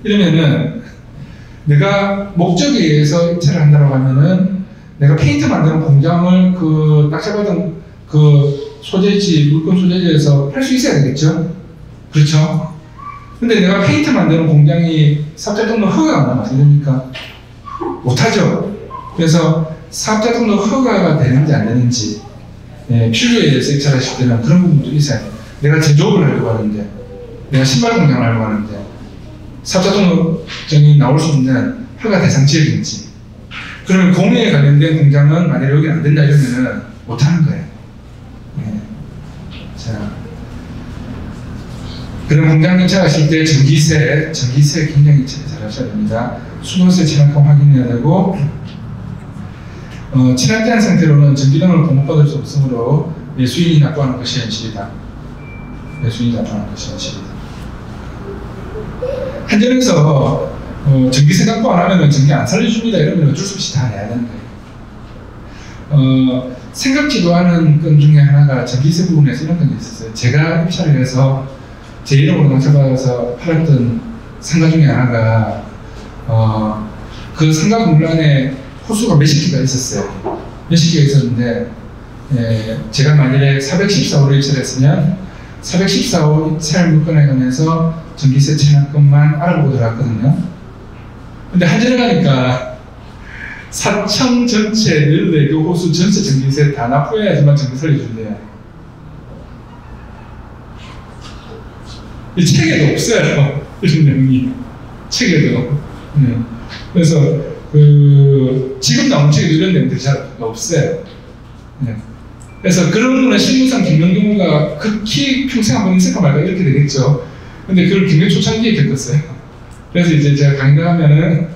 이러면은 내가 목적에 의해서 입찰을 한다고 하면은 내가 페인트 만드는 공장을 그 딱 잡아둔 그 소재지, 물건 소재지에서 할 수 있어야 되겠죠? 그렇죠? 근데 내가 페인트 만드는 공장이 사업자 등록 허가가 안 나면 안 됩니까? 못하죠? 그래서 사업자 등록 허가가 되는지 안 되는지, 필요에 의해서 입찰하실 때는 그런 부분도 있어야 돼요. 내가 제조업을 하려고 하는데, 내가 신발 공장을 하려고 하는데 사업자 등록증이 나올 수 있는 허가 대상 지역인지, 그러면 공해에 관련된 공장은 만약에 여기 안 된다 이러면은 못하는 거예요. 자, 그럼 공장 입찰하실 때 전기세 굉장히 잘 하셔야 됩니다. 수도세 체납금 확인해야 되고, 체납된 상태로는 전기등을 공급받을 수 없으므로 매수인이 납부하는 것이 현실이다. 매수인이 납부하는 것이 현실이다. 한전에서 전기세 납부 안 하면 전기 안 살려줍니다 이러면 어쩔 수 없이 다 내야 되는 거예요. 생각지도 않은 건 중에 하나가 전기세 부분에서 이런 건 있었어요. 제가 입찰을 해서 제 이름으로 낙찰받아서 팔았던 상가 중에 하나가 그 상가 공란에 호수가 몇십 개가 있었어요. 몇십 개가 있었는데 제가 만일에 414호를 입찰했으면 414호 입찰 물건에 관해서 전기세 체납금만 알아보고 들어갔거든요. 근데 한전에 가니까 사청 전체 14개 호수 전체 전기세 다 납부해야지만 전기 살려준대요. 이 책에도 없어요. 이런 내용이. 책에도. 그래서 지금 나온 책에도 이런 내용들이 잘 없어요. 그래서 그런 거는 실무상 겪는 경우가 극히 평생 한번 있을까 말까 이렇게 되겠죠. 근데 그걸 굉장히 초창기에 겪었어요. 그래서 이제 제가 강의를 하면은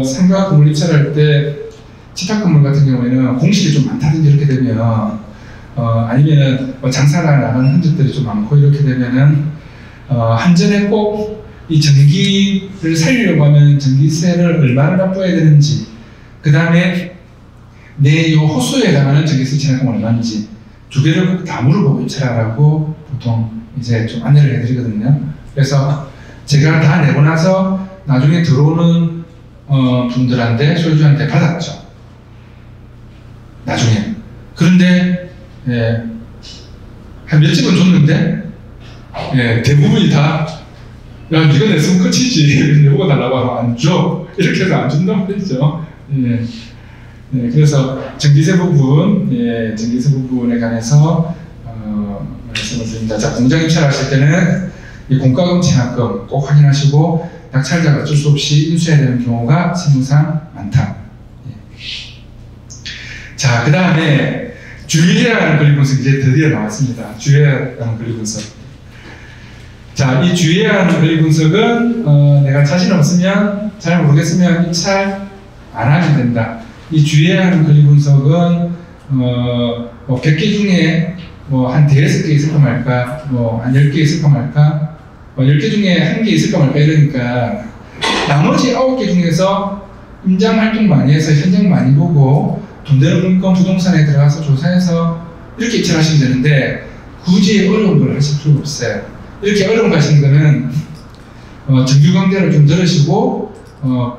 상가 건물 입찰할 때 집합 건물 같은 경우에는 공실이 좀 많다든지 이렇게 되면 아니면은 장사가 나가는 흔적들이 좀 많고 이렇게 되면은 한전에 꼭 이 전기를 살리려고 하면 전기세를 얼마를 납부해야 되는지, 그 다음에 내 요 호수에 해당하는 전기세 체납금 얼마인지 두 개를 꼭 다 물어보고 입찰하라고 보통 이제 좀 안내를 해드리거든요. 그래서 제가 다 내고 나서 나중에 들어오는 분들한테, 소유주한테 받았죠. 나중에. 그런데 한 몇 집은 줬는데 대부분이 다 야, 네가 냈으면 끝이지. 내보고 달라고 하면 안 줘. 이렇게 해서 안 준단 말이죠. 네, 그래서 전기세 부분, 예, 전기세 부분에 관해서 말씀을 드립니다. 자, 공장 입찰하실 때는 이 공과금 체납금 꼭 확인하시고 낙찰자가 어쩔 수 없이 인수해야 되는 경우가 세무상 많다. 예. 자, 그 다음에 주의해야 하는 권리 분석 이제 드디어 나왔습니다. 주의해야 하는 권리 분석. 자, 이 주의해야 하는 권리 분석은 내가 자신 없으면, 잘 모르겠으면 입찰 안 하면 된다. 이 주의해야 하는 권리 분석은 100개 중에 한 5개 있을까 말까, 한 10개 있을까 말까, 10개 중에 1개 있을까 말까 이러니까 나머지 9개 중에서 임장 활동 많이 해서 현장 많이 보고 돈 되는 물건 부동산에 들어가서 조사해서 이렇게 입찰하시면 되는데 굳이 어려운 걸 하실 필요가 없어요. 이렇게 어려운 거 하시는 거는 정규 강좌를 좀 들으시고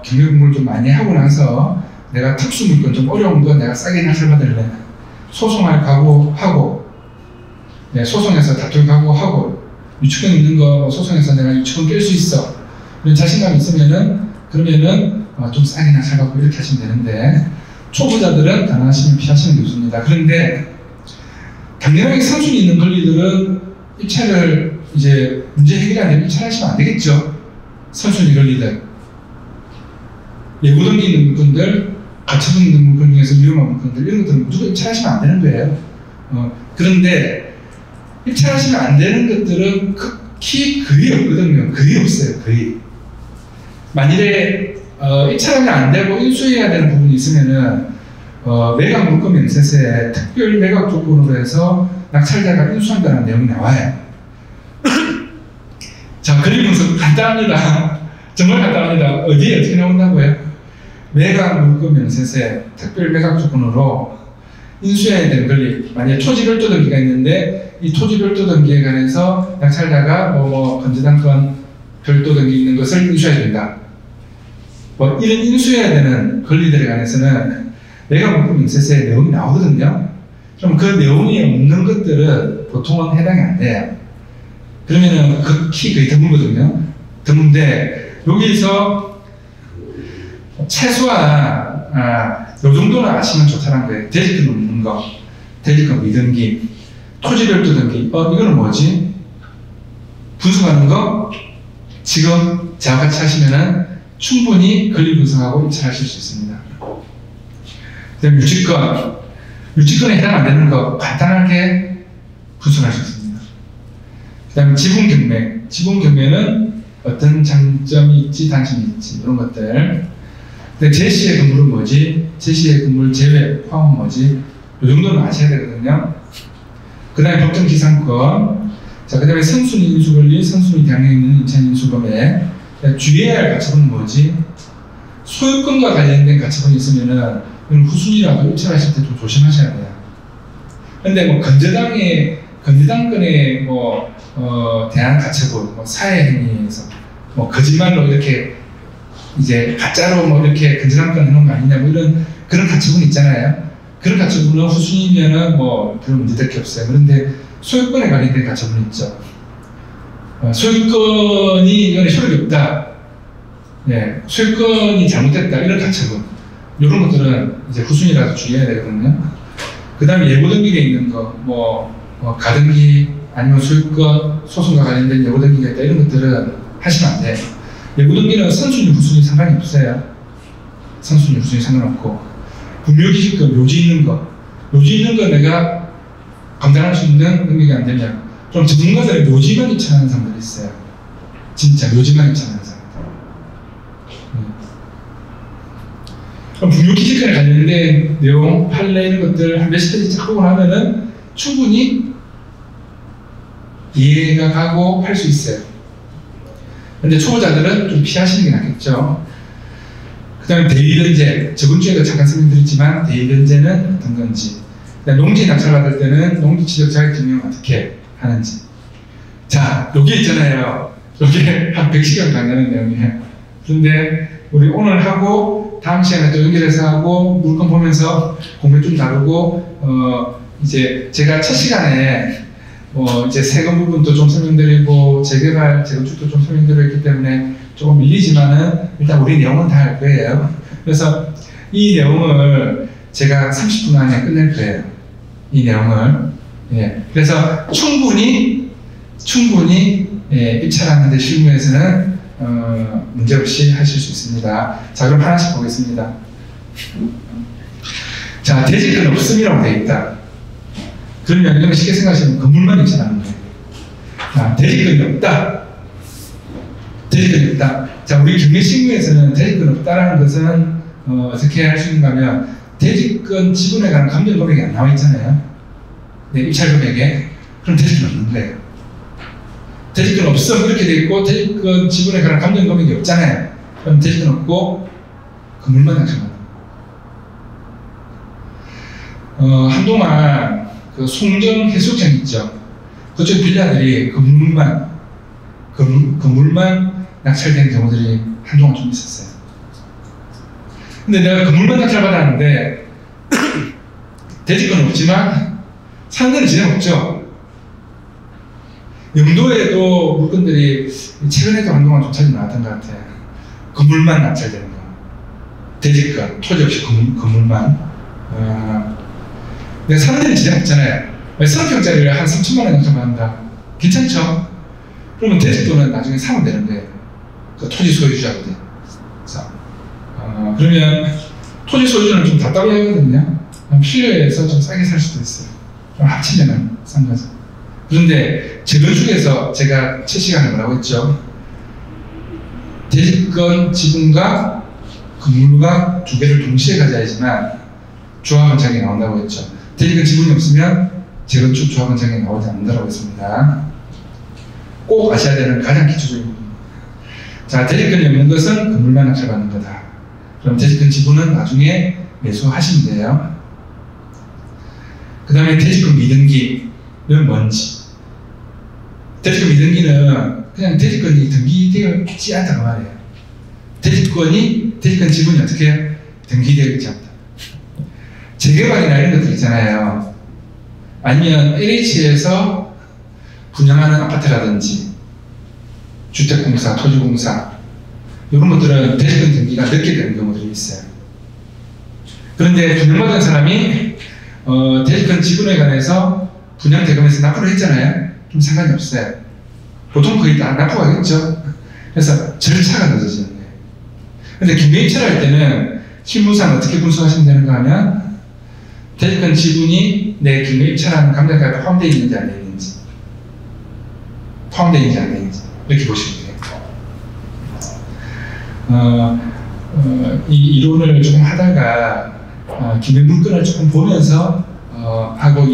경력 공부를 좀 많이 하고 나서 내가 특수 물건 좀 어려운 거 내가 싸게 낙찰받을래, 소송할 각오하고, 네, 소송에서 다툴 각오하고, 유치권 있는 거 소송에서 내가 유치권 깰 수 있어, 이런 자신감이 있으면은 그러면은 좀 싸게 낙찰받고 이렇게 하시면 되는데, 초보자들은 가능하시면 피하시는 게 좋습니다. 그런데 당연하게 선순위 있는 권리들은 입찰을 이제 문제 해결이 안 되면 입찰하시면 안 되겠죠. 선순위 권리들, 예고등기 있는 물건들, 가처분 있는 물건 중에서 위험한 물건들, 이런 것들은 무조건 입찰하시면 안 되는 거예요. 그런데 입찰하시면 안 되는 것들은 극히 거의 없거든요. 거의 없어요. 거의. 만일에 입찰하면 안 되고 인수해야 되는 부분이 있으면은 매각 물건 면세세에 특별 매각 조건으로 해서 낙찰자가 인수한다는 내용이 나와요. 자, 권리 분석 간단합니다. 정말 간단합니다. 어디에 어떻게 나온다고요? 매각 물건 면세세 특별 매각 조건으로 인수해야 되는 권리, 만약에 토지 별도 등기가 있는데 이 토지 별도 등기에 관해서 낙찰자가 건재당권 별도 등기 있는 것을 인수해야 된다. 이런 인수해야 되는 권리들에 관해서는 매각 물건 면세세 내용이 나오거든요. 그럼 그 내용이 없는 것들은 보통은 해당이 안 돼요. 그러면은 극히 거의 드물거든요. 드문데 여기서 최소한 요 정도는 아시면 좋다는 거예요. 대지권 없는 거, 대지권 미등기, 토지 별도 등기. 이거는 뭐지? 분석하는 거 지금 저와 같이 하시면은 충분히 권리 분석하고 입찰하실 수 있습니다. 그다음 유치권에 해당 안 되는 거 간단하게 분석할 수 있습니다. 그다음 지분 경매, 는 어떤 장점이 있지, 단점이 있지, 이런 것들. 제시의 건물은 뭐지? 제시의 건물 제외 포함은 뭐지? 이 정도는 아셔야 되거든요. 그 다음에 법정지상권, 자, 그 다음에 선순위 인수권리, 선순위 대항력 있는 임차인 인수검액. 주의해야 할 가처분은 뭐지? 소유권과 관련된 가처분이 있으면은 후순위라도 입찰하실 때 좀 조심하셔야 돼요. 근데 건재당권에 대한 가처분, 사회행위에서 거짓말로 이렇게 이제 가짜로 이렇게 건재당권 해놓은 거 아니냐, 이런 그런 가처분 있잖아요. 그런 가처분은 후순위면은 별 문제될 게 없어요. 그런데 소유권에 관련된 가처분 있죠. 소유권이 이거는 효력이 없다, 예, 소유권이 잘못됐다, 이런 가처분, 이런 것들은 이제 후순위라도 주의해야 되거든요. 그 다음에 예고등기에 있는 거, 가등기 아니면 소유권 소송과 관련된 예고등기가 있다, 이런 것들은 하시면 안 돼요. 예고등기는 선순위 후순위 상관이 없어요. 선순위 후순위 상관없고, 분묘기식권 묘지 있는 거 내가 감당할 수 있는 능력이 안 되면, 좀 전문가들의 묘지만 입찰하는 사람들이 있어요. 진짜 묘지만 입찰하는 사람들. 그럼 분묘기식권에 관련된 내용, 판례 이런 것들 한 몇십 페이지 쫙 보고 나면은 충분히 이해가 가고 할 수 있어요. 근데 초보자들은 좀 피하시는 게 낫겠죠. 그 다음에 대위변제, 저번 주에도 잠깐 설명드렸지만 대위변제는 어떤 건지, 농지 낙찰받을 때는 농지지적 자격증명 어떻게 하는지. 자, 여기 있잖아요. 여기 한 100시간 강의하는 내용이에요. 그런데 우리 오늘 하고 다음 시간에 또 연결해서 하고 물건 보면서 공부 좀 다루고 이제 제가 첫 시간에 이제 세금 부분도 좀 설명드리고 재개발, 재건축도 좀 설명드렸기 때문에 조금 밀리지만은 일단 우리 내용은 다 할 거예요. 그래서 이 내용을 제가 30분 안에 끝낼 거예요. 이 내용을. 예. 그래서 충분히 입찰하는데 실무에서는 문제없이 하실 수 있습니다. 자, 그럼 하나씩 보겠습니다. 자, 대지권 없음이라고 되어 있다. 그러면 이건 쉽게 생각하시면 건물만 입찰하는 거예요. 자, 대지권이 없다. 대지권이 없다. 자, 우리 경매실무에서는 대지권 없다라는 것은 어떻게 할 수 있는가 하면 대지권 지분에 관한 감정 금액이 안 나와 있잖아요. 네, 입찰 금액에. 그럼 대지권 없는 거예요. 대지권 없음 이렇게 돼 있고 대지권 지분에 관한 감정 금액이 없잖아요. 그럼 대지권 없고 건물만 낙찰받는 거예요. 한동안 그 송정 해수욕장 있죠. 그쪽 빌라들이 건물만 낙찰된 경우들이 한동안 좀 있었어요. 근데 내가 건물만 낙찰받았는데 대지권은 없지만 상대는 진행 없죠. 영도에도 물건들이 최근에도 한동안 좀 자주 나왔던 것 같아요. 건물만 낙찰되는 거. 대지권, 토지 없이 건물만. 근데 상대는 진행 없잖아요. 30평짜리를 한 3천만 원 낙찰받는다. 괜찮죠? 그러면 대지권은 나중에 사면 되는 거예요. 그 토지 소유주하거든요. 그러면 토지 소유주는 좀 답답해하거든요. 필요해서 좀 싸게 살 수도 있어요. 좀 합치면은 싼 거죠. 그런데 재건축에서 제가 첫 시간에 뭐라고 했죠? 대지권 지분과 건물과 두 개를 동시에 가져야지만 조합원장이 나온다고 했죠. 대지권 지분이 없으면 재건축 조합원장이 나오지 않는다고 했습니다. 꼭 아셔야 되는 가장 기초적인 부분. 자, 대지권이 없는 것은 건물만 낙찰받는 거다. 그럼 대지권 지분은 나중에 매수하시면 돼요. 그 다음에 대지권 미등기는 뭔지. 대지권 미등기는 그냥 대지권이 등기되어 있지 않다고 말이에요. 대지권 지분이 어떻게 등기되어 있지 않다. 재개발이나 이런 것들 있잖아요. 아니면 LH에서 분양하는 아파트라든지 주택공사, 토지공사 이런 것들은 대지권 등기가 늦게 되는 경우들이 있어요. 그런데 분양받은 사람이 대지권 지분에 관해서 분양 대금에서 납부를 했잖아요. 좀 상관이 없어요. 보통 거의 다 납부하겠죠. 그래서 절차가 늦어지는 거예요. 근데 경매 입찰할 때는 실무상 어떻게 분석하시면 되는가 하면 대지권 지분이 내 경매 입찰하는 감정가에 포함되어 있는지 안 되어 있는지 이렇게 보시면 돼요. 이 이론을 조금 하다가 경매 문건을 조금 보면서 하고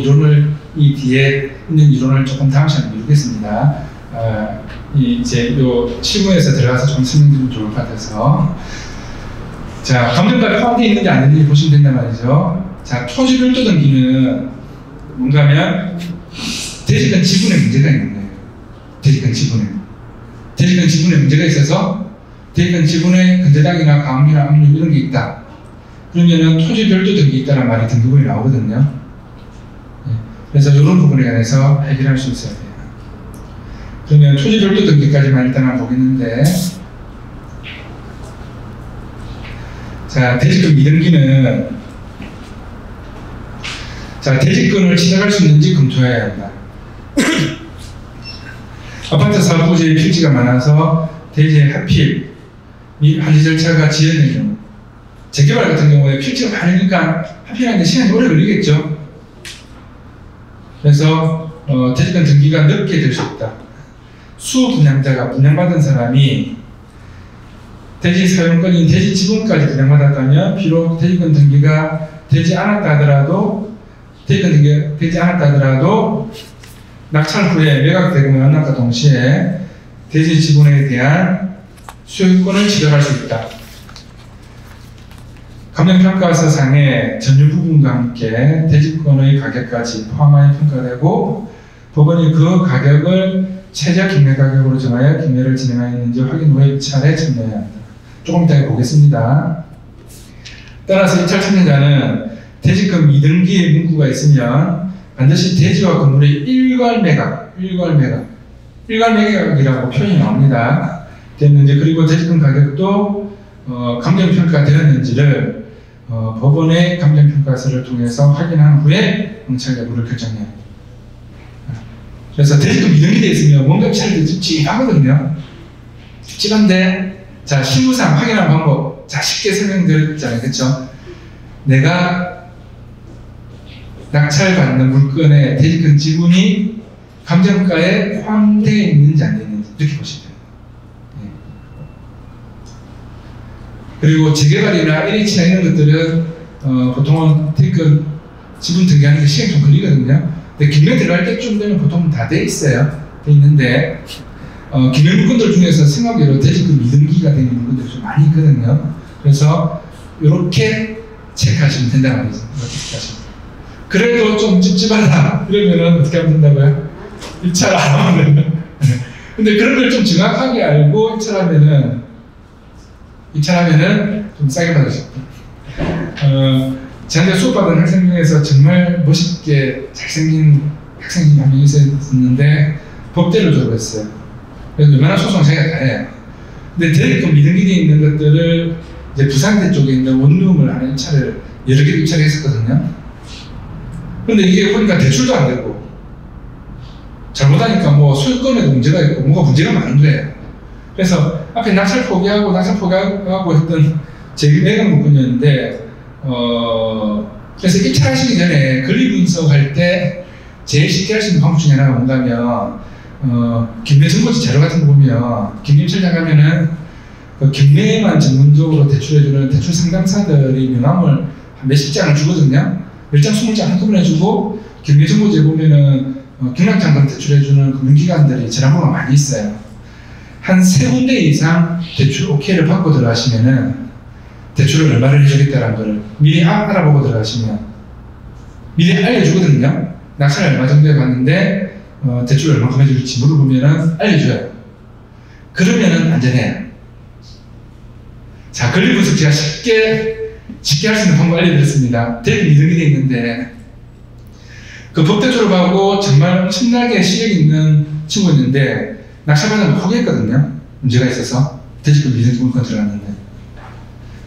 이 뒤에 있는 이론을 조금 다음 시간에 미루겠습니다. 이제 요 실무에서 들어가서 좀 설명드리면 좋을 것 같아서. 자, 감정가에 포함되어 있는지 안 되는지 보시면 된단 말이죠. 자, 토지 별도 등기는 뭔가 하면 대지권 지분에 문제가 있는 거예요. 대지권 지분에 문제가 있어서 대지권 지분에 근저당이나 가압류나 압류 이런 게 있다. 그러면은 토지 별도 등기 있다는 말이 등기부에 나오거든요. 그래서 이런 부분에 관해서 해결할 수 있어야 돼요. 그러면 토지 별도 등기까지만 일단 보겠는데, 자, 대지권 미등기는 대지권을 취득할 수 있는지 검토해야 한다. 아파트 사업 부지에 필지가 많아서 대지의 하필 및 한지 절차가 지연된 경우, 재개발 같은 경우에 필지가 많으니까 하필하는데 시간이 오래 걸리겠죠. 그래서 대지권 등기가 늦게 될 수 있다. 수분양자가 분양받은 사람이 대지 사용권인 대지 지분까지 분양받았다면 비록 대지권 등기가 되지 않았다 하더라도 낙찰 후에 매각 대금의 완납과 동시에 대지 지분에 대한 소유권을 취득할 수 있다. 감정평가서상의 전유 부분과 함께 대지권의 가격까지 포함하여 평가되고 법원이 그 가격을 최저 경매 가격으로 정하여 경매를 진행하였는지 확인 후에 입찰에 참여해야 한다. 조금 이따 보겠습니다. 따라서 입찰 참여자는 대지권 미등기의 문구가 있으면 반드시 대지와 건물의 일괄 매각이라고 표현이 나옵니다. 됐는지, 그리고 대지권 가격도 감정평가가 되었는지를 법원의 감정평가서를 통해서 확인한 후에 응찰 여부를 결정해요. 그래서 대지금 이등기 돼 있으면 뭔가 입찰이 찝찝하거든요. 찝찝한데, 자, 실무상 확인한 방법, 자, 쉽게 설명드렸잖아요. 그쵸? 내가 낙찰받는 물건의 대지권 지분이 감정가에 포함되어 있는지 안 되어 있는지 이렇게 보시면 돼요. 네. 그리고 재개발이나 LH나 이런 것들은 보통은 대지권 지분 등기하는 게 시간이 좀 걸리거든요. 근데 김면 들어갈 때쯤 되면 보통 다 돼 있어요. 돼 있는데 김면 물건들 중에서 생각외로 대지권 미등기가 되는 물건들이 좀 많이 있거든요. 그래서 이렇게 체크하시면 된다 말이죠. 이렇게 체크하시면. 그래도 좀 찝찝하다 그러면은 어떻게 하면 된다고요? 입찰 안 하면 된다. 근데 그런 걸 좀 정확하게 알고 입찰하면은 좀 싸게 받을 수 있다. 저한테 수업받은 학생 중에서 정말 멋있게 잘생긴 학생이 한 명 있었는데 법대를 졸업했어요. 그래서 웬만한 소송 자기가 다 해요. 근데 대리권 미등기 되어 있는 것들을 이제 부산대 쪽에 있는 원룸을 하는 입찰을 여러 개 입찰했었거든요. 근데 이게 보니까 대출도 안 되고 잘못하니까 뭐 소유권에도 문제가 있고 뭐가 문제가 많은 거예요. 그래서 앞에 낙찰 포기하고 했던 재매각 물건이었는데 그래서 입찰하시기 전에 권리 분석할 때 제일 쉽게 할 수 있는 방법 중에 하나가 뭔가면 경매 정보지 자료 같은 거 보면 경매 입찰장 가면은 그 경매만 전문적으로 대출해주는 대출 상담사들이 명함을 한 몇십 장을 주거든요. 10장, 20장 한꺼번에 주고 경매 정보지에 보면은 경락장금 대출해주는 금융기관들이 전화번호가 많이 있어요. 한 3군데 이상 대출 OK를 받고 들어가시면은 대출을 얼마를 해주겠다는 걸 미리 알아보고 들어가시면 미리 알려주거든요. 낙찰을 얼마 정도에 받는데 대출을 얼마큼 해줄지 물어보면은 알려줘요. 그러면은 안전해요. 자, 권리 분석 제가 쉽게 할 수 있는 방법 알려드렸습니다. 대리 미등기 돼 있는데 그 법대 졸업하고 정말 엄청나게 실력 있는 친구였는데 낙찰받으면 포기했거든요. 문제가 있어서 대지권 미등기 물건 들어갔는데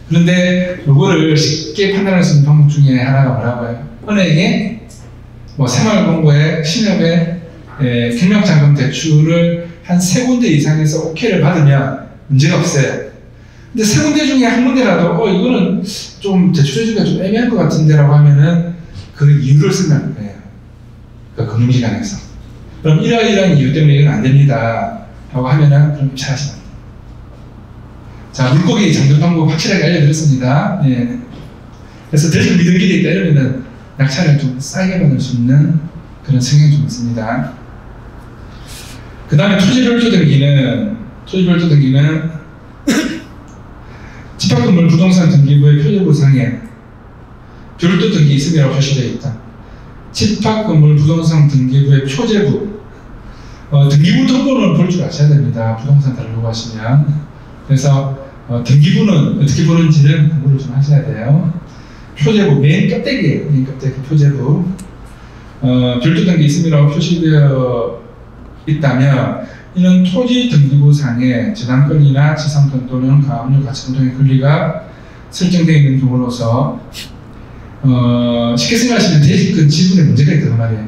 그런데 이거를 쉽게 판단할 수 있는 방법 중에 하나가 뭐라고요? 은행에 뭐 새마을금고에 신협에 경락자금 대출을 한 3군데 이상에서 OK를 받으면 문제가 없어요. 근데 3군데 중에 한 군데라도 이거는 좀 대출해주기가 좀 애매한 것 같은데라고 하면은 그 이유를 설명할 거예요. 그 금융기관에서. 그럼 이러이러한 이유 때문에 이건 안 됩니다. 라고 하면은 그럼 입찰하시면 됩니다. 자, 물고기 장전 방법 확실하게 알려드렸습니다. 예. 그래서 대지권 미등기 돼 있다 이러면은 낙찰을 좀 싸게 받을 수 있는 그런 성향이 좀 있습니다. 그 다음에 토지별도 등기는 집합건물 부동산 등기부의 표제부상에 별도 등기 있음이라고 표시되어 있다. 집합건물 부동산 등기부의 표제부 등기부 등본을 볼 줄 아셔야 됩니다. 부동산 다루고 하시면. 그래서 등기부는 어떻게 보는지는 공부를 좀 하셔야 돼요. 표제부 맨 껍데기예요. 맨 껍데기 표제부. 별도 등기 있음이라고 표시되어 있다면 이는 토지 등기부상에 재단권이나 지상권 또는 가압류 가처분 등의 권리가 설정되어 있는 경우로서 쉽게 생각하시면 대지권 지분에 문제가 있단 말이에요.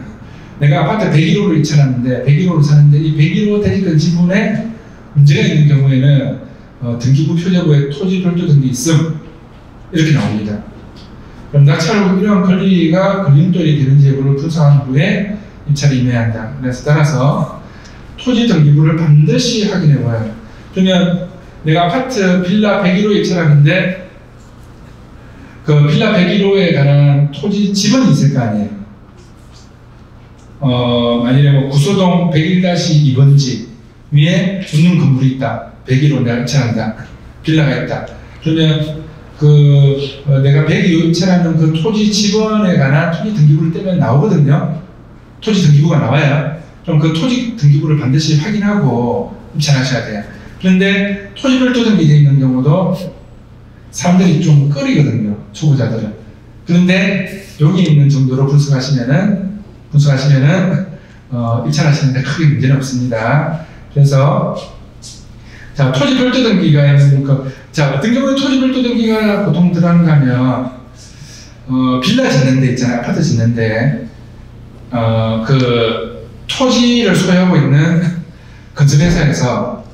내가 아파트 101호를 입찰하는데 101호를 사는데 이 101호 대지권 지분에 문제가 있는 경우에는 등기부 표제부에 토지 별도 등기 있음 이렇게 나옵니다. 그럼 낙찰로 이러한 권리가 걸림돌이 되는지 여부를 분석한 후에 입찰에 임해야 한다. 그래서 따라서 토지 등기부를 반드시 확인해 봐요. 그러면 내가 아파트 빌라 101호 입찰하는데 그 빌라 101호에 관한 토지 지번이 있을 거 아니에요. 만일에 뭐 구소동 101-2번지 위에 붙는 건물이 있다. 101호 내가 입찰한다. 빌라가 있다. 그러면 내가 102호 입찰하는 그 토지 지번에 관한 토지 등기부를 떼면 나오거든요. 토지 등기부가 나와요. 그럼 그 토지 등기부를 반드시 확인하고 입찰하셔야 돼요. 그런데 토지 별도 등기되어 있는 경우도 사람들이 좀 꺼리거든요. 초보자들은. 그런데 여기 있는 정도로 분석하시면은 입찰하시는데 크게 문제는 없습니다. 그래서 자, 토지 별도 등기가 있는 자, 어떤 경우에 토지 별도 등기가 보통 들어가는가 하면 빌라 짓는 데 있잖아요. 아파트 짓는데 그 토지를 소유하고 있는 건설회사에서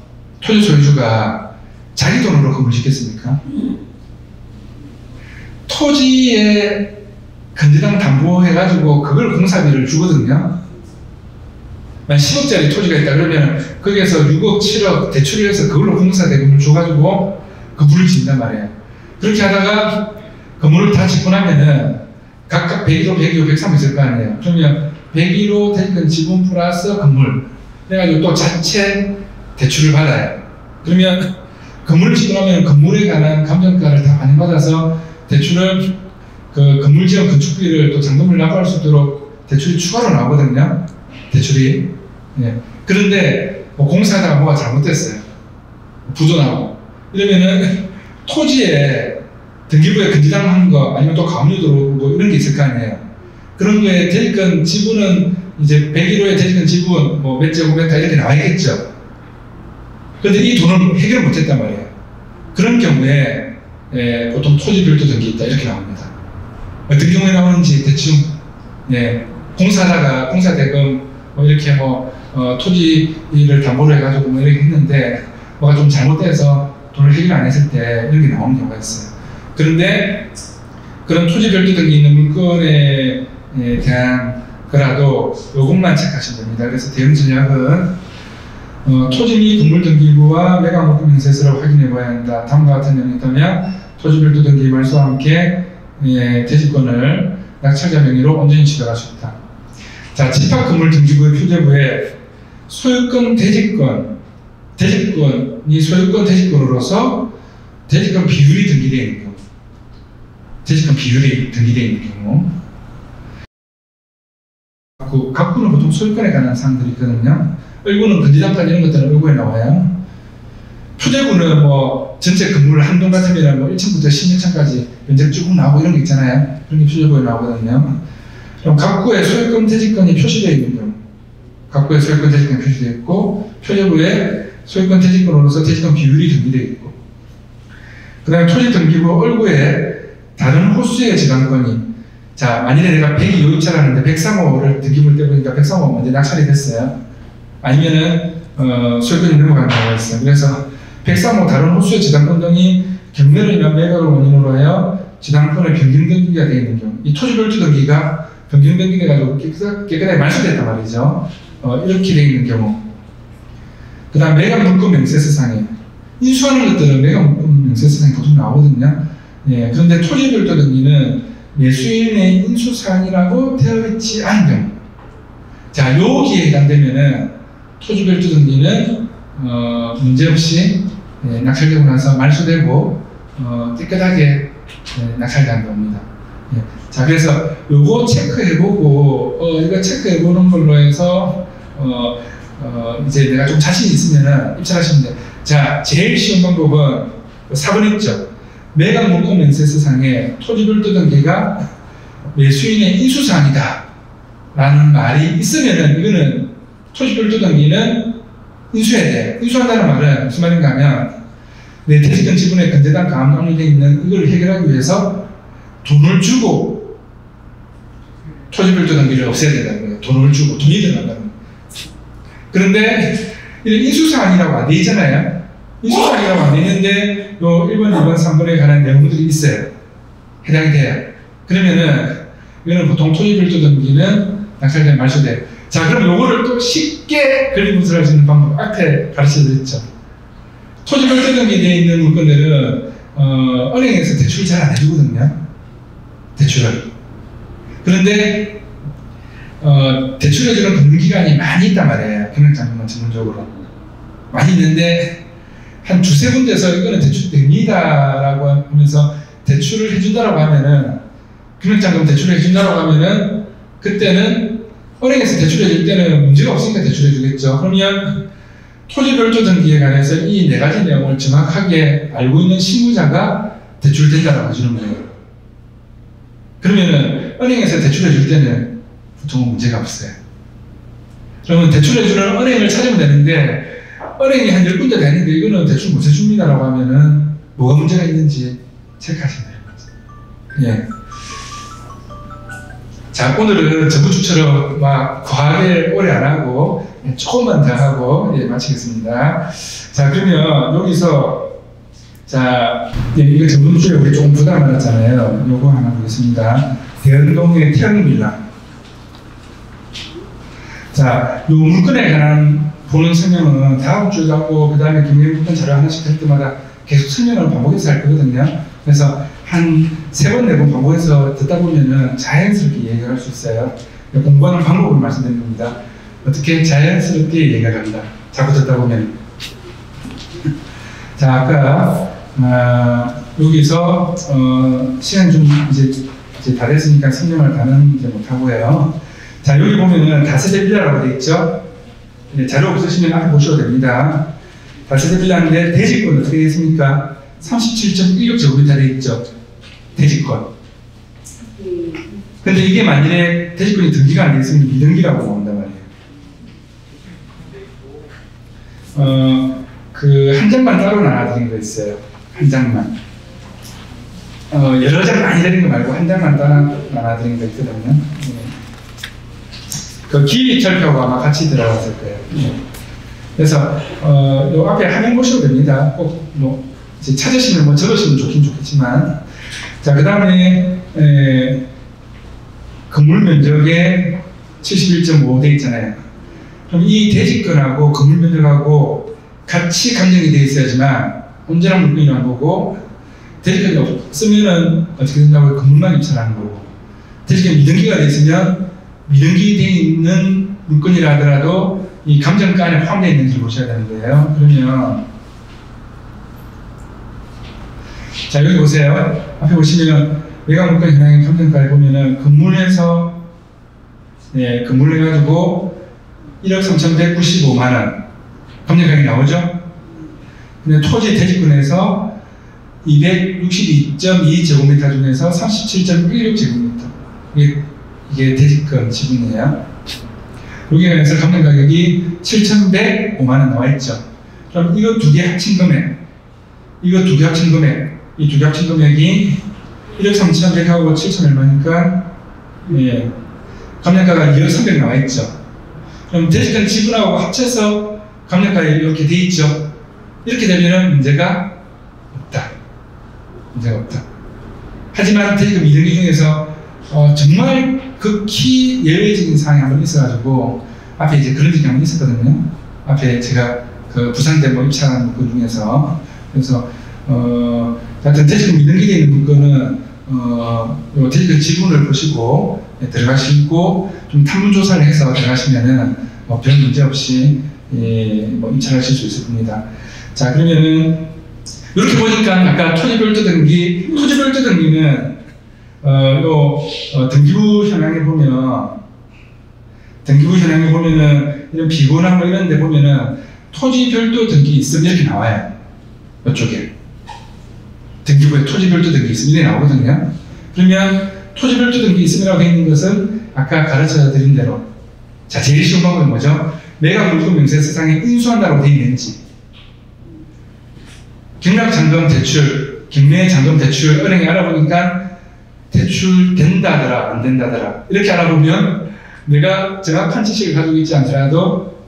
토지 소유주가 자기 돈으로 건물 짓겠습니까? 토지에 건재당 담보해가지고 그걸 공사비를 주거든요. 만약 10억짜리 토지가 있다 그러면 거기에서 6억, 7억 대출을 해서 그걸로 공사 대금을 줘가지고 건물을 짓는단 말이에요. 그렇게 하다가 건물을 다 짓고 나면은 각각 101호, 102호, 103호 있을 거 아니에요. 그러면 101호 대지권 지분 플러스 건물 그래가지고 또 자체 대출을 받아요. 그러면 건물을 짓고 나면 건물에 관한 감정가를 다 반영받아서 대출을 그 건물 지역 건축비를 또 잔금을 납부할 수 있도록 대출이 추가로 나오거든요. 대출이. 예. 그런데 뭐 공사하다가 뭐가 잘못됐어요. 부도나고 이러면은 토지에 등기부에 건재당한 거 아니면 또 가압류 들어오고 이런 게 있을 거 아니에요. 그런 거에 대지권 지분은 이제 101호의 대지권 지분 뭐 몇 제곱미터 이렇게 나와 있겠죠. 그런데 이 돈을 해결을 못했단 말이에요. 그런 경우에 보통 토지 별도 등기 있다 이렇게 나옵니다. 어떤 경우에 나오는지 대충 공사하다가 공사 대금 뭐 이렇게 토지를 담보로 해가지고 뭐 이렇게 했는데 뭐가 좀 잘못돼서 돈을 해결 안 했을 때 이런 게 나오는 경우가 있어요. 그런데 그런 토지 별도 등기 있는 물건에 대한 거라도 요것만 체크하시면 됩니다. 그래서 대응 전략은 토지 및 건물 등기부와 매각 목금 명세서를 확인해 봐야 한다. 다음과 같은 내용이 있다면 토지 별도 등기 말소와 함께 대지권을 낙찰자 명의로 온전히 취득할 수 있다. 자, 집합 건물 등기부의 표제부에 소유권 대지권이 소유권 대지권으로서 대지권 비율이 등기되어 있는 경우, 대지권 비율이 등기되어 있는 경우, 각구는 보통 소유권에 관한 사항들이 있거든요. 을구는 건재당권 이런 것들은 을구에 나와요. 표제부는 뭐 전체 건물 한 동 같으면 뭐 1층부터 16층까지 면적 쭉 나오고 이런 게 있잖아요. 그런 게 표제부에 나오거든요. 그럼 각구에 소유권 대지권이 표시되어 있는 경우, 각구에 소유권 대지권이 표시되어 있고 표제부에 소유권 대지권으로서 대지권 비율이 등기되어 있고, 그 다음에 토지 등기부 을구에 다른 호수의 지방권이, 자 만일에 내가 102호 입찰을 하는데 103호를 등기부를 떼보니까 103호가 먼저 낙찰이 됐어요. 아니면은 소유권이 넘어가는 경우가 있어요. 그래서 103호 다른 호수의 지당권 등이 경매로 인한 매각을 원인으로 하여 지당권의 변경 등기가 되어 있는 경우, 이 토지 별도 등기가 변경 등기돼가지고 깨끗하게 말소됐단 말이죠. 이렇게 되어 있는 경우. 그 다음 매각 물권 명세서상에 인수하는 것들은 매각 물권 명세서상에 보통 나오거든요. 그런데 토지 별도 등기는 매수인의 인수사항이라고 되어 있지 않은 경우. 자, 여기에 해당되면은 토지 별도 등기는 문제없이 낙찰되고 나서 말소되고 깨끗하게 낙찰되는 겁니다. 자, 그래서 요거 체크해보고 이거 체크해보는 걸로 해서 이제 내가 좀 자신 있으면은 입찰하시면 돼요. 자, 제일 쉬운 방법은 4번 있죠. 매각 물권 명세서상에 토지 별도 등기가 매수인의 인수사항이다 라는 말이 있으면은 이거는 토지 별도 등기는 인수해야 돼. 인수한다는 말은 무슨 말인가 하면 내 대지권 지분에 건재당 가압류 되어 있는 이걸 해결하기 위해서 돈을 주고 토지 별도 등기를 없애야 된다는 거예요. 돈을 주고 돈이 들어간다는 거예요. 그런데 이런 인수사항이라고 안 돼 있잖아요. 인수사항이라고 안 돼 있는데 요 1번, 2번, 3번에 관한 내용들이 있어요. 해당이 돼요. 그러면은 이거는 보통 토지 별도 등기는 낙찰된 말소돼요. 자, 그럼 요거를 또 쉽게 권리 분석할 수 있는 방법 앞에 가르쳐 드렸죠. 토지 별도 등기되어 있는 물건들은 은행에서 대출을 잘 안 해주거든요. 대출을. 그런데 대출해주는 금융기관이 많이 있단 말이에요. 금융장부만 전문적으로 많이 있는데 한 두세 군데서 이거는 대출됩니다라고 하면서 대출을 해준다라고 하면은, 금융장부 대출을 해준다라고 하면은 그때는 은행에서 대출해줄 때는 문제가 없으니까 대출해주겠죠. 그러면 토지 별도 등기에 관해서 이 네 가지 내용을 정확하게 알고 있는 실무자가 대출된다라고 해주는 거예요. 그러면은 은행에서 대출해줄 때는 보통은 문제가 없어요. 그러면 대출해주는 은행을 찾으면 되는데 은행이 한 10군데 되는데 이거는 대출 못 해줍니다라고 하면은 뭐가 문제가 있는지 체크하시면 돼요. 자, 오늘은 저번주처럼 막 과하게 오래 안 하고 조금만 더 하고 마치겠습니다. 자, 그러면 여기서 자, 이거 저번주에 우리 조금 부담 받았잖아요. 요거 하나 보겠습니다. 대연동의 태양빌라. 자, 요 물건에 관한 보는 설명은 다음 주에 하고 그 다음에 김영국권 자료 하나씩 할 때마다 계속 설명을 반복해서 할 거거든요. 그래서 한 3번, 4번 반복해서 듣다 보면은 자연스럽게 얘기할 수 있어요. 공부하는 방법을 말씀드린 겁니다. 어떻게 자연스럽게 얘기를 합니다. 자꾸 듣다 보면. 자, 아까 여기서 시간 좀 이제 다 됐으니까 설명을 다는 이제 못하고요. 자, 여기 보면은 다세대 빌라라고 되어 있죠. 네, 자료 없으시면 앞에 보셔도 됩니다. 다세대 빌라인데 대지권 어떻게 되어 있습니까? 37.16제곱미터 되어 있죠. 대지권. 근데 이게 만일에 대지권이 등기가 안 되어 있으면 미등기라고 나온단 말이에요. 그 한 장만 따로 나눠드린 거 있어요. 한 장만. 여러 장 많이 드린 거 말고 한 장만 따로 나눠드린 거 있거든요. 네. 그 기입철표가 아마 같이 들어갔을 거예요. 네. 그래서 요 앞에 화면 보셔도 됩니다. 꼭 뭐 찾으시면 뭐 적으시면 좋긴 좋겠지만, 자, 그 다음에 건물 면적에 71.5 돼 있잖아요. 그럼 이 대지권하고 건물 면적하고 같이 감정이 돼 있어야지만 온전한 물건이라는 거고, 대지권이 없으면은 어떻게 된다고 건물만 입찰하는 거고, 대지권이 미등기가 돼 있으면 미등기 돼 있는 물건이라 하더라도 이 감정가 안에 포함되어 있는지를 보셔야 되는 거예요. 그러면 자, 여기 보세요. 앞에 보시면 외곽 물건 현황의 감정가에 보면은 건물에서 건물을 해가지고 1억 3,195만 원 감정가액이 나오죠. 근데 토지 대지권에서 262.2제곱미터 중에서 37.16제곱미터 이게 대지권 지분이에요. 여기에 관해서 감정 가격이 7,105만 원 나와 있죠. 그럼 이거 두 개 합친 금액, 이거 두 개 합친 금액, 이 두 개 합친 금액이 1억 3,100하고 7,000 얼마니까 감정가가 2억 300 나와 있죠. 그럼 대지권 지분하고 합쳐서 감정가에 이렇게 돼 있죠. 이렇게 되면은 문제가 없다. 문제가 없다. 하지만 대지권 미등기 중에서 정말 극히 예외적인 상황이 한번 있어가지고 앞에 이제 그런 적이 한번 있었거든요. 앞에 제가 그 부산대 뭐 입찰한 물건 중에서. 그래서 하여튼 대지권 미등기되어 있는 물건은 대지권 지분을 보시고 들어가시고 좀 탐문 조사를 해서 들어가시면은 별 문제 없이 뭐 입찰하실 수 있을 겁니다. 자, 그러면은 이렇게 보니까 아까 토지별도 등기는 등기부 현황에 보면은 이런 비고나 뭐 이런 데 보면은 토지 별도 등기 있으면 이렇게 나와요. 이쪽에. 등기부에 토지 별도 등기 있으면 이렇게 나오거든요. 그러면 토지 별도 등기 있음이라고 되어 있는 것은 아까 가르쳐 드린 대로. 자, 제일 쉬운 방법은 뭐죠? 매각 물건 명세서상에 인수한다고 되어 있는지. 경락잔금 대출, 경매잔금 대출, 은행에 알아보니까 대출 된다더라, 안 된다더라. 이렇게 알아보면 내가 정확한 지식을 가지고 있지 않더라도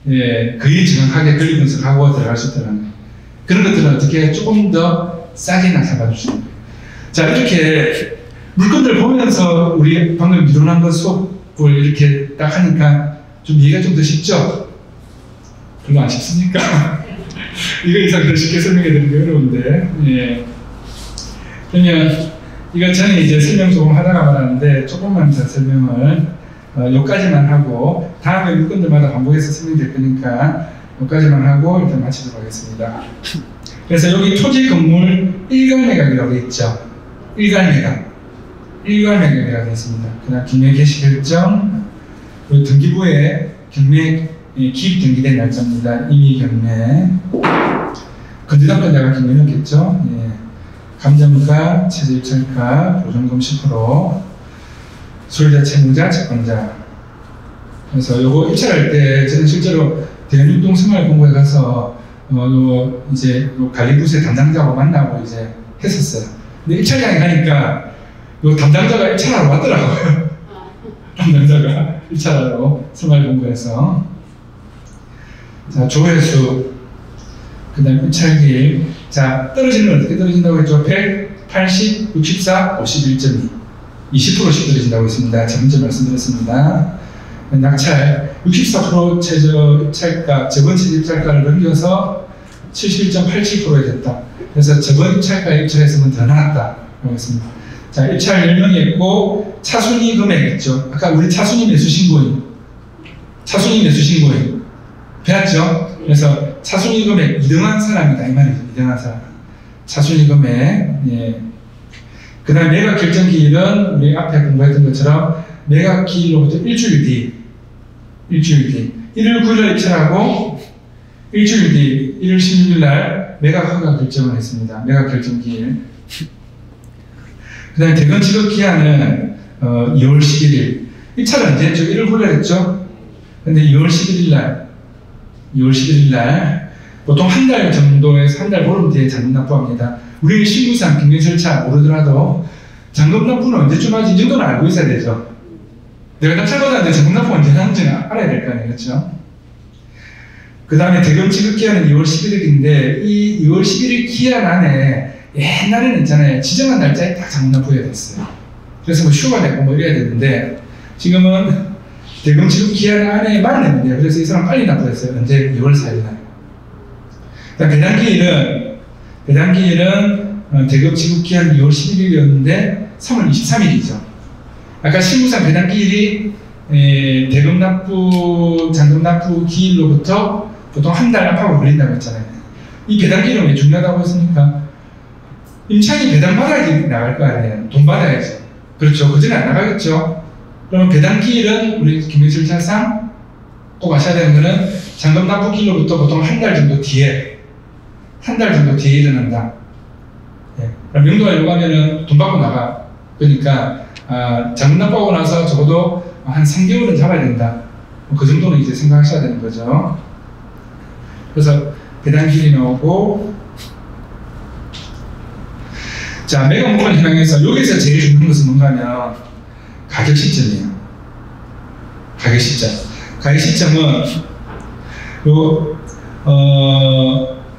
거의 정확하게 권리 분석하고 들어갈 수 있다는 거예요. 그런 것들은 어떻게 조금 더 싸게 낙찰받을 수 있는 거예요. 자, 이렇게 물건들 보면서 우리 방금 미론한 것 수업을 이렇게 딱 하니까 좀 이해가 좀 더 쉽죠? 별로 안 쉽습니까? 이거 이상 더 쉽게 설명해 드리기 어려운데. 그러면 이거 전에 이제 설명 조금 하다가 말았는데 조금만 더 설명을 여기까지만 하고 다음에 물건들마다 반복해서 설명될 거니까 여기까지만 하고 일단 마치도록 하겠습니다. 그래서 여기 토지 건물 일괄매각이라고 되어 있죠. 일괄매각이라고 되어 있습니다. 그다음 경매 개시 결정, 등기부에 경매 기입 등기된 날짜입니다. 임의 경매, 건조당권자가 경매였겠죠. 감정가, 최저 입찰가, 보증금 10%, 소유자, 채무자, 채권자. 그래서 요거 입찰할 때 저는 실제로 대연육동 생활공고에 가서 이제 관리부서의 담당자하고 만나고 이제 했었어요. 근데 입찰장에 가니까 요 담당자가 입찰하러 왔더라고요. 남자가 1차로 생활 공부해서. 자, 조회수. 그 다음에 입찰기일. 자, 떨어지는 어떻게 떨어진다고 했죠? 180, 64, 51.2. 20%씩 떨어진다고 했습니다. 자, 먼저 말씀드렸습니다. 낙찰 64% 최저 입찰가, 저번 최저 입찰가를 넘겨서 71.87%에 됐다. 그래서 저번 입찰가에 입찰했으면 더 나았다. 하겠습니다. 자, 입찰 10명이 했고, 차순위 금액 있죠. 아까 우리 차순위 매수 신고인. 차순위 매수 신고인. 배웠죠? 그래서 차순위 금액 2등한 사람이다. 이 말이죠. 2등한 사람. 차순위 금액. 예. 그 다음 매각 결정 기일은 우리 앞에 공부했던 것처럼 매각 기일로부터 일주일 뒤. 1월 9일날 입찰하고 일주일 뒤 1월 16일 날 매각 허가 결정을 했습니다. 매각 결정 기일. 그 다음에 대건 지급 기한은 2월 11일. 입찰은 언제 했죠? 1월 9일 했죠? 근데 2월 11일 날 보통 한 달 정도에서 한 달 보름 뒤에 잔금 납부합니다. 우리 신고상 경영 절차 모르더라도 잔금 납부는 언제쯤 하지? 이 정도는 알고 있어야 되죠. 내가 낙찰 받았는데 잔금 납부 언제 하는지는 알아야 될 거 아니에요. 그렇죠? 그 다음에 대금 지급 기한은 2월 11일인데 이 2월 11일 기한 안에 옛날에는 있잖아요. 지정한 날짜에 딱 잔금 납부해야 됐어요. 그래서 뭐 휴가 내고 뭐 이래야 되는데 지금은 대금 지급 기한 안에 맞는데요. 그래서 이 사람 빨리 납부했어요. 언제? 2월 4일 날. 배당기일은 대금 지급 기한 2월 11일이었는데 3월 23일이죠. 아까 실무상 배당기일이 대금 납부, 잔금 납부 기일로부터 보통 한 달 앞하고 걸린다고 했잖아요. 이 배당기일은 왜 중요하다고 했습니까? 임차인이 배당 받아야지 나갈 거 아니에요. 돈 받아야지. 그렇죠. 그 전에 안 나가겠죠. 그러면 배당기일은 우리 경영절차상 꼭 아셔야 되는 거는 잔금 납부 기일로부터 보통 한 달 정도 뒤에 일어난다. 예. 명도하려고 하면은 돈 받고 나가. 그러니까 잔금 납부하고 나서 적어도 한 3개월은 잡아야 된다. 그 정도는 이제 생각하셔야 되는 거죠. 그래서 배당기일이 나오고, 자, 매각 목표를 향해서 여기서 제일 중요한 것은 뭔가 하면 가격 시점이에요. 가격 시점은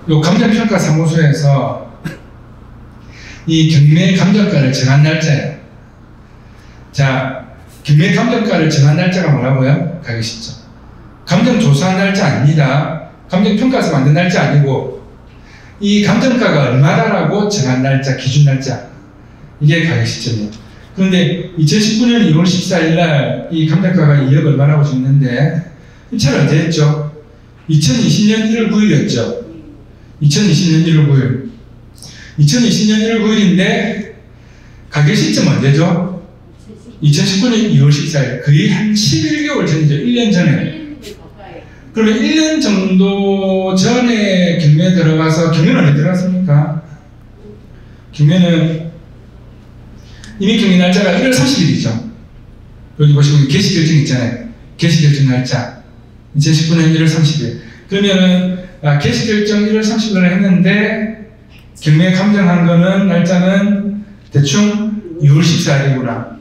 요 감정평가 사무소에서 이 경매 감정가를 정한 날짜예요. 자, 경매 감정가를 정한 날짜가 뭐라고요? 가격 시점. 감정 조사한 날짜 아닙니다. 감정평가서 만든 날짜 아니고 이 감정가가 얼마다라고 정한 날짜, 기준 날짜. 이게 가격 시점이에요. 그런데 2019년 2월 14일 날 이 감정가가 2억 얼마라고 적는데 입찰을 언제 했죠? 2020년 1월 9일이었죠. 2020년 1월 9일. 2020년 1월 9일인데 가격 시점 언제죠? 2019년 2월 14일. 거의 한 11개월 전이죠. 1년 전에. 그러면 1년 정도 전에 경매에 들어가서, 경매는 언제 들어갔습니까? 경매는 이미 경매 날짜가 1월 30일이죠. 여기 보시면 개시 결정 있잖아요. 개시 결정 날짜. 2019년 1월 30일. 그러면은 개시 결정 1월 30일을 했는데 경매 감정한 거는 날짜는 대충 2월 14일이구나.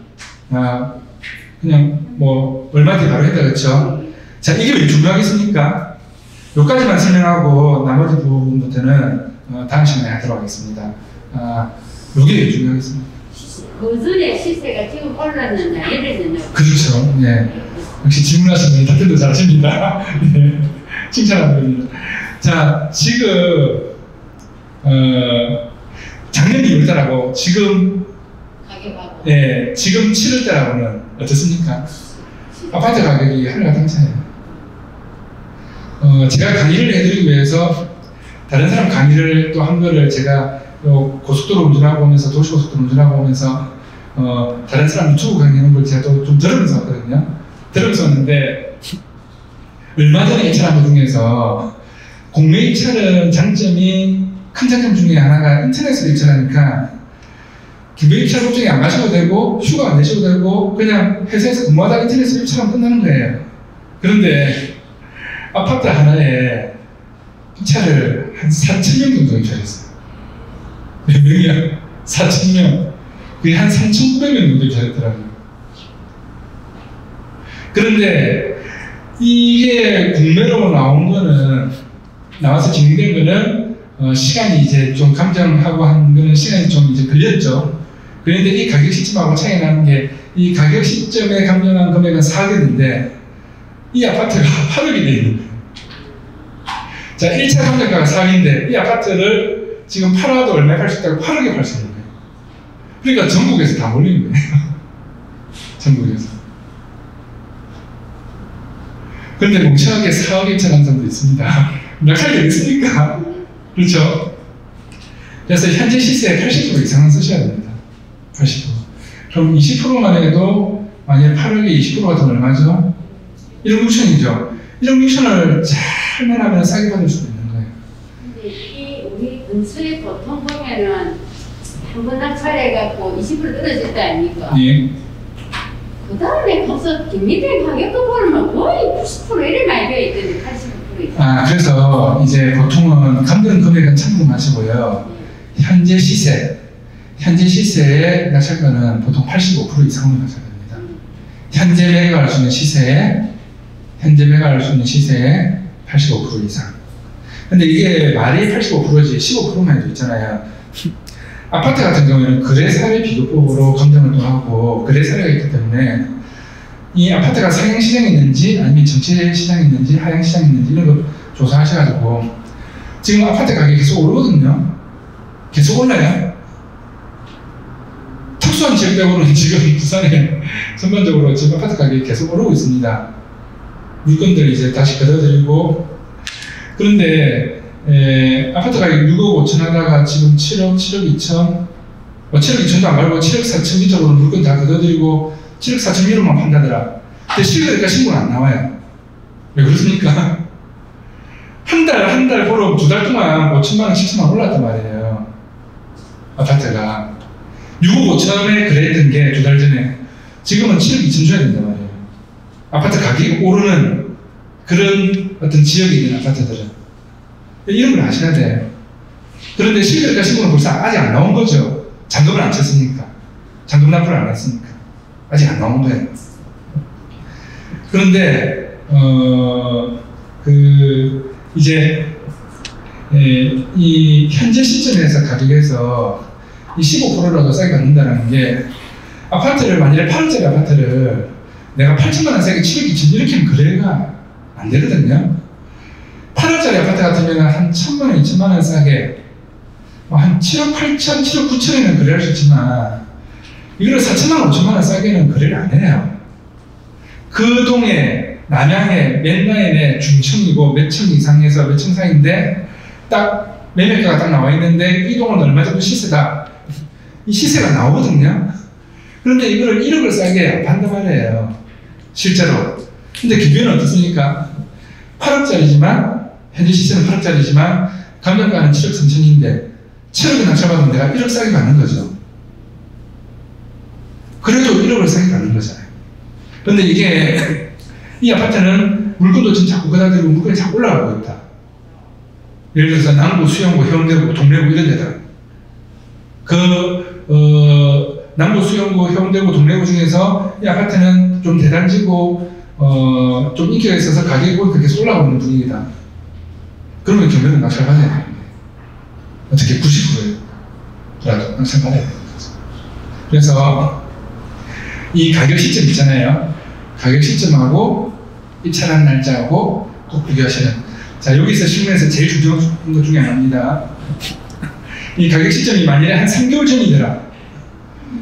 그냥 뭐 얼마 뒤에 바로 했다 그렇죠? 자, 이게 왜 중요하겠습니까? 여기까지만 설명하고 나머지 부분부터는 다음 시간에 하도록 하겠습니다. 이게 왜 중요하겠습니까? 그 전에 시세가 지금 올랐느냐 내렸느냐. 그렇죠. 네. 역시 질문하시는 분이 답변도 잘하십니다. 네. 칭찬합니다. 자, 지금 작년 2월달하고 지금 가격하고. 네, 지금 7월달하고는 어떻습니까? 아파트 가격이 하늘과 땅 차이에요. 제가 강의를 해드리기 위해서 다른 사람 강의를 또 한 거를 제가 고속도로 운전하고 오면서, 도시고속도로 운전하고 오면서 다른 사람 유튜브 강의하는 걸 제가 또 좀 들으면서 왔거든요. 들으면서 왔는데 얼마 전에 입찰한 것 중에서 공매 입찰은 장점이, 큰 장점 중에 하나가 인터넷으로 입찰하니까 경매 입찰 걱정이 안 가셔도 되고 휴가 안 내셔도 되고 그냥 회사에서 근무하다 인터넷으로 입찰하면 끝나는 거예요. 그런데 아파트 하나에 입찰을 한 4,000명 정도 입찰했어요. 몇 명이야? 4,000명. 그게 한 3,900명 정도 입찰했더라고요. 그런데 이게 국내로 나온 거는, 나와서 진행된 거는 시간이 이제 좀 감정하고 한 거는 시간이 좀 이제 걸렸죠. 그런데 이 가격 시점하고 차이 나는 게, 이 가격 시점에 감정한 금액은 4억인데 이 아파트가 8억이 돼 있는 거예요. 자, 1차 감정가가 4억인데 이 아파트를 지금 팔아도 얼마에 팔 수 있다고? 8억에 팔 수 있는 거예요. 그러니까 전국에서 다 몰리는 거예요. 전국에서. 그런데 멍청하게 4억 입찰한 사람도 있습니다. 낙찰 되겠습니까? 그렇죠? 그래서 현재 시세의 80% 이상은 쓰셔야 됩니다. 80%. 그럼 20%만 해도 만약에 8억에 20%가 더 얼마죠? 1억 6천이죠. 1억 6천을 잘만 하면 싸게 받을 수도 있는 거예요. 근데 이 우리 근처에 보통 보면은 한 번 낙찰해갖고 20% 떨어질 때 아닙니까? 예. 그 다음에 가서 김미대 가격도 보면 거의 90% 이래 많이 되어 있던데 80% 이상. 아, 그래서 이제 보통은 감정 금액은 참고하시고요. 현재 시세의 낙찰가는 보통 85% 이상으로 낙찰됩니다. 현재 매각할 수 있는 시세의 85% 이상. 근데 이게 말이 85%지 15%만 해도 있잖아요. 아파트 같은 경우에는 거래사례 비교법으로 감정을 또 하고 거래사례가 있기 때문에 이 아파트가 상향시장이 있는지 아니면 전체 시장이 있는지 하향시장이 있는지 이런 거 조사하셔가지고 지금 아파트 가격이 계속 오르거든요. 계속 올라요. 특수한 지역 빼고는 지금 부산에 전반적으로 지금 아파트 가격이 계속 오르고 있습니다. 물건들 이제 다시 걷어들이고. 그런데 아파트 가격 6억 5천 하다가 지금 7억 2천 7억 2천도 안 말고 7억 4천 미터로 물건 다 걷어들이고 7억 4천 미터로만 판다더라. 근데 실거래가 신고는 안 나와요. 왜 그렇습니까? 한 달 보러 2달 동안 5천만 원, 7천만 원 올랐단 말이에요. 아파트가 6억 5천에 거래했던 게 2달 전에 지금은 7억 2천 줘야 된단 말이에요. 아파트 가격이 오르는 그런 어떤 지역에 있는 아파트들은 이런 걸 아셔야 돼요. 그런데 실거래가 신고는 벌써 아직 안 나온 거죠. 잔금을 안 쳤으니까. 잔금 납부를 안 했으니까. 아직 안 나온 거예요. 그런데 이제 이 현재 시점에서 가격에서 이 15%라도 싸게 받는다는 게 아파트를 만약에 8억짜리 아파트를 내가 8천만 원 싸게 7억 2천 이렇게 하면 거래가 안 되거든요. 8억짜리 아파트 같으면 한 1,000만 원, 2천만 원 싸게 한 7억 8천, 7억 9천이면 거래할 수 있지만 이걸 4천만 원, 5천만 원 싸게는 거래를 안 해요. 그 동에 남양의 맨 라인에 중층이고 몇 층 이상에서 몇 층 사이인데 딱 매매가가 딱 나와 있는데 이 동은 얼마 정도 시세다. 이 시세가 나오거든요. 그런데 이거를 1억을 싸게 안 판단 말이에요. 실제로. 근데 기준은 어떻습니까? 8억짜리지만 현재 시세는 8억짜리지만 감정가는 7억 3천인데 7억을 낙찰받으면 내가 1억 싸게 받는 거죠. 그래도 1억을 싸게 받는 거잖아요. 그런데 이게 이 아파트는 물건도 지금 자꾸 그다들고 물건이 자꾸 올라가고 있다. 예를 들어서 남구, 수영구, 해운대구, 동래구 이런 데다. 남구, 수영구, 해운대구, 동래구 중에서 이 아파트는 좀 대단지고 좀 인기가 있어서 가격이 보니까 계속 올라가고 있는 분위기다. 그러면 경매는 낙찰받아야 되는 거예요. 어떻게 90%라도 낙찰받아야 되는 거죠. 그래서 이 가격 시점 있잖아요. 가격 시점하고 입찰한 날짜하고 꼭 비교하시는. 자, 여기서 실무에서 제일 중요한 것 중에 하나입니다. 이 가격 시점이 만일에 한 3개월 전이더라.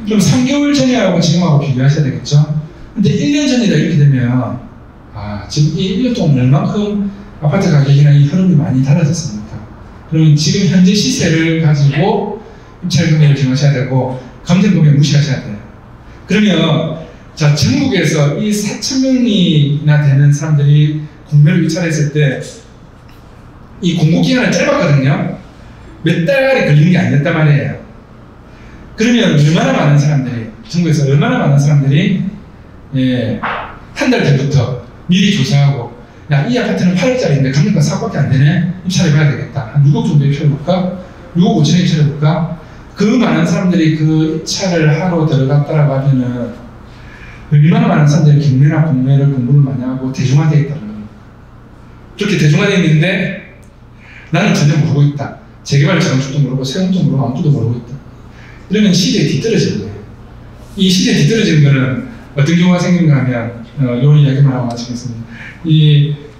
그럼 3개월 전이하고 지금하고 비교하셔야 되겠죠? 근데 1년 전이다 이렇게 되면 지금 이 1년 동안 얼만큼 아파트 가격이나 이 흐름이 많이 달라졌습니까? 그러면 지금 현재 시세를 가지고 입찰 금액을 정하셔야 되고 감정 금액 무시하셔야 돼요. 그러면 자, 전국에서 이 4,000명이나 되는 사람들이 공매를 입찰했을 때 이 공고 기간은 짧았거든요. 몇 달이 걸리는 게 아니었단 말이에요. 그러면 얼마나 많은 사람들이, 전국에서 얼마나 많은 사람들이 한 달 전부터 미리 조사하고 야, 이 아파트는 8억짜리인데 감정가 4억밖에 안 되네? 입찰해봐야 되겠다. 한 6억 정도 입찰해볼까? 6억 5천에 입찰해볼까? 그 많은 사람들이 그 입찰을 하러 들어갔다라고 하면은 얼마나 많은 사람들이 경매나 공매를 공부를 많이 하고 대중화되어 있다는 거예요. 그렇게 대중화되어 있는데 나는 전혀 모르고 있다. 재개발 재건축도 모르고 세금도 모르고 아무것도 모르고 있다. 이러면 시대에 뒤떨어지는 거예요. 이 시대에 뒤떨어지는 거는 어떤 경우가 생기는가 하면 요 이야기만 하고 마치겠습니다.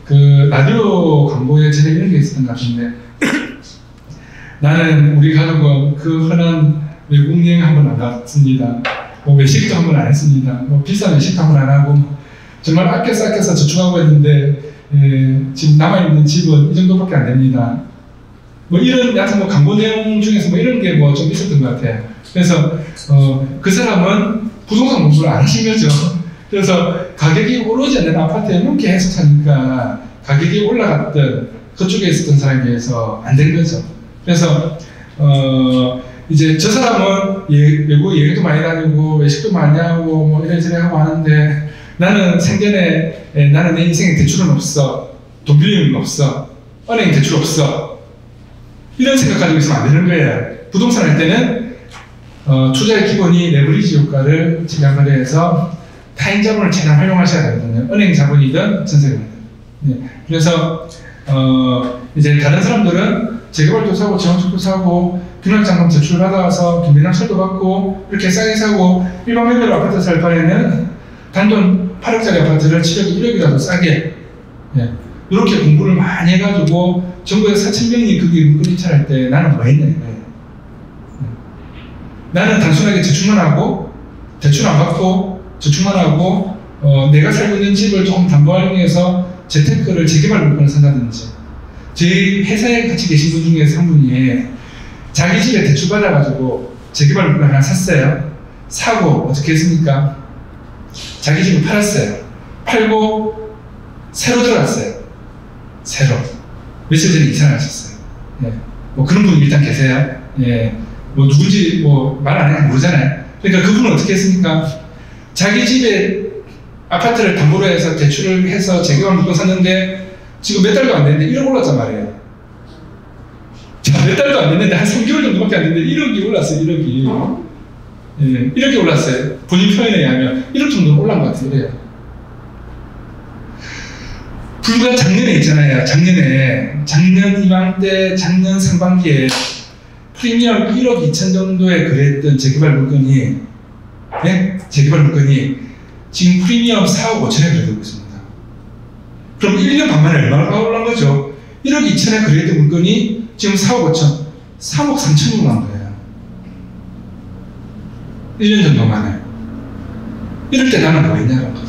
그 라디오 광고에 전에 이런 게 있었던 것 같은데 나는 우리 가족은 그 흔한 외국 여행 한 번 안 갔습니다. 뭐 외식도 한 번 안 했습니다. 뭐 비싼 외식도 한 번 안 하고 정말 아껴서 저축하고 있는데 지금 남아있는 집은 이 정도밖에 안 됩니다. 뭐 이런 약간 뭐 광고 내용 중에서 뭐 이런 게 뭐 좀 있었던 것 같아요. 그래서 그 사람은 부동산 공부를 안 하신 거죠. 그래서 가격이 오르지 않는 아파트에 뭐 계속 사니까 가격이 올라갔던 그쪽에 있었던 사람에 비해서 안 된 거죠. 그래서 이제 저 사람은 외국 여행도 많이 다니고 외식도 많이 하고 뭐 이래저래 하고 하는데 나는 생전에 나는 내 인생에 대출은 없어, 돈 빌리는 건 없어, 은행 대출 없어, 이런 생각 가지고 있으면 안 되는 거예요. 부동산 할 때는 투자의 기본이 레버리지 효과를 지향거래해서 타인 자본을 최대한 활용하셔야 되거든요. 은행 자본이든 전세금이든. 네. 그래서 이제 다른 사람들은 재개발도 사고 재건축도 사고 분양장만 대출 받아서 경매장설도 받고 이렇게 싸게 사고 일반 매매로 아파트 살 바에는 단돈 8억짜리 아파트를 7억, 1억이라도 싸게 이렇게 공부를 많이 해가지고 전국에 4,000명이 거기 문건 입찰할 때 나는 뭐 했냐 이거예요. 나는 단순하게 저축만 하고 대출 안 받고 저축만 하고 내가 살고 있는 집을 조금 담보활용해서 재테크를 재개발 물건을 산다든지 저희 회사에 같이 계신 분 중에서 한 분이 자기 집에 대출 받아가지고 재개발 물건 하나 샀어요. 사고 어떻게 했습니까? 자기 집을 팔았어요. 팔고 새로 들어갔어요. 새로 며칠 전에 이사를 하셨어요. 예. 뭐 그런 분 일단 계세요. 예. 뭐 누군지 뭐 말 안 해도 모르잖아요. 그러니까 그분은 어떻게 했습니까? 자기 집에 아파트를 담보로 해서 대출을 해서 재개발 물건 샀는데 지금 몇 달도 안 됐는데 1억 올랐단 말이에요. 자, 몇 달도 안 됐는데 한 3개월 정도밖에 안 됐는데 1억이 올랐어요. 1억이. 예, 1억이 올랐어요. 본인 표현에 의하면 1억 정도는 올란 것 같아요. 그래요. 불과 작년에 있잖아요. 작년 이맘때 작년 상반기에 프리미엄 1억 2천 정도에 거래했던 재개발 물건이 재개발 물건이 지금 프리미엄 4억 5천에 거래되고 있습니다. 그럼 1년 반 만에 얼마나 올란 거죠? 1억 2천에 거래했던 물건이 지금 4억 5천, 3억 3천으로 난 거예요. 1년 정도 만에. 이럴 때 나는 뭐 했냐는 거죠.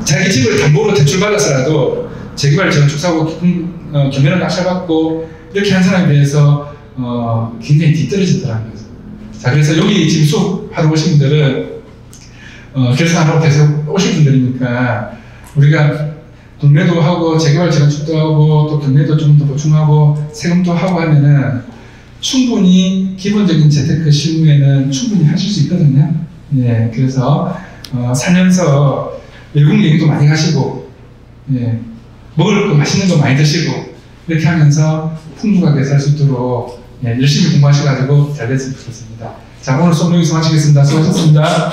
자기 집을 담보로 대출받아서라도 재개발 재건축 사고 경매로 낙찰받고 이렇게 한 사람에 비해서 굉장히 뒤떨어진다는 거죠. 자, 그래서 여기 지금 수업하러 오신 분들은 결산하러 계속 오실 분들이니까 우리가 공매도 하고 재개발 재건축도 하고 또 경매도 좀 더 보충하고 세금도 하고 하면은 충분히 기본적인 재테크 실무에는 충분히 하실 수 있거든요. 예, 그래서 살면서 외국 여행도 많이 가시고, 예, 먹을 거 맛있는 거 많이 드시고 이렇게 하면서 풍족하게 살 수 있도록 열심히 공부하셔가지고 잘 됐으면 좋겠습니다. 자, 오늘 수업 여기서 마치겠습니다. 수고하셨습니다.